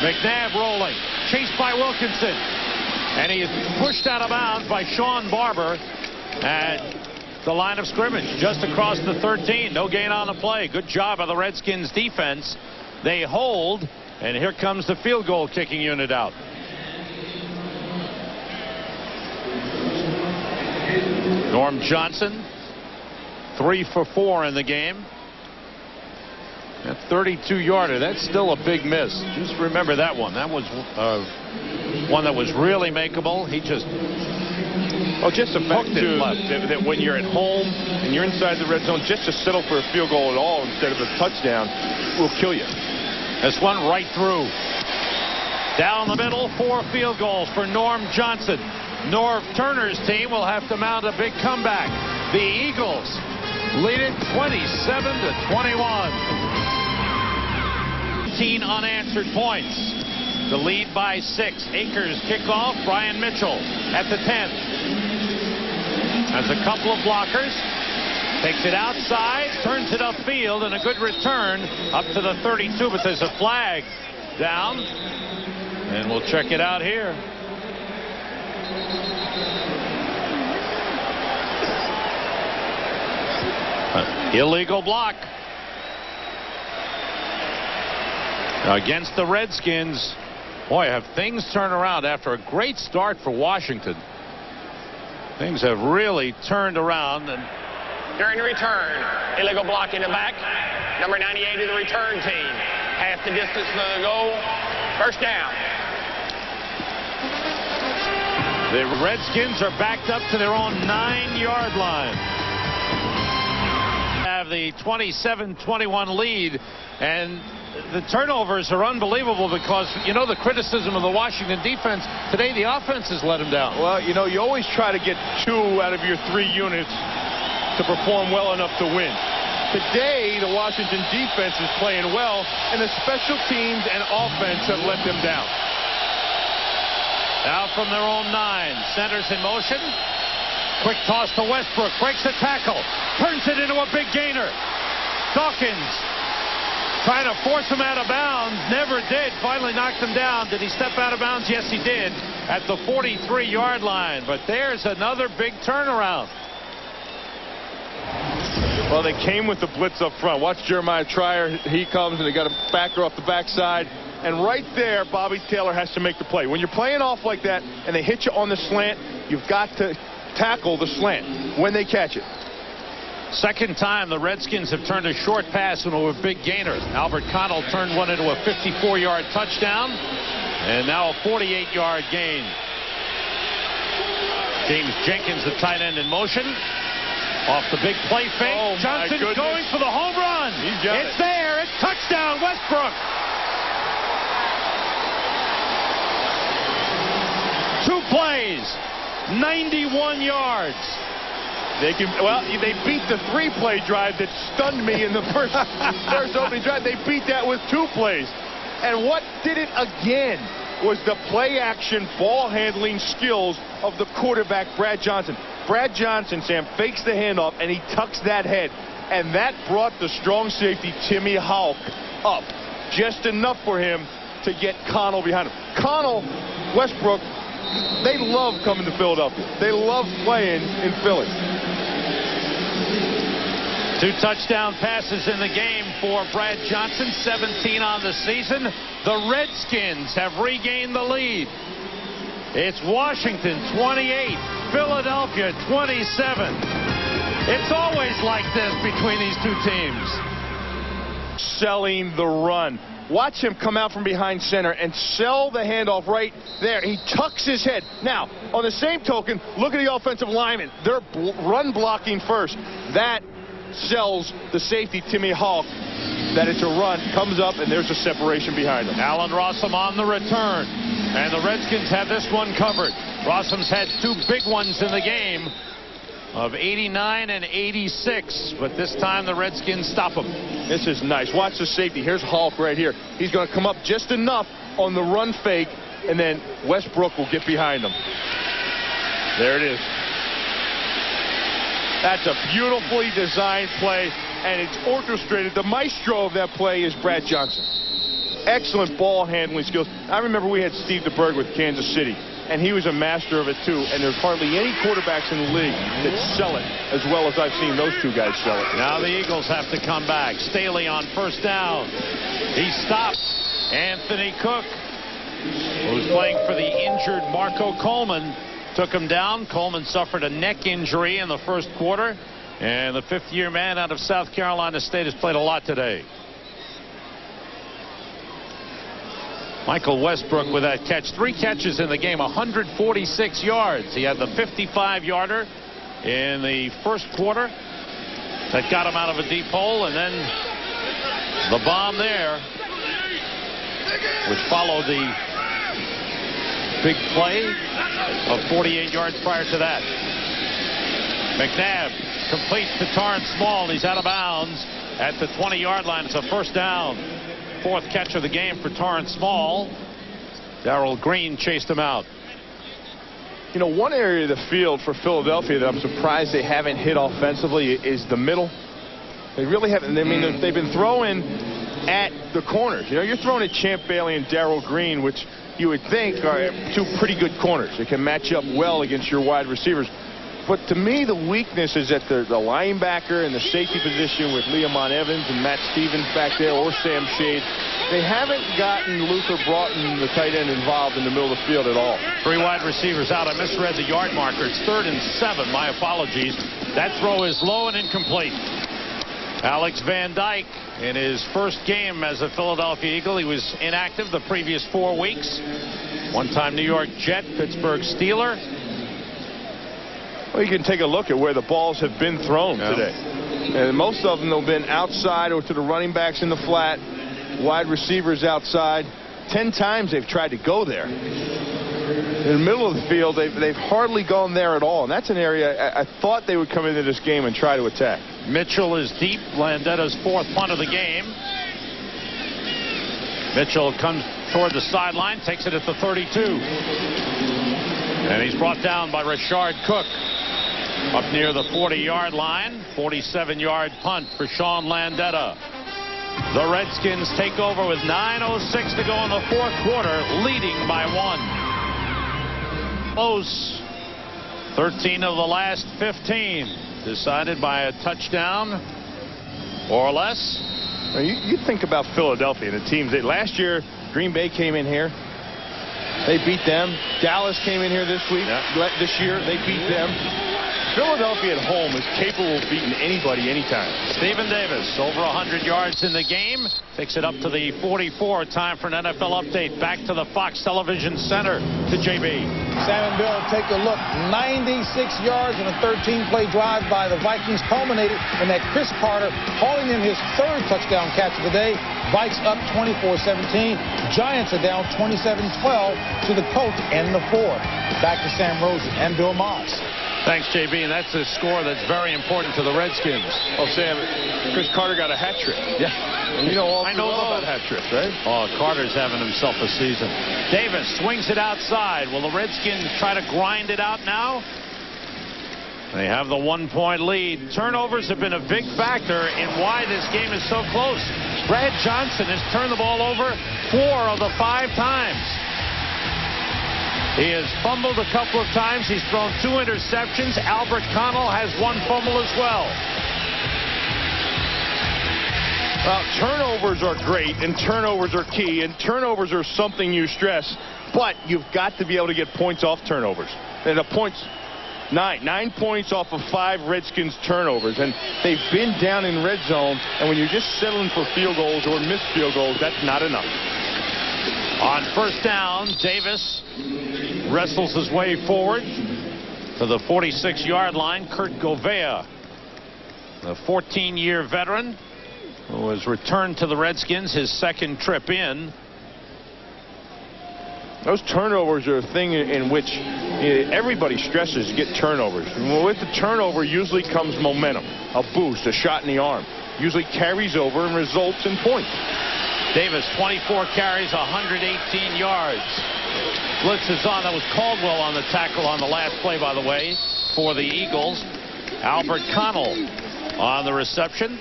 McNabb rolling. Chased by Wilkinson. And he is pushed out of bounds by Sean Barber at the line of scrimmage, just across the 13. No gain on the play. Good job by the Redskins defense. They hold, and here comes the field goal kicking unit out. Norm Johnson, 3 for 4 in the game. That 32-yarder, that's still a big miss. Just remember that one. That was one that was really makeable. He just just the fact too that when you're at home and you're inside the red zone, just to settle for a field goal at all instead of a touchdown will kill you. This one right through. Down the middle, 4 field goals for Norm Johnson. Norv Turner's team will have to mount a big comeback. The Eagles lead it 27-21. 18 unanswered points. The lead by 6. Akers kickoff. Brian Mitchell at the 10. Has a couple of blockers. Takes it outside. Turns it upfield. And a good return up to the 32. But there's a flag down. And we'll check it out here. Illegal block against the Redskins. Boy, have things turned around after a great start for Washington. Things have really turned around. And during the return, illegal block in the back. Number 98 of the return team. Half the distance to the goal. First down. The Redskins are backed up to their own 9-yard line. Have the 27-21 lead, and the turnovers are unbelievable because, you know, the criticism of the Washington defense today, the offense has let them down. Well, you know, you always try to get 2 out of your 3 units to perform well enough to win. Today, the Washington defense is playing well, and the special teams and offense have let them down. Now from their own 9, centers in motion. Quick toss to Westbrook, breaks a tackle, turns it into a big gainer. Dawkins trying to force him out of bounds, never did, finally knocked him down. Did he step out of bounds? Yes, he did, at the 43-yard line. But there's another big turnaround. Well, they came with the blitz up front. Watch Jeremiah Trier. He comes, and they got a backer off the backside. And right there, Bobby Taylor has to make the play. When you're playing off like that and they hit you on the slant, you've got to tackle the slant when they catch it. Second time the Redskins have turned a short pass into a big gainer. Albert Connell turned one into a 54-yard touchdown, and now a 48-yard gain. James Jenkins, the tight end, in motion. Off the big play fake. Oh, Johnson's going for the home run. It's there. It's touchdown, Westbrook. 2 plays, 91 yards. They beat the 3-play drive that stunned me in the first opening drive. They beat that with 2 plays. And what did it again was the play action ball handling skills of the quarterback, Brad Johnson. Brad Johnson, Sam, fakes the handoff and he tucks that head. And that brought the strong safety, Timmy Hawk, up. Just enough for him to get Connell behind him. Connell, Westbrook, they love coming to Philadelphia. They love playing in Philly. 2 touchdown passes in the game for Brad Johnson, 17 on the season. The Redskins have regained the lead. It's Washington 28, Philadelphia 27. It's always like this between these 2 teams. Selling the run. Watch him come out from behind center and sell the handoff right there. He tucks his head. Now, on the same token, look at the offensive linemen. They're run blocking first. That sells the safety, Timmy Hawk, that it's a run. Comes up, and there's a separation behind him. Allen Rossum on the return. And the Redskins have this one covered. Rossum's had 2 big ones in the game of 89 and 86, but this time the Redskins stop him. This is nice. Watch the safety. Here's Hulk right here. He's going to come up just enough on the run fake, and then Westbrook will get behind him. There it is. That's a beautifully designed play, and it's orchestrated. The maestro of that play is Brad Johnson. Excellent ball handling skills. I remember we had Steve DeBerg with Kansas City, and he was a master of it too. And there's hardly any quarterbacks in the league that sell it as well as I've seen those 2 guys sell it. Now the Eagles have to come back. Staley on first down. He stopped Anthony Cook, who's playing for the injured Marco Coleman. Took him down. Coleman suffered a neck injury in the first quarter. And the 5th-year man out of South Carolina State has played a lot today. Michael Westbrook with that catch. 3 catches in the game, 146 yards. He had the 55-yarder in the first quarter that got him out of a deep hole, and then the bomb there, which followed the big play of 48 yards prior to that. McNabb completes to Torrance Small. He's out of bounds at the 20-yard line. It's a first down. Fourth catch of the game for Torrance Small. Darrell Green chased him out. You know, one area of the field for Philadelphia that I'm surprised they haven't hit offensively is the middle. They really haven't. I mean, they've been throwing at the corners. You know, you're throwing at Champ Bailey and Darrell Green, which you would think are two pretty good corners. They can match up well against your wide receivers. But to me, the weakness is at the linebacker and the safety position with Leamon Evans and Matt Stevens back there, or Sam Shade. They haven't gotten Luther Broughton, the tight end, involved in the middle of the field at all. 3 wide receivers out. I misread the yard marker. It's 3rd and 7. My apologies. That throw is low and incomplete. Alex Van Dyke in his first game as a Philadelphia Eagle. He was inactive the previous 4 weeks. One-time New York Jet, Pittsburgh Steeler. Well, you can take a look at where the balls have been thrown today. And most of them have been outside or to the running backs in the flat, wide receivers outside. 10 times they've tried to go there. In the middle of the field, they've hardly gone there at all. And that's an area I thought they would come into this game and try to attack. Mitchell is deep. Landetta's 4th punt of the game. Mitchell comes toward the sideline, takes it at the 32. And he's brought down by Rashard Cook. Up near the 40-yard line. 47-yard punt for Sean Landetta. The Redskins take over with 9:06 to go in the 4th quarter, leading by 1. Close. 13 of the last 15. Decided by a touchdown or less. Now you think about Philadelphia and the teams. Last year, Green Bay came in here. They beat them. Dallas came in here this week. This year, they beat them. Philadelphia at home is capable of beating anybody anytime. Stephen Davis over 100 yards in the game. Takes it up to the 44. Time for an NFL update. Back to the Fox Television Center to JB. Sam and Bill, take a look. 96 yards in a 13-play drive by the Vikings culminated in that Chris Carter hauling in his 3rd touchdown catch of the day. Vikes up 24-17. Giants are down 27-12 to the Colts and the 4th. Back to Sam Rosen and Bill Moss. Thanks, JB, and that's a score that's very important to the Redskins. Oh, Sam, Chris Carter got a hat trick. Yeah. And you know all about hat tricks, right? Oh, Carter's having himself a season. Davis swings it outside. Will the Redskins try to grind it out now? They have the 1-point lead. Turnovers have been a big factor in why this game is so close. Brad Johnson has turned the ball over 4 of the 5 times. He has fumbled a couple of times. He's thrown 2 interceptions. Albert Connell has 1 fumble as well. Well, turnovers are great, and turnovers are key, and turnovers are something you stress. But you've got to be able to get points off turnovers. And the points, 9 points off of 5 Redskins turnovers. And they've been down in red zone, and when you're just settling for field goals or missed field goals, that's not enough. On first down, Davis wrestles his way forward to the 46-yard line. Kurt Govea, the 14-year veteran who has returned to the Redskins, his 2nd trip in. Those turnovers are a thing in which everybody stresses get turnovers. With the turnover usually comes momentum, a boost, a shot in the arm. Usually carries over and results in points. Davis, 24 carries, 118 yards. Blitz is on. That was Caldwell on the tackle on the last play, by the way, for the Eagles. Albert Connell on the reception.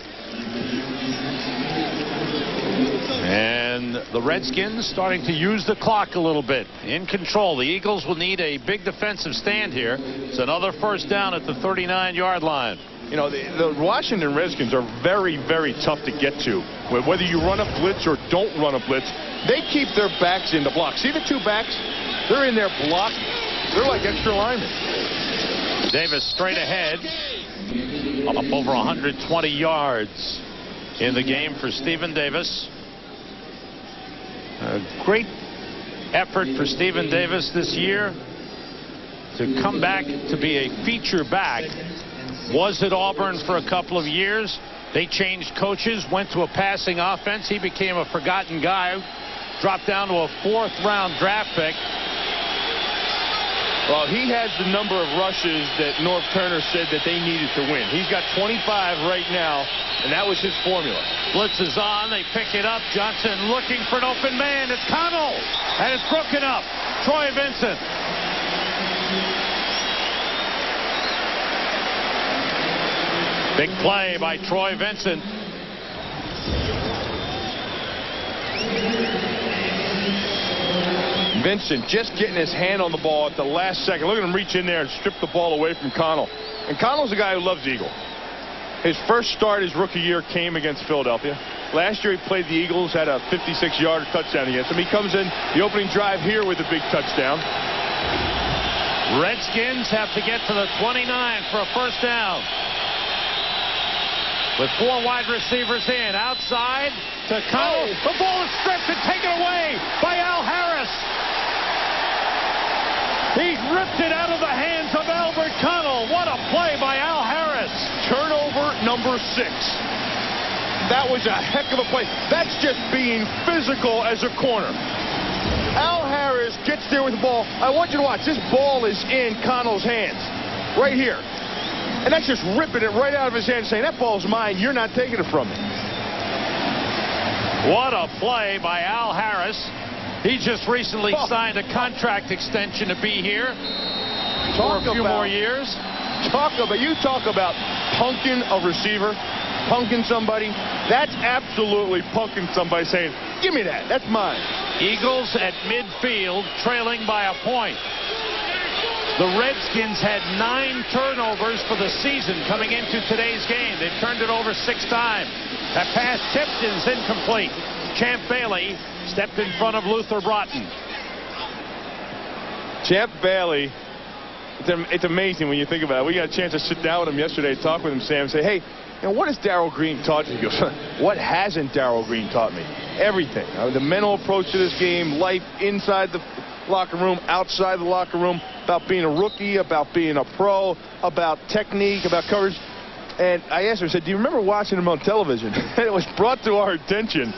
And the Redskins starting to use the clock a little bit. In control. The Eagles will need a big defensive stand here. It's another first down at the 39-yard line. You know, the Washington Redskins are very, very tough to get to. Whether you run a blitz or don't run a blitz, they keep their backs in the block. See the 2 backs? They're in there blocking. They're like extra linemen. Davis straight ahead. Up over 120 yards in the game for Stephen Davis. A great effort for Stephen Davis this year to come back to be a feature back. Was at Auburn for a couple of years. They changed coaches, went to a passing offense. He became a forgotten guy, dropped down to a 4th-round draft pick. Well, he has the number of rushes that Norv Turner said that they needed to win. He's got 25 right now, and that was his formula. Blitz is on. They pick it up. Johnson looking for an open man. It's Connell, and it's broken up. Troy Vincent. Big play by Troy Vincent. Vincent just getting his hand on the ball at the last second. Look at him reach in there and strip the ball away from Connell. And Connell's a guy who loves Eagle. His first start his rookie year came against Philadelphia. Last year he played the Eagles, had a 56-yard touchdown against them. He comes in the opening drive here with a big touchdown. Redskins have to get to the 29 for a first down. With 4 wide receivers in. Outside to Connell. Oh. The ball is stripped and taken away by Al Harris. He's ripped it out of the hands of Albert Connell. What a play by Al Harris. Turnover number 6. That was a heck of a play. That's just being physical as a corner. Al Harris gets there with the ball. I want you to watch. This ball is in Connell's hands. Right here. And that's just ripping it right out of his hand, saying, that ball's mine, you're not taking it from me. What a play by Al Harris. He just recently signed a contract extension to be here for a few more years. You talk about punking a receiver, punking somebody. That's absolutely punking somebody, saying, give me that, that's mine. Eagles at midfield, trailing by a point. The Redskins had 9 turnovers for the season coming into today's game. They've turned it over 6 times. That pass tipped is incomplete. Champ Bailey stepped in front of Luther Broughton. Champ Bailey, it's amazing when you think about it. We got a chance to sit down with him yesterday, talk with him, Sam, and say, hey, what has Darryl Green taught you? He goes, what hasn't Darryl Green taught me? Everything. The mental approach to this game, life inside the locker room, outside the locker room, about being a rookie, about being a pro, about technique, about coverage. And I asked him, I said, do you remember watching him on television? And it was brought to our attention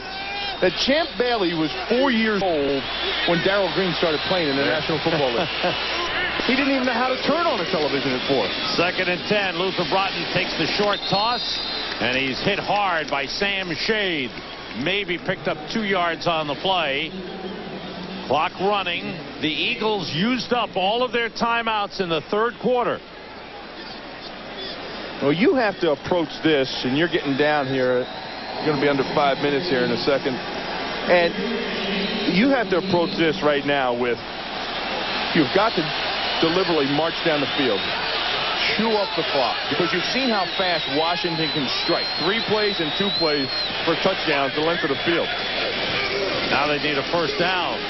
that Champ Bailey was 4 years old when Darryl Green started playing in the National Football League. He didn't even know how to turn on a television at 4. 2nd and 10. Luther Broughton takes the short toss, and he's hit hard by Sam Shade. Maybe picked up 2 yards on the play. Clock running. The Eagles used up all of their timeouts in the 3rd quarter. Well, you have to approach this, and you're getting down here. You're going to be under 5 minutes here in a second. And you have to approach this right now with, you've got to deliberately march down the field. Chew up the clock. Because you've seen how fast Washington can strike. 3 plays and 2 plays for touchdowns the length of the field. Now they need a first down.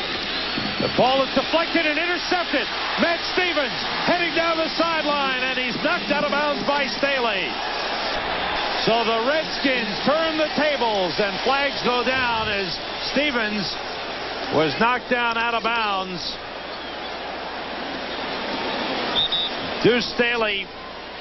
The ball is deflected and intercepted. Matt Stevens heading down the sideline, and he's knocked out of bounds by Staley. So the Redskins turn the tables, and flags go down as Stevens was knocked down out of bounds. Deuce Staley